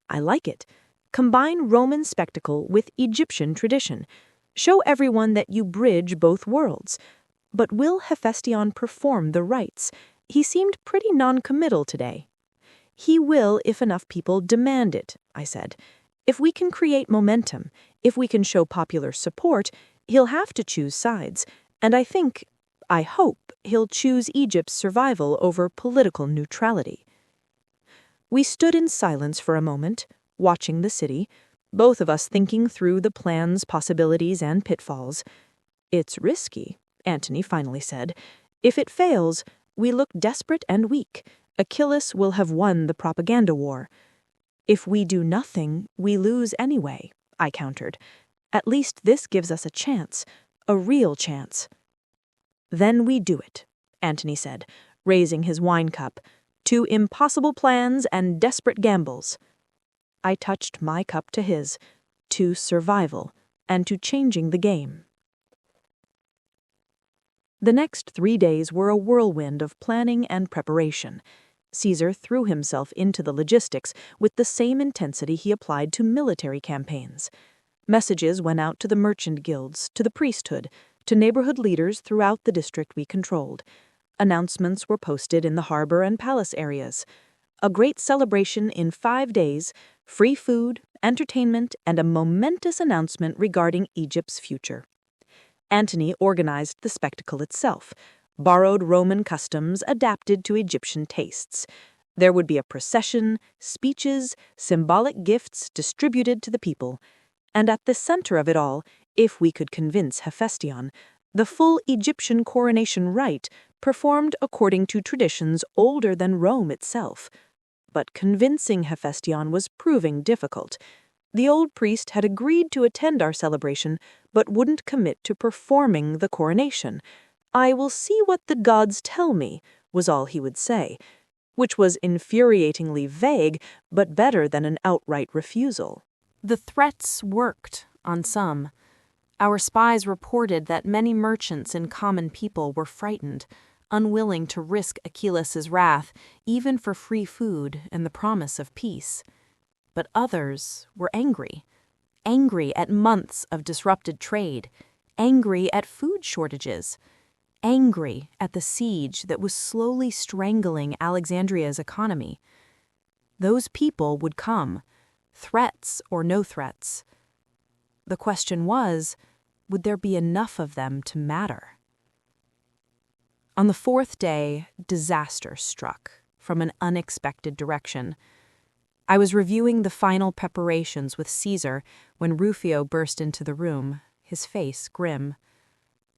"I like it. Combine Roman spectacle with Egyptian tradition. Show everyone that you bridge both worlds. But will Hephaestion perform the rites? He seemed pretty non-committal today." "He will if enough people demand it," I said. "If we can create momentum, if we can show popular support, he'll have to choose sides. And I hope he'll choose Egypt's survival over political neutrality." We stood in silence for a moment, watching the city, both of us thinking through the plan's possibilities and pitfalls. "It's risky," Antony finally said. "If it fails, we look desperate and weak. Achillas will have won the propaganda war." "If we do nothing, we lose anyway," I countered. "At least this gives us a chance, a real chance." "Then we do it," Antony said, raising his wine cup. "To impossible plans and desperate gambles." I touched my cup to his, to survival and to changing the game. The next 3 days were a whirlwind of planning and preparation. Caesar threw himself into the logistics with the same intensity he applied to military campaigns. Messages went out to the merchant guilds, to the priesthood, to neighborhood leaders throughout the district we controlled. Announcements were posted in the harbor and palace areas. A great celebration in 5 days, free food, entertainment, and a momentous announcement regarding Egypt's future. Antony organized the spectacle itself, borrowed Roman customs adapted to Egyptian tastes. There would be a procession, speeches, symbolic gifts distributed to the people. And at the center of it all, if we could convince Hephaestion, the full Egyptian coronation rite performed according to traditions older than Rome itself. But convincing Hephaestion was proving difficult. The old priest had agreed to attend our celebration, but wouldn't commit to performing the coronation. "I will see what the gods tell me," was all he would say, which was infuriatingly vague, but better than an outright refusal. The threats worked on some. Our spies reported that many merchants and common people were frightened, unwilling to risk Achillas's wrath, even for free food and the promise of peace. but others were angry. Angry at months of disrupted trade, angry at food shortages, angry at the siege that was slowly strangling Alexandria's economy. Those people would come, threats or no threats. The question was, would there be enough of them to matter? On the fourth day, disaster struck from an unexpected direction. I was reviewing the final preparations with Caesar when Rufio burst into the room, his face grim.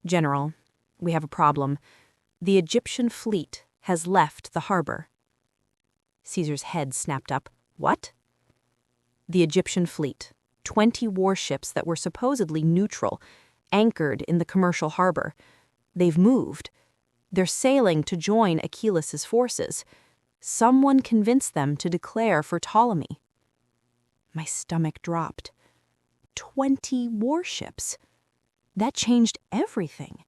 "General, we have a problem. The Egyptian fleet has left the harbor." Caesar's head snapped up. "What?" "The Egyptian fleet, 20 warships that were supposedly neutral, anchored in the commercial harbor. They've moved. They're sailing to join Achilles' forces. Someone convinced them to declare for Ptolemy." My stomach dropped. 20 warships. That changed everything.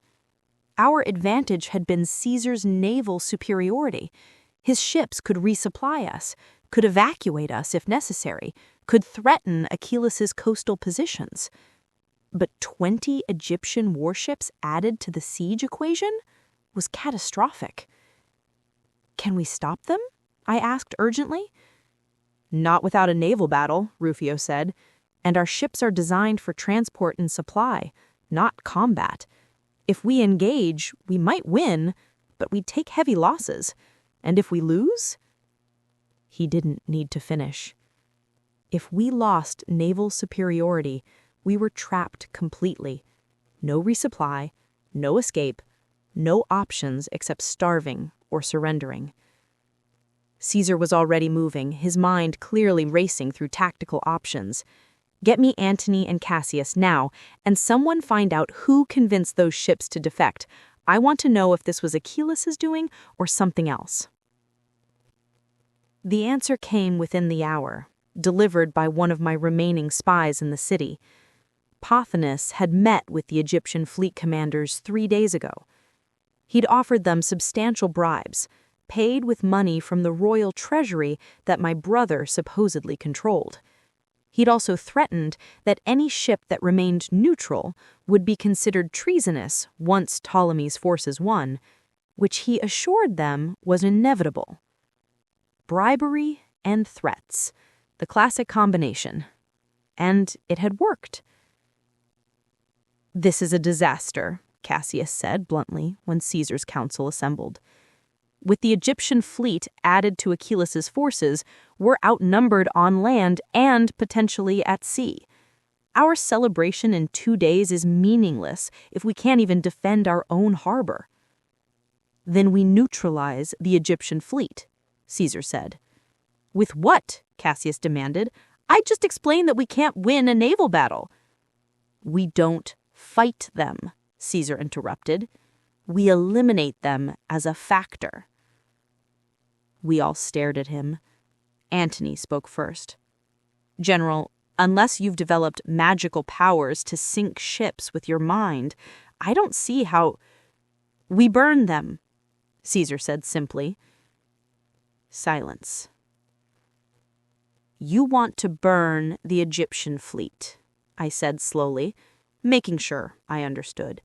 Our advantage had been Caesar's naval superiority. His ships could resupply us, could evacuate us if necessary, could threaten Achilles' coastal positions. But 20 Egyptian warships added to the siege equation was catastrophic. "Can we stop them?" I asked urgently. "Not without a naval battle," Rufio said, "and our ships are designed for transport and supply, not combat. If we engage, we might win, but we'd take heavy losses. And if we lose?" He didn't need to finish. If we lost naval superiority, we were trapped completely. No resupply, no escape, no options except starving or surrendering. Caesar was already moving, his mind clearly racing through tactical options. "Get me Antony and Cassius now, and someone find out who convinced those ships to defect. I want to know if this was Achilles' doing or something else." The answer came within the hour, delivered by one of my remaining spies in the city. Pothinus had met with the Egyptian fleet commanders 3 days ago. He'd offered them substantial bribes, paid with money from the royal treasury that my brother supposedly controlled. He'd also threatened that any ship that remained neutral would be considered treasonous once Ptolemy's forces won, which he assured them was inevitable. Bribery and threats, the classic combination. And it had worked. "This is a disaster," Cassius said bluntly when Caesar's council assembled. "With the Egyptian fleet added to Achilles' forces, we're outnumbered on land and potentially at sea. Our celebration in 2 days is meaningless if we can't even defend our own harbor." "Then we neutralize the Egyptian fleet," Caesar said. "With what?" Cassius demanded. "I just explained that we can't win a naval battle." "We don't fight them," Caesar interrupted. "We eliminate them as a factor." We all stared at him. Antony spoke first. "General, unless you've developed magical powers to sink ships with your mind, I don't see how—" "We burn them," Caesar said simply. Silence. "You want to burn the Egyptian fleet," I said slowly, making sure I understood.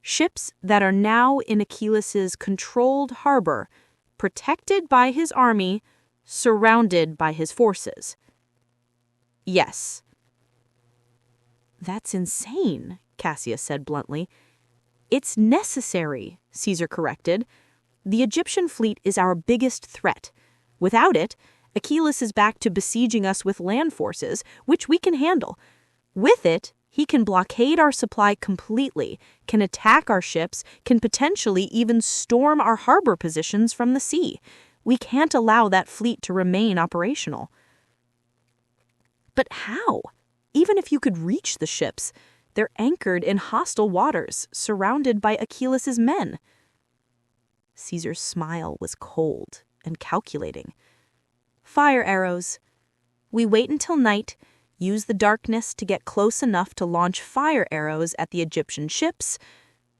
"Ships that are now in Achilles' controlled harbor, protected by his army, surrounded by his forces." "Yes." "That's insane," Cassius said bluntly. "It's necessary," Caesar corrected. "The Egyptian fleet is our biggest threat. Without it, Achilles is back to besieging us with land forces, which we can handle. With it, he can blockade our supply completely, can attack our ships, can potentially even storm our harbor positions from the sea. We can't allow that fleet to remain operational." "But how? Even if you could reach the ships, they're anchored in hostile waters, surrounded by Achilles' men." Caesar's smile was cold and calculating. "Fire arrows. We wait until night, use the darkness to get close enough to launch fire arrows at the Egyptian ships.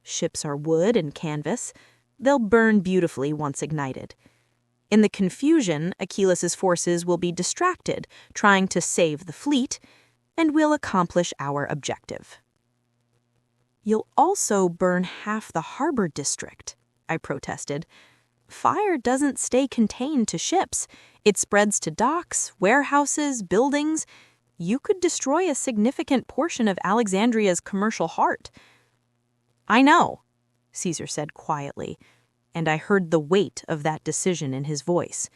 Ships are wood and canvas. They'll burn beautifully once ignited. In the confusion, Achillas's forces will be distracted, trying to save the fleet, and we'll accomplish our objective. You'll also burn half the harbor district, I protested. Fire doesn't stay contained to ships. It spreads to docks, warehouses, buildings. You could destroy a significant portion of Alexandria's commercial heart. I know, Caesar said quietly, and I heard the weight of that decision in his voice.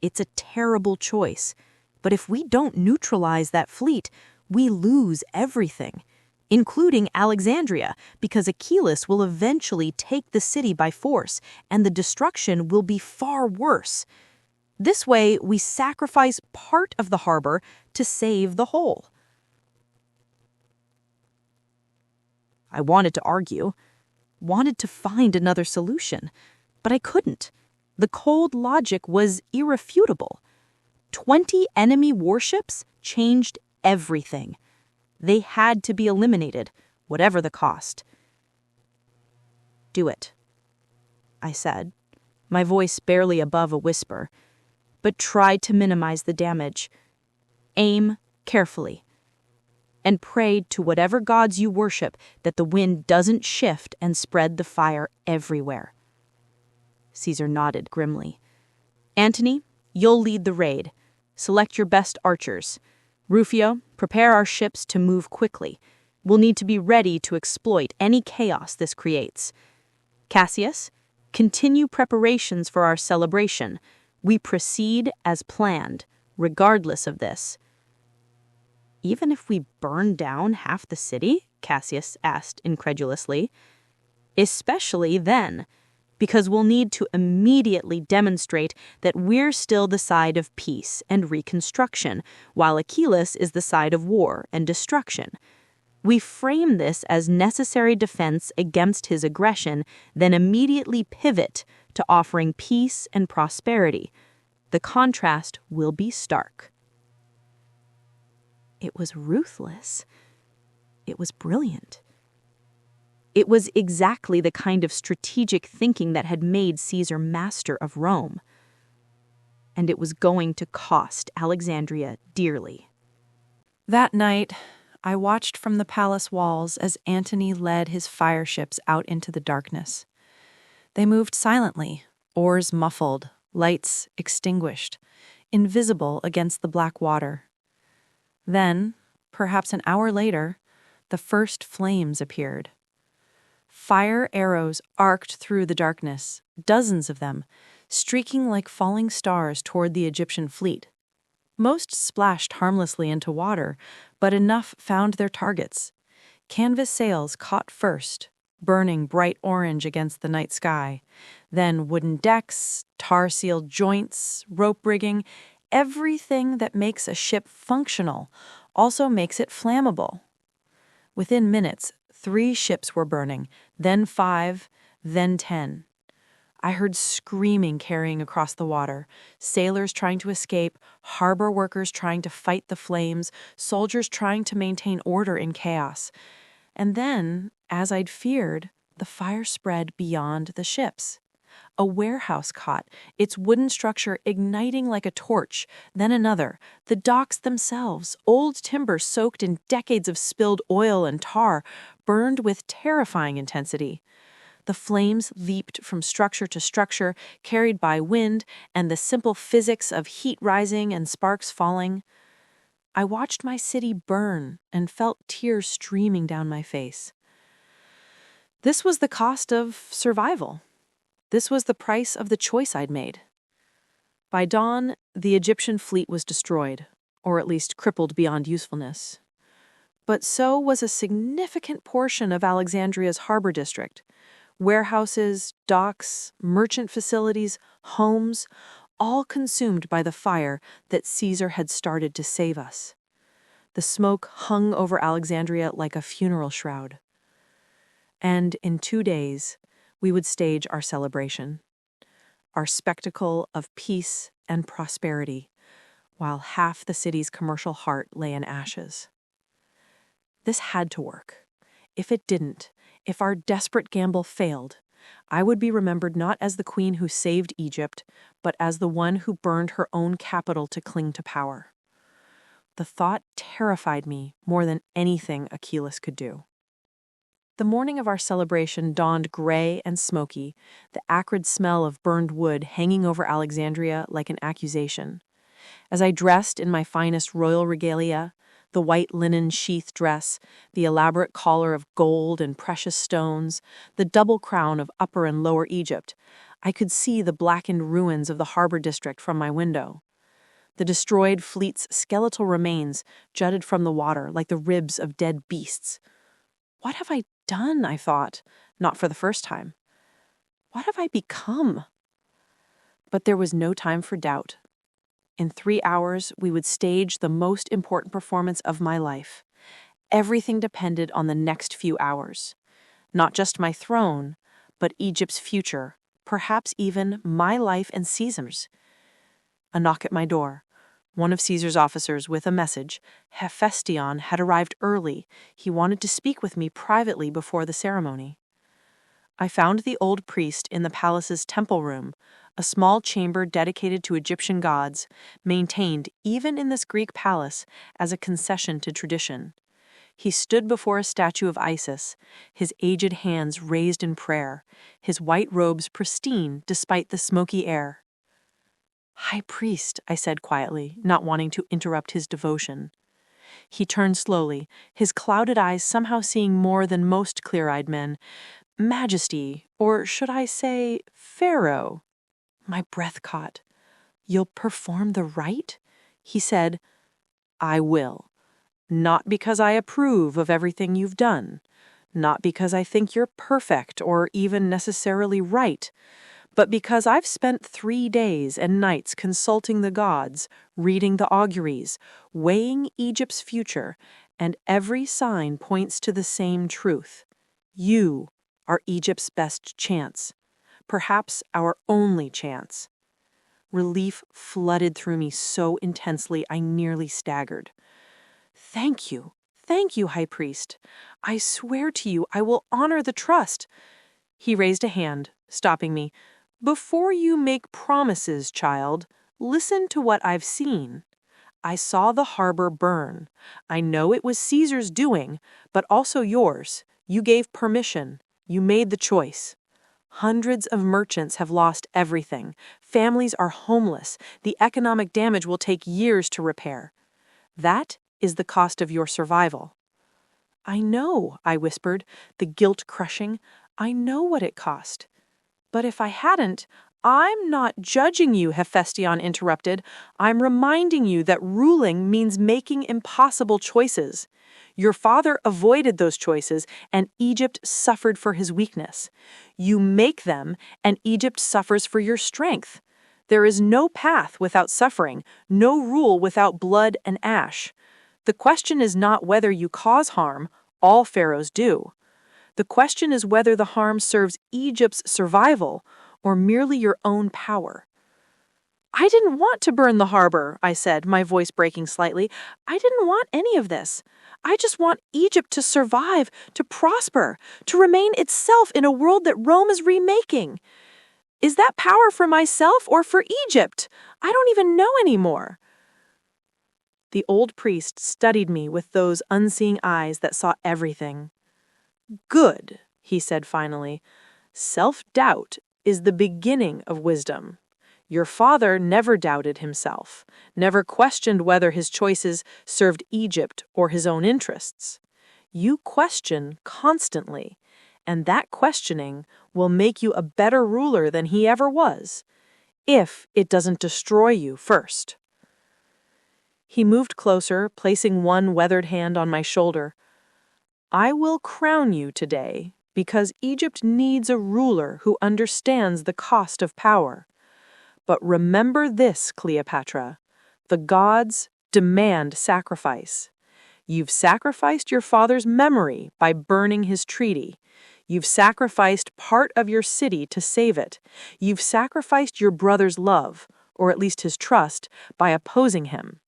It's a terrible choice, but if we don't neutralize that fleet, we lose everything, including Alexandria, because Achillas will eventually take the city by force, and the destruction will be far worse. This way, we sacrifice part of the harbor to save the whole. I wanted to argue, wanted to find another solution, but I couldn't. The cold logic was irrefutable. 20 enemy warships changed everything. They had to be eliminated, whatever the cost. Do it, I said, my voice barely above a whisper, but try to minimize the damage. Aim carefully, and pray to whatever gods you worship that the wind doesn't shift and spread the fire everywhere. Caesar nodded grimly. Antony, you'll lead the raid. Select your best archers. Rufio, prepare our ships to move quickly. We'll need to be ready to exploit any chaos this creates. Cassius, continue preparations for our celebration. We proceed as planned, regardless of this. Even if we burn down half the city? Cassius asked incredulously. Especially then, because we'll need to immediately demonstrate that we're still the side of peace and reconstruction, while Achillas is the side of war and destruction. We frame this as necessary defense against his aggression, then immediately pivot to offering peace and prosperity. The contrast will be stark. It was ruthless. It was brilliant. It was exactly the kind of strategic thinking that had made Caesar master of Rome. And it was going to cost Alexandria dearly. That night, I watched from the palace walls as Antony led his fire ships out into the darkness. They moved silently, oars muffled, lights extinguished, invisible against the black water. Then, perhaps an hour later, the first flames appeared. Fire arrows arced through the darkness, dozens of them, streaking like falling stars toward the Egyptian fleet. Most splashed harmlessly into water, but enough found their targets. Canvas sails caught first, burning bright orange against the night sky. Then wooden decks, tar-sealed joints, rope rigging, everything that makes a ship functional also makes it flammable. Within minutes, 3 ships were burning, then 5, then 10. I heard screaming carrying across the water, sailors trying to escape, harbor workers trying to fight the flames, soldiers trying to maintain order in chaos. And then, as I'd feared, the fire spread beyond the ships. A warehouse caught, its wooden structure igniting like a torch, then another, the docks themselves, old timber soaked in decades of spilled oil and tar, burned with terrifying intensity. The flames leaped from structure to structure, carried by wind and the simple physics of heat rising and sparks falling. I watched my city burn and felt tears streaming down my face. This was the cost of survival. This was the price of the choice I'd made. By dawn, the Egyptian fleet was destroyed, or at least crippled beyond usefulness. But so was a significant portion of Alexandria's harbor district. Warehouses, docks, merchant facilities, homes, all consumed by the fire that Caesar had started to save us. The smoke hung over Alexandria like a funeral shroud. And in 2 days, we would stage our celebration, our spectacle of peace and prosperity, while half the city's commercial heart lay in ashes. This had to work. If it didn't, if our desperate gamble failed, I would be remembered not as the queen who saved Egypt, but as the one who burned her own capital to cling to power. The thought terrified me more than anything Achillas could do. The morning of our celebration dawned gray and smoky, the acrid smell of burned wood hanging over Alexandria like an accusation. As I dressed in my finest royal regalia, the white linen sheath dress, the elaborate collar of gold and precious stones, the double crown of Upper and Lower Egypt, I could see the blackened ruins of the harbor district from my window. The destroyed fleet's skeletal remains jutted from the water like the ribs of dead beasts. What have I done, I thought, not for the first time. What have I become? But there was no time for doubt. In 3 hours, we would stage the most important performance of my life. Everything depended on the next few hours. Not just my throne, but Egypt's future, perhaps even my life and Caesar's. A knock at my door. One of Caesar's officers with a message. Hephaestion had arrived early. He wanted to speak with me privately before the ceremony. I found the old priest in the palace's temple room, a small chamber dedicated to Egyptian gods, maintained even in this Greek palace as a concession to tradition. He stood before a statue of Isis, his aged hands raised in prayer, his white robes pristine despite the smoky air. "High priest," I said quietly, not wanting to interrupt his devotion. He turned slowly, his clouded eyes somehow seeing more than most clear-eyed men. "Majesty, or should I say, pharaoh?" My breath caught. "You'll perform the rite?" He said, "I will. Not because I approve of everything you've done, not because I think you're perfect or even necessarily right, but because I've spent 3 days and nights consulting the gods, reading the auguries, weighing Egypt's future, and every sign points to the same truth. You are Egypt's best chance, perhaps our only chance." Relief flooded through me so intensely I nearly staggered. Thank you, High Priest. I swear to you I will honor the trust." He raised a hand, stopping me. "Before you make promises, child, listen to what I've seen. I saw the harbor burn. I know it was Caesar's doing, but also yours. You gave permission. You made the choice. Hundreds of merchants have lost everything. Families are homeless. The economic damage will take years to repair. That is the cost of your survival." "I know," I whispered, the guilt crushing. "I know what it cost. But if I hadn't—" "I'm not judging you," Hephaestion interrupted. "I'm reminding you that ruling means making impossible choices. Your father avoided those choices, and Egypt suffered for his weakness. You make them, and Egypt suffers for your strength. There is no path without suffering, no rule without blood and ash. The question is not whether you cause harm. All pharaohs do. The question is whether the harm serves Egypt's survival or merely your own power." "I didn't want to burn the harbor," I said, my voice breaking slightly. "I didn't want any of this. I just want Egypt to survive, to prosper, to remain itself in a world that Rome is remaking. Is that power for myself or for Egypt? I don't even know anymore." The old priest studied me with those unseeing eyes that saw everything. "Good," he said finally. "Self-doubt is the beginning of wisdom. Your father never doubted himself, never questioned whether his choices served Egypt or his own interests. You question constantly, and that questioning will make you a better ruler than he ever was, if it doesn't destroy you first." He moved closer, placing one weathered hand on my shoulder. "I will crown you today because Egypt needs a ruler who understands the cost of power. But remember this, Cleopatra. The gods demand sacrifice. You've sacrificed your father's memory by burning his treaty. You've sacrificed part of your city to save it. You've sacrificed your brother's love, or at least his trust, by opposing him.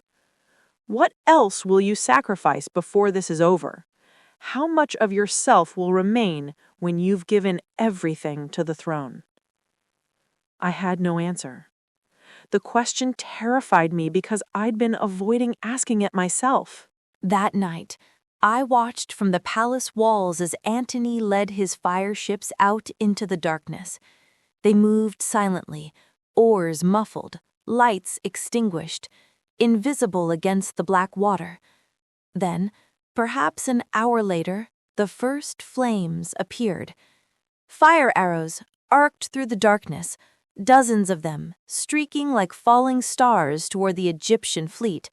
What else will you sacrifice before this is over? How much of yourself will remain when you've given everything to the throne? I had no answer. The question terrified me because I'd been avoiding asking it myself. That night, I watched from the palace walls as Antony led his fire ships out into the darkness. They moved silently, oars muffled, lights extinguished, invisible against the black water. Then, perhaps an hour later, the first flames appeared. Fire arrows arced through the darkness, dozens of them, streaking like falling stars toward the Egyptian fleet.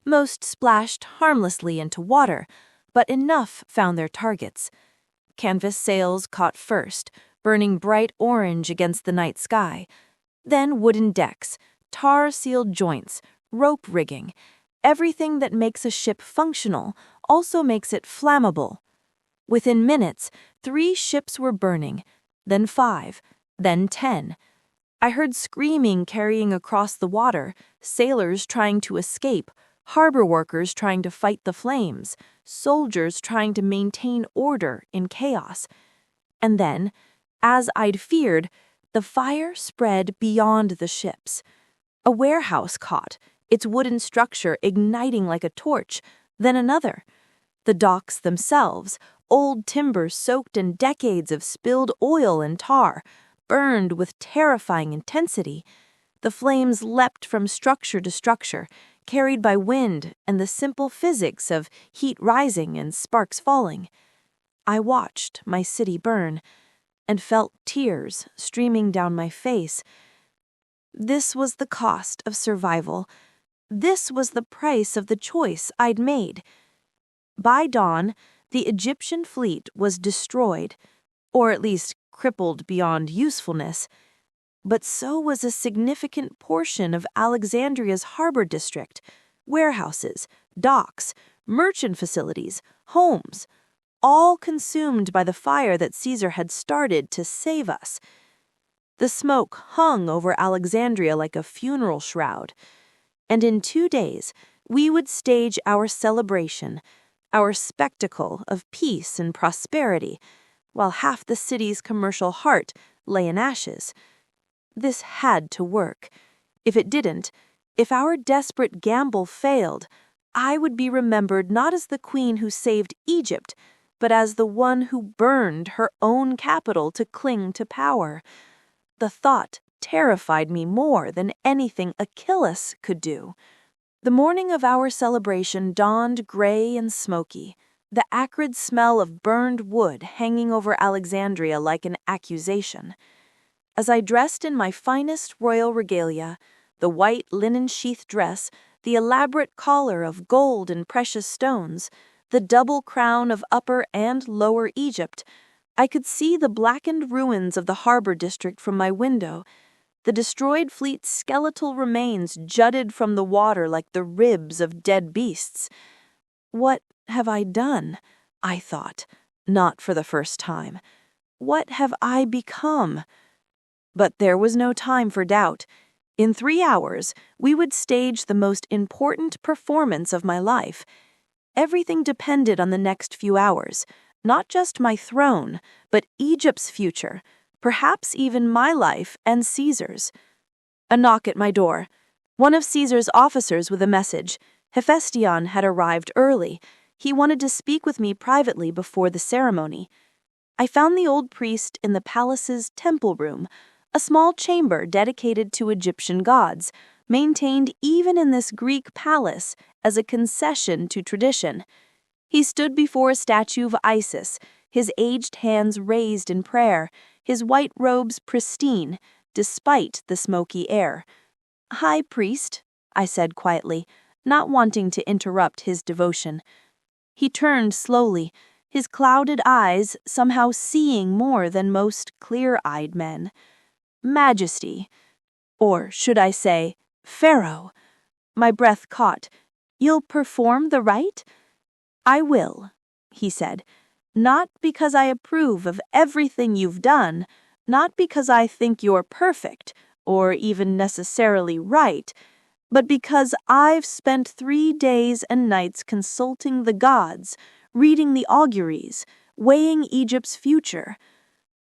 Most splashed harmlessly into water, but enough found their targets. Canvas sails caught first, burning bright orange against the night sky. Then wooden decks, tar-sealed joints, rope rigging. Everything that makes a ship functional also makes it flammable. Within minutes, 3 ships were burning, then 5, then 10. I heard screaming carrying across the water, sailors trying to escape, harbor workers trying to fight the flames, soldiers trying to maintain order in chaos. And then, as I'd feared, the fire spread beyond the ships. A warehouse caught, its wooden structure igniting like a torch, then another. The docks themselves, old timber soaked in decades of spilled oil and tar, burned with terrifying intensity. The flames leapt from structure to structure, carried by wind and the simple physics of heat rising and sparks falling. I watched my city burn and felt tears streaming down my face. This was the cost of survival. This was the price of the choice I'd made. By dawn, the Egyptian fleet was destroyed, or at least crippled beyond usefulness. But so was a significant portion of Alexandria's harbor district, warehouses, docks, merchant facilities, homes, all consumed by the fire that Caesar had started to save us. The smoke hung over Alexandria like a funeral shroud, and in 2 days we would stage our celebration, our spectacle of peace and prosperity, while half the city's commercial heart lay in ashes. This had to work. If it didn't, if our desperate gamble failed, I would be remembered not as the queen who saved Egypt, but as the one who burned her own capital to cling to power. The thought terrified me more than anything Achillas could do. The morning of our celebration dawned gray and smoky, the acrid smell of burned wood hanging over Alexandria like an accusation. As I dressed in my finest royal regalia, the white linen-sheath dress, the elaborate collar of gold and precious stones, the double crown of Upper and Lower Egypt, I could see the blackened ruins of the harbor district from my window. The destroyed fleet's skeletal remains jutted from the water like the ribs of dead beasts. What have I done? I thought, not for the first time. What have I become? But there was no time for doubt. In 3 hours, we would stage the most important performance of my life. Everything depended on the next few hours, not just my throne, but Egypt's future, perhaps even my life and Caesar's. A knock at my door. One of Caesar's officers with a message. Hephaestion had arrived early. He wanted to speak with me privately before the ceremony. I found the old priest in the palace's temple room, a small chamber dedicated to Egyptian gods, maintained even in this Greek palace as a concession to tradition. He stood before a statue of Isis, his aged hands raised in prayer, his white robes pristine, despite the smoky air. "High priest," I said quietly, not wanting to interrupt his devotion. He turned slowly, his clouded eyes somehow seeing more than most clear-eyed men. "Majesty, or should I say, Pharaoh?" My breath caught. "You'll perform the rite?" "I will," he said, "not because I approve of everything you've done, not because I think you're perfect, or even necessarily right, but because I've spent 3 days and nights consulting the gods, reading the auguries, weighing Egypt's future.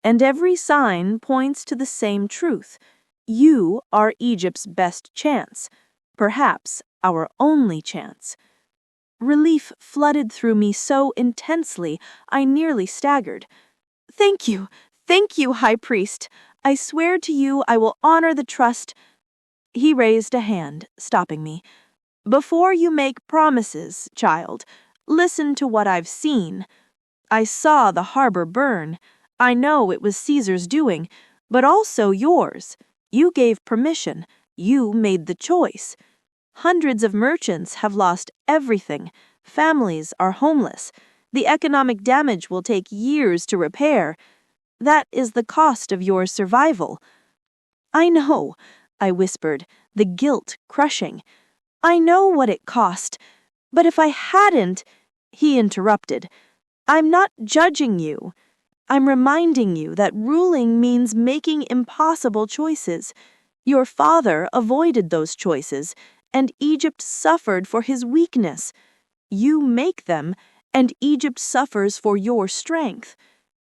And every sign points to the same truth. You are Egypt's best chance, perhaps our only chance. Relief flooded through me so intensely I nearly staggered. Thank you, High Priest. I swear to you I will honor the trust. He raised a hand, stopping me. Before you make promises, child, listen to what I've seen. I saw the harbor burn. I know it was Caesar's doing, but also yours. You gave permission. You made the choice. Hundreds of merchants have lost everything. Families are homeless. The economic damage will take years to repair. That is the cost of your survival. I know, I whispered, the guilt crushing. I know what it cost, but if I hadn't, he interrupted. I'm not judging you. I'm reminding you that ruling means making impossible choices. Your father avoided those choices, and Egypt suffered for his weakness. You make them, and Egypt suffers for your strength.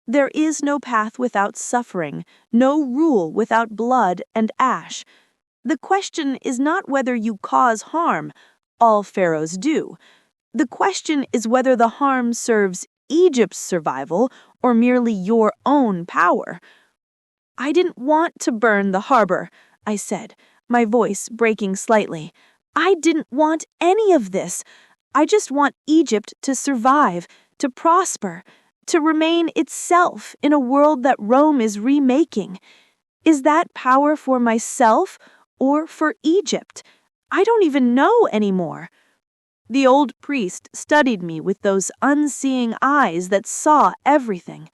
There is no path without suffering, no rule without blood and ash. The question is not whether you cause harm. All pharaohs do. The question is whether the harm serves Egypt's survival or merely your own power. I didn't want to burn the harbor, I said, my voice breaking slightly. I didn't want any of this. I just want Egypt to survive, to prosper, to remain itself in a world that Rome is remaking. Is that power for myself or for Egypt? I don't even know anymore. The old priest studied me with those unseeing eyes that saw everything.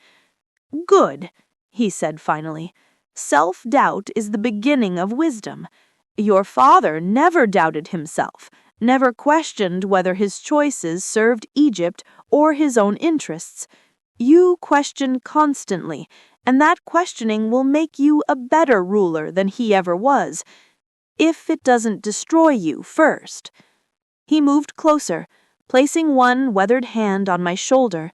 Good, he said finally. Self-doubt is the beginning of wisdom. Your father never doubted himself, never questioned whether his choices served Egypt or his own interests. You question constantly, and that questioning will make you a better ruler than he ever was, if it doesn't destroy you first. He moved closer, placing one weathered hand on my shoulder.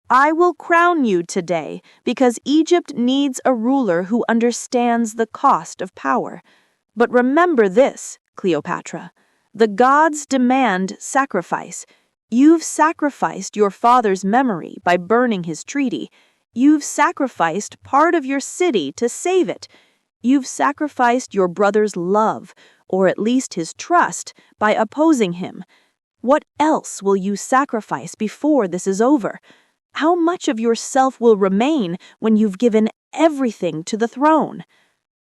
I will crown you today because Egypt needs a ruler who understands the cost of power. But remember this, Cleopatra. The gods demand sacrifice. You've sacrificed your father's memory by burning his treaty. You've sacrificed part of your city to save it. You've sacrificed your brother's love, or at least his trust, by opposing him. What else will you sacrifice before this is over? How much of yourself will remain when you've given everything to the throne?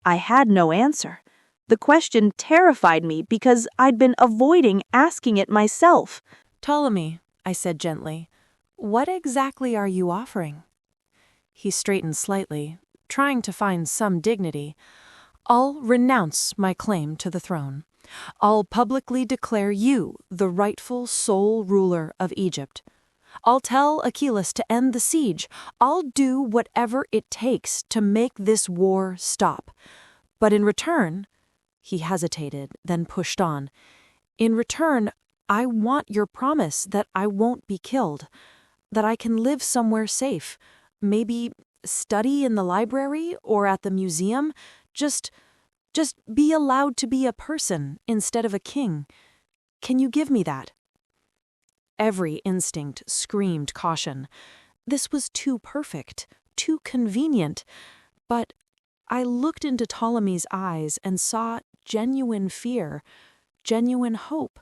I had no answer. The question terrified me because I'd been avoiding asking it myself. Ptolemy, I said gently, what exactly are you offering? He straightened slightly, trying to find some dignity. I'll renounce my claim to the throne. I'll publicly declare you the rightful sole ruler of Egypt. I'll tell Achillas to end the siege. I'll do whatever it takes to make this war stop. But in return, he hesitated, then pushed on. In return, I want your promise that I won't be killed, that I can live somewhere safe, maybe study in the library or at the museum, just be allowed to be a person instead of a king. Can you give me that? Every instinct screamed caution. This was too perfect, too convenient. But I looked into Ptolemy's eyes and saw genuine fear, genuine hope,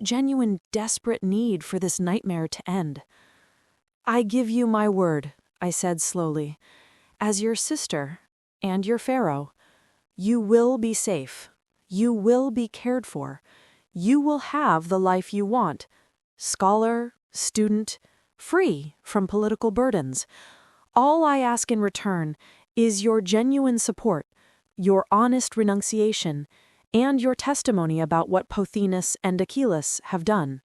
genuine desperate need for this nightmare to end. I give you my word, I said slowly, as your sister and your pharaoh. You will be safe. You will be cared for. You will have the life you want. Scholar, student, free from political burdens. All I ask in return is your genuine support, your honest renunciation, and your testimony about what Pothinus and Achillas have done.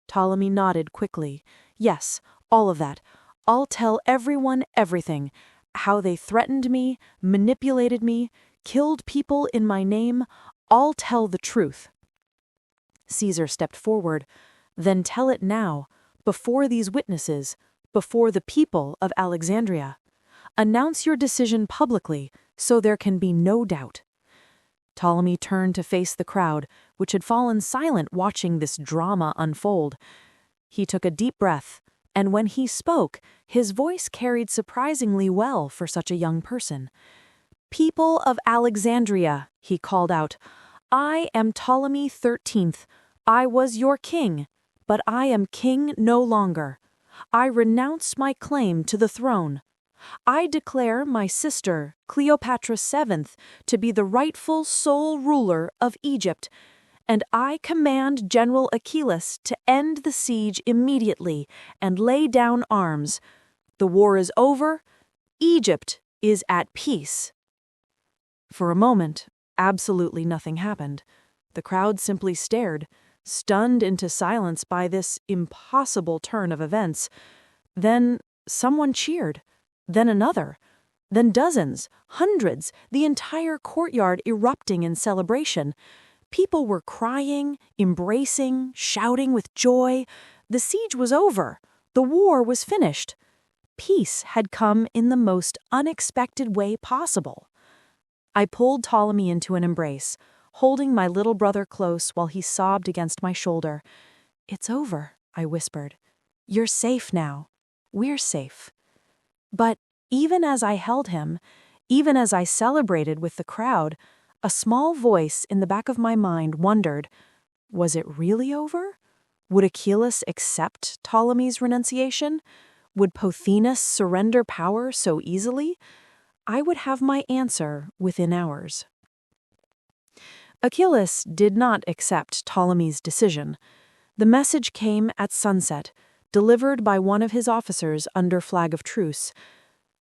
Ptolemy nodded quickly. Yes, all of that. I'll tell everyone everything. How they threatened me, manipulated me, killed people in my name. I'll tell the truth. Caesar stepped forward. Then tell it now, before these witnesses, before the people of Alexandria. Announce your decision publicly so there can be no doubt." Ptolemy turned to face the crowd, which had fallen silent watching this drama unfold. He took a deep breath, and when he spoke, his voice carried surprisingly well for such a young person. "People of Alexandria," he called out, "I am Ptolemy XIII. I was your king, but I am king no longer. I renounce my claim to the throne. I declare my sister, Cleopatra VII, to be the rightful sole ruler of Egypt, and I command General Achillas to end the siege immediately and lay down arms. The war is over. Egypt is at peace." For a moment, absolutely nothing happened. The crowd simply stared, stunned into silence by this impossible turn of events. Then someone cheered. Then another, then dozens, hundreds, the entire courtyard erupting in celebration. People were crying, embracing, shouting with joy. The siege was over. The war was finished. Peace had come in the most unexpected way possible. I pulled Ptolemy into an embrace, holding my little brother close while he sobbed against my shoulder. "It's over," I whispered. "You're safe now. We're safe." But even as I held him, even as I celebrated with the crowd, a small voice in the back of my mind wondered, was it really over? Would Achillas accept Ptolemy's renunciation? Would Pothinus surrender power so easily? I would have my answer within hours. Achillas did not accept Ptolemy's decision. The message came at sunset, delivered by one of his officers under flag of truce.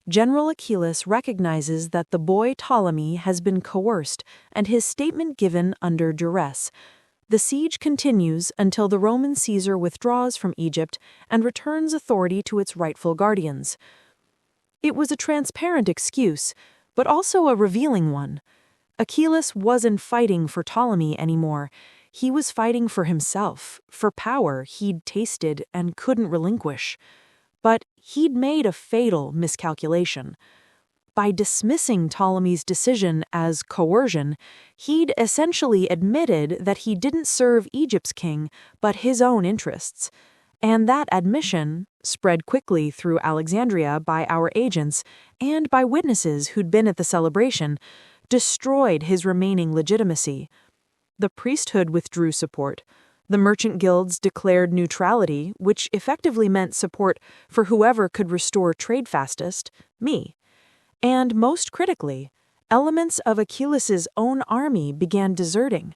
General Achillas recognizes that the boy Ptolemy has been coerced and his statement given under duress. The siege continues until the Roman Caesar withdraws from Egypt and returns authority to its rightful guardians. It was a transparent excuse, but also a revealing one. Achillas wasn't fighting for Ptolemy anymore. He was fighting for himself, for power he'd tasted and couldn't relinquish. But he'd made a fatal miscalculation. By dismissing Ptolemy's decision as coercion, he'd essentially admitted that he didn't serve Egypt's king, but his own interests. And that admission, spread quickly through Alexandria by our agents and by witnesses who'd been at the celebration, destroyed his remaining legitimacy. The priesthood withdrew support. The merchant guilds declared neutrality, which effectively meant support for whoever could restore trade fastest, me. And most critically, elements of Achillas's own army began deserting.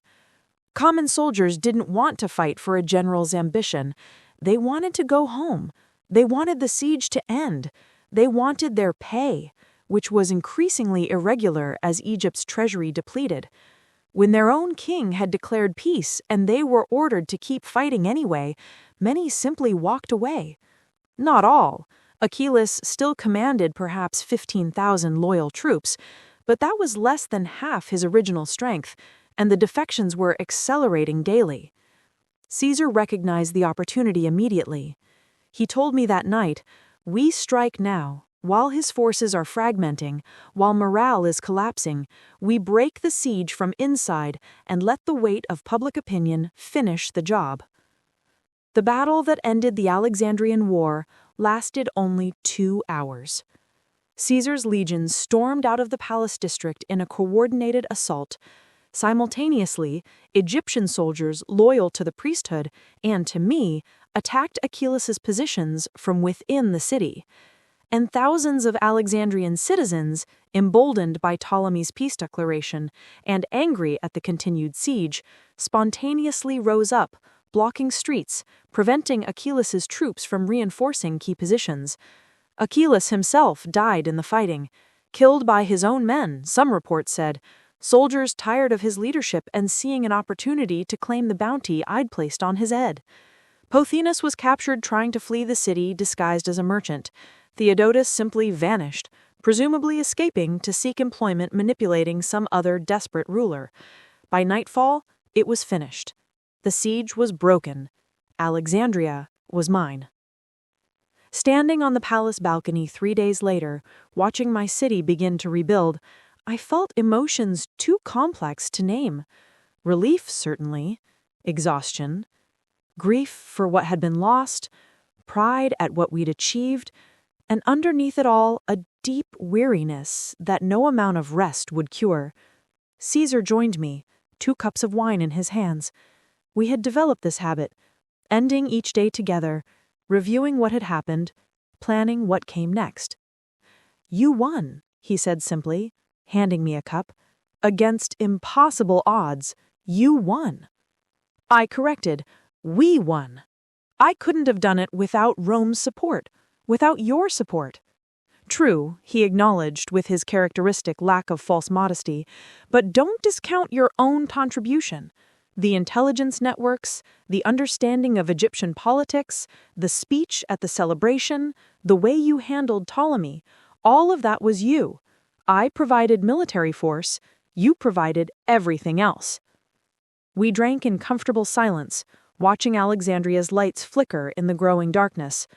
Common soldiers didn't want to fight for a general's ambition. They wanted to go home. They wanted the siege to end. They wanted their pay, which was increasingly irregular as Egypt's treasury depleted. When their own king had declared peace and they were ordered to keep fighting anyway, many simply walked away. Not all. Achillas still commanded perhaps 15,000 loyal troops, but that was less than half his original strength, and the defections were accelerating daily. Caesar recognized the opportunity immediately. He told me that night, "We strike now. While his forces are fragmenting, while morale is collapsing, we break the siege from inside and let the weight of public opinion finish the job." The battle that ended the Alexandrian War lasted only 2 hours. Caesar's legions stormed out of the palace district in a coordinated assault. Simultaneously, Egyptian soldiers loyal to the priesthood and to me attacked Achillas's positions from within the city. And thousands of Alexandrian citizens, emboldened by Ptolemy's peace declaration and angry at the continued siege, spontaneously rose up, blocking streets, preventing Achillas's troops from reinforcing key positions. Achillas himself died in the fighting, killed by his own men, some reports said, soldiers tired of his leadership and seeing an opportunity to claim the bounty I'd placed on his head. Pothinus was captured trying to flee the city disguised as a merchant. Theodotus simply vanished, presumably escaping to seek employment manipulating some other desperate ruler. By nightfall, it was finished. The siege was broken. Alexandria was mine. Standing on the palace balcony 3 days later, watching my city begin to rebuild, I felt emotions too complex to name. Relief, certainly. Exhaustion. Grief for what had been lost. Pride at what we'd achieved. And underneath it all, a deep weariness that no amount of rest would cure. Caesar joined me, 2 cups of wine in his hands. We had developed this habit, ending each day together, reviewing what had happened, planning what came next. "You won," he said simply, handing me a cup. "Against impossible odds, you won." I corrected, "We won. I couldn't have done it without Rome's support, without your support." True, he acknowledged with his characteristic lack of false modesty, but don't discount your own contribution. The intelligence networks, the understanding of Egyptian politics, the speech at the celebration, the way you handled Ptolemy, all of that was you. I provided military force, you provided everything else. We drank in comfortable silence, watching Alexandria's lights flicker in the growing darkness.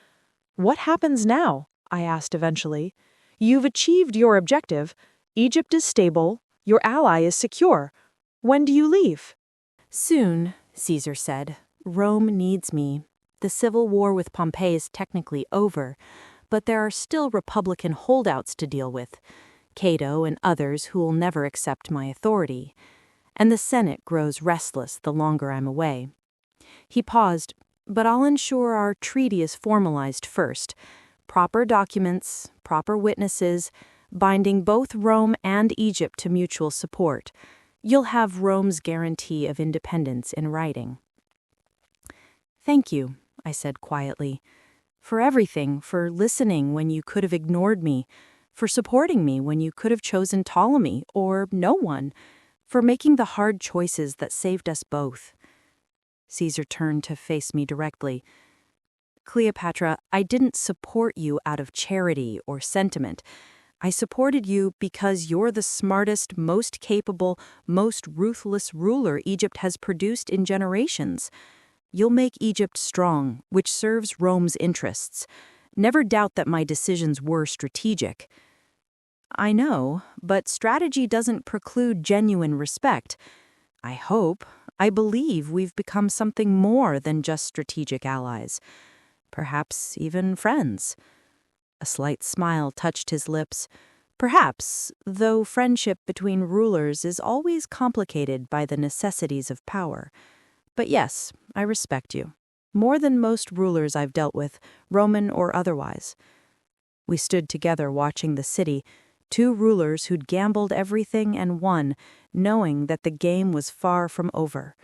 "What happens now?" I asked eventually. "You've achieved your objective. Egypt is stable. Your ally is secure. When do you leave?" "Soon," Caesar said. "Rome needs me. The civil war with Pompey is technically over, but there are still Republican holdouts to deal with, Cato and others who will never accept my authority. And the Senate grows restless the longer I'm away." He paused, "But I'll ensure our treaty is formalized first. Proper documents, proper witnesses, binding both Rome and Egypt to mutual support. You'll have Rome's guarantee of independence in writing." "Thank you," I said quietly, "for everything, for listening when you could have ignored me, for supporting me when you could have chosen Ptolemy or no one, for making the hard choices that saved us both." Caesar turned to face me directly. "Cleopatra, I didn't support you out of charity or sentiment. I supported you because you're the smartest, most capable, most ruthless ruler Egypt has produced in generations. You'll make Egypt strong, which serves Rome's interests. Never doubt that my decisions were strategic." "I know, but strategy doesn't preclude genuine respect. I hope, I believe we've become something more than just strategic allies. Perhaps even friends." A slight smile touched his lips. "Perhaps, though friendship between rulers is always complicated by the necessities of power. But yes, I respect you. More than most rulers I've dealt with, Roman or otherwise." We stood together watching the city, 2 rulers who'd gambled everything and won, knowing that the game was far from over.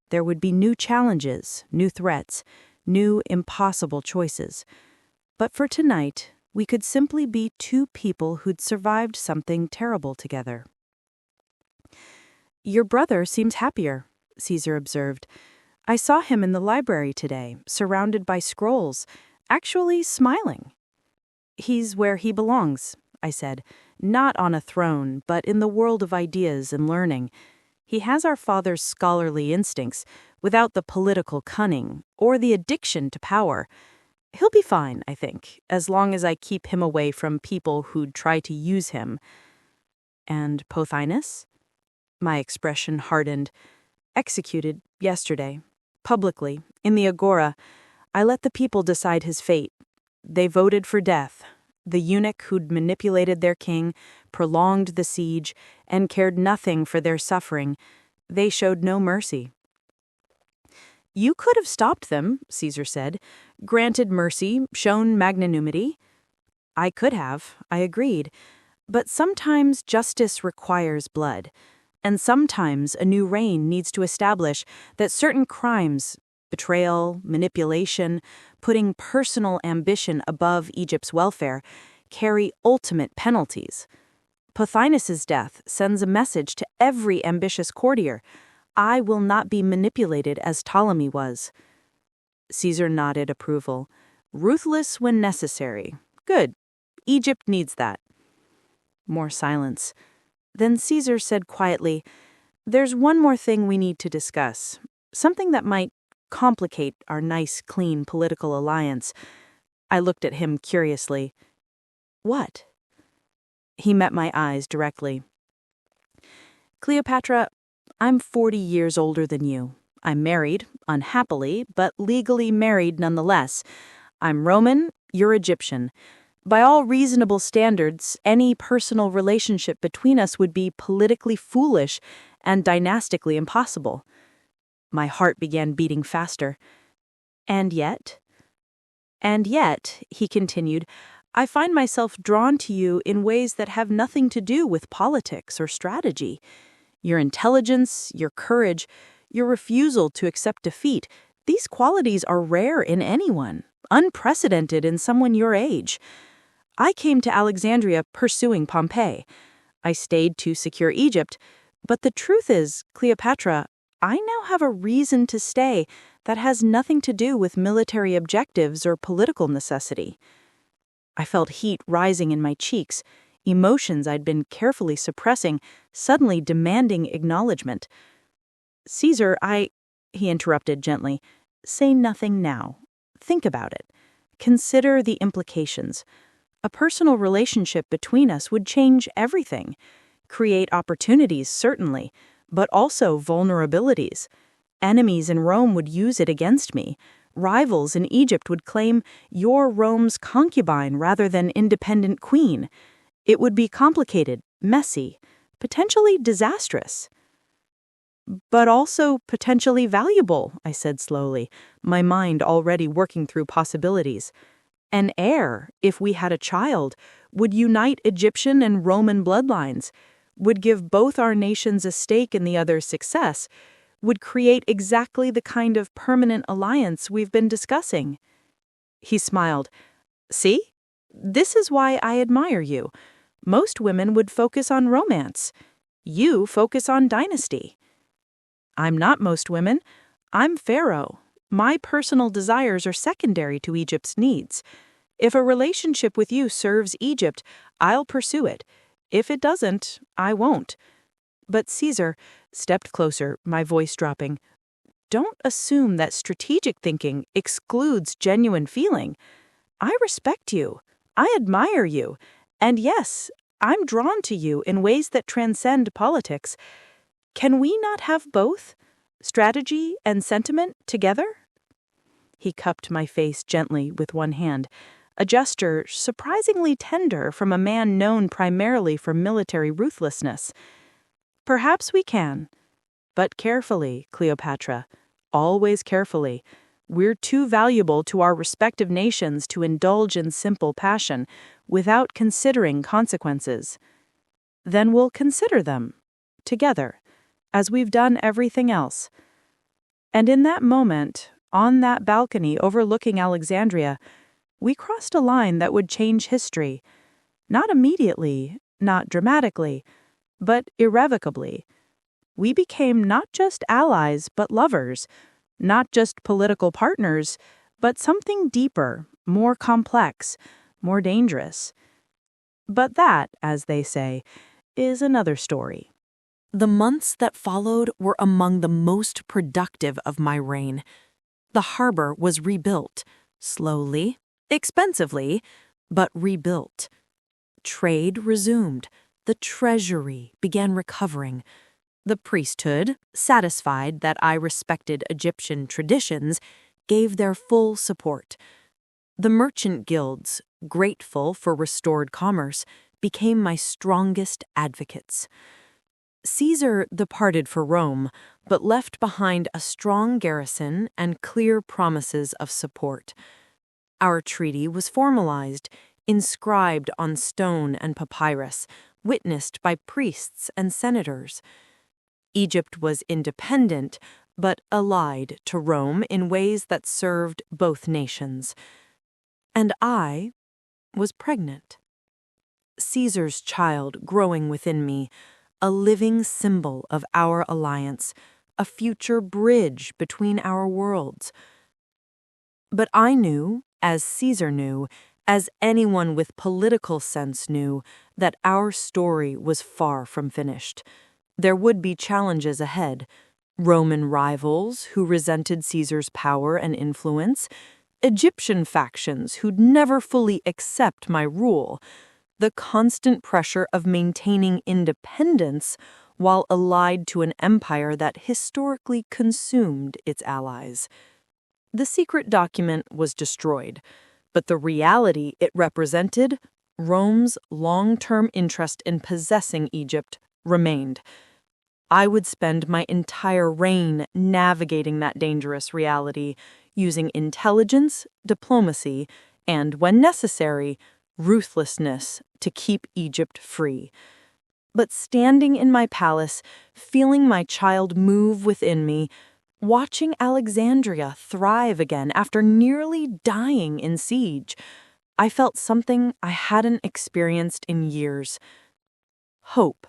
There would be new challenges, new threats, new impossible choices. But for tonight, we could simply be 2 people who'd survived something terrible together. "Your brother seems happier," Caesar observed. "I saw him in the library today, surrounded by scrolls, actually smiling." "He's where he belongs," I said. "Not on a throne, but in the world of ideas and learning. He has our father's scholarly instincts, without the political cunning or the addiction to power. He'll be fine, I think, as long as I keep him away from people who'd try to use him." "And Pothinus?" My expression hardened. "Executed yesterday. Publicly, in the agora. I let the people decide his fate. They voted for death. The eunuch who'd manipulated their king, prolonged the siege, and cared nothing for their suffering. They showed no mercy." "You could have stopped them," Caesar said, "granted mercy, shown magnanimity." "I could have," I agreed. "But sometimes justice requires blood, and sometimes a new reign needs to establish that certain crimes, betrayal, manipulation, putting personal ambition above Egypt's welfare, carry ultimate penalties. Pothinus's death sends a message to every ambitious courtier. I will not be manipulated as Ptolemy was." Caesar nodded approval. "Ruthless when necessary. Good. Egypt needs that." More silence. Then Caesar said quietly, "There's one more thing we need to discuss. Something that might complicate our nice, clean political alliance. I looked at him curiously. What? He met my eyes directly. Cleopatra, I'm 40 years older than you. I'm married, unhappily, but legally married nonetheless. I'm Roman, you're Egyptian. By all reasonable standards, any personal relationship between us would be politically foolish and dynastically impossible. My heart began beating faster. And yet, he continued, I find myself drawn to you in ways that have nothing to do with politics or strategy. Your intelligence, your courage, your refusal to accept defeat, these qualities are rare in anyone, unprecedented in someone your age. I came to Alexandria pursuing Pompey. I stayed to secure Egypt, but the truth is, Cleopatra, I now have a reason to stay that has nothing to do with military objectives or political necessity. I felt heat rising in my cheeks, emotions I'd been carefully suppressing, suddenly demanding acknowledgement. Caesar, he interrupted gently, say nothing now. Think about it. Consider the implications. A personal relationship between us would change everything. Create opportunities, certainly, but also vulnerabilities. Enemies in Rome would use it against me. Rivals in Egypt would claim you're Rome's concubine rather than independent queen. It would be complicated, messy, potentially disastrous. But also potentially valuable, I said slowly, my mind already working through possibilities. An heir, if we had a child, would unite Egyptian and Roman bloodlines, would give both our nations a stake in the other's success, would create exactly the kind of permanent alliance we've been discussing. He smiled. See? This is why I admire you. Most women would focus on romance. You focus on dynasty. I'm not most women. I'm pharaoh. My personal desires are secondary to Egypt's needs. If a relationship with you serves Egypt, I'll pursue it. If it doesn't, I won't. But Caesar stepped closer, my voice dropping. Don't assume that strategic thinking excludes genuine feeling. I respect you. I admire you. And yes, I'm drawn to you in ways that transcend politics. Can we not have both? Strategy and sentiment together? He cupped my face gently with one hand, a gesture surprisingly tender from a man known primarily for military ruthlessness. Perhaps we can. But carefully, Cleopatra. Always carefully. We're too valuable to our respective nations to indulge in simple passion without considering consequences. Then we'll consider them. Together. As we've done everything else. And in that moment, on that balcony overlooking Alexandria, we crossed a line that would change history. Not immediately, not dramatically, but irrevocably. We became not just allies, but lovers, not just political partners, but something deeper, more complex, more dangerous. But that, as they say, is another story. The months that followed were among the most productive of my reign. The harbor was rebuilt, slowly, expensively, but rebuilt. Trade resumed. The treasury began recovering. The priesthood, satisfied that I respected Egyptian traditions, gave their full support. The merchant guilds, grateful for restored commerce, became my strongest advocates. Caesar departed for Rome, but left behind a strong garrison and clear promises of support. Our treaty was formalized, inscribed on stone and papyrus, witnessed by priests and senators. Egypt was independent, but allied to Rome in ways that served both nations. And I was pregnant. Caesar's child growing within me, a living symbol of our alliance, a future bridge between our worlds. But I knew, as Caesar knew, as anyone with political sense knew, that our story was far from finished. There would be challenges ahead. Roman rivals who resented Caesar's power and influence, Egyptian factions who'd never fully accept my rule, the constant pressure of maintaining independence while allied to an empire that historically consumed its allies. The secret document was destroyed, but the reality it represented, Rome's long-term interest in possessing Egypt, remained. I would spend my entire reign navigating that dangerous reality, using intelligence, diplomacy, and, when necessary, ruthlessness to keep Egypt free. But standing in my palace, feeling my child move within me, watching Alexandria thrive again after nearly dying in siege, I felt something I hadn't experienced in years. Hope.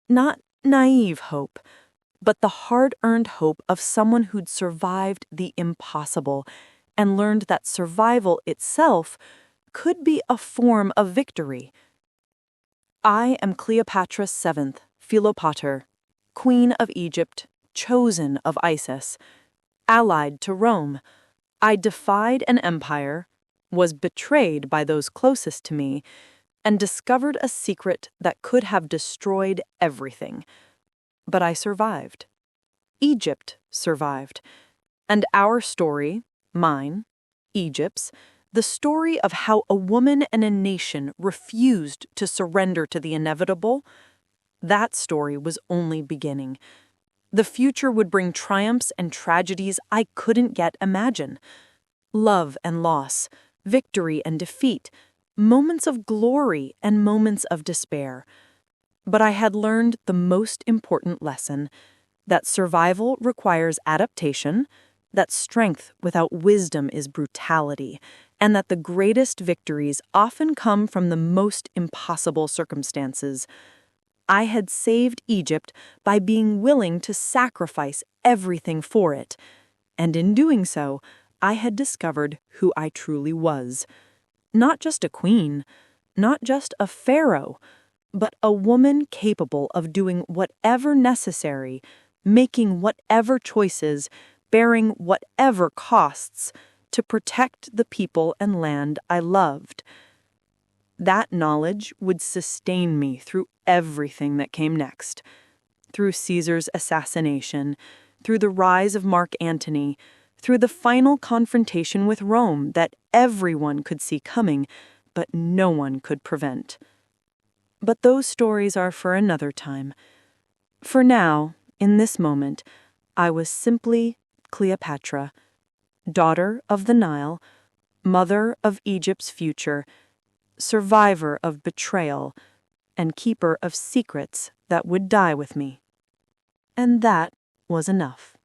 Not naive hope, but the hard-earned hope of someone who'd survived the impossible and learned that survival itself could be a form of victory. I am Cleopatra VII Philopator, Queen of Egypt, chosen of Isis, allied to Rome. I defied an empire, was betrayed by those closest to me, and discovered a secret that could have destroyed everything. But I survived. Egypt survived. And our story, mine, Egypt's, the story of how a woman and a nation refused to surrender to the inevitable, that story was only beginning. The future would bring triumphs and tragedies I couldn't yet imagine. Love and loss, victory and defeat, moments of glory and moments of despair. But I had learned the most important lesson, that survival requires adaptation, that strength without wisdom is brutality, and that the greatest victories often come from the most impossible circumstances. I had saved Egypt by being willing to sacrifice everything for it, and in doing so, I had discovered who I truly was. Not just a queen, not just a pharaoh, but a woman capable of doing whatever necessary, making whatever choices, bearing whatever costs, to protect the people and land I loved. That knowledge would sustain me through everything that came next. Through Caesar's assassination, through the rise of Mark Antony, through the final confrontation with Rome that everyone could see coming, but no one could prevent. But those stories are for another time. For now, in this moment, I was simply Cleopatra, daughter of the Nile, mother of Egypt's future, survivor of betrayal, and keeper of secrets that would die with me. And that was enough.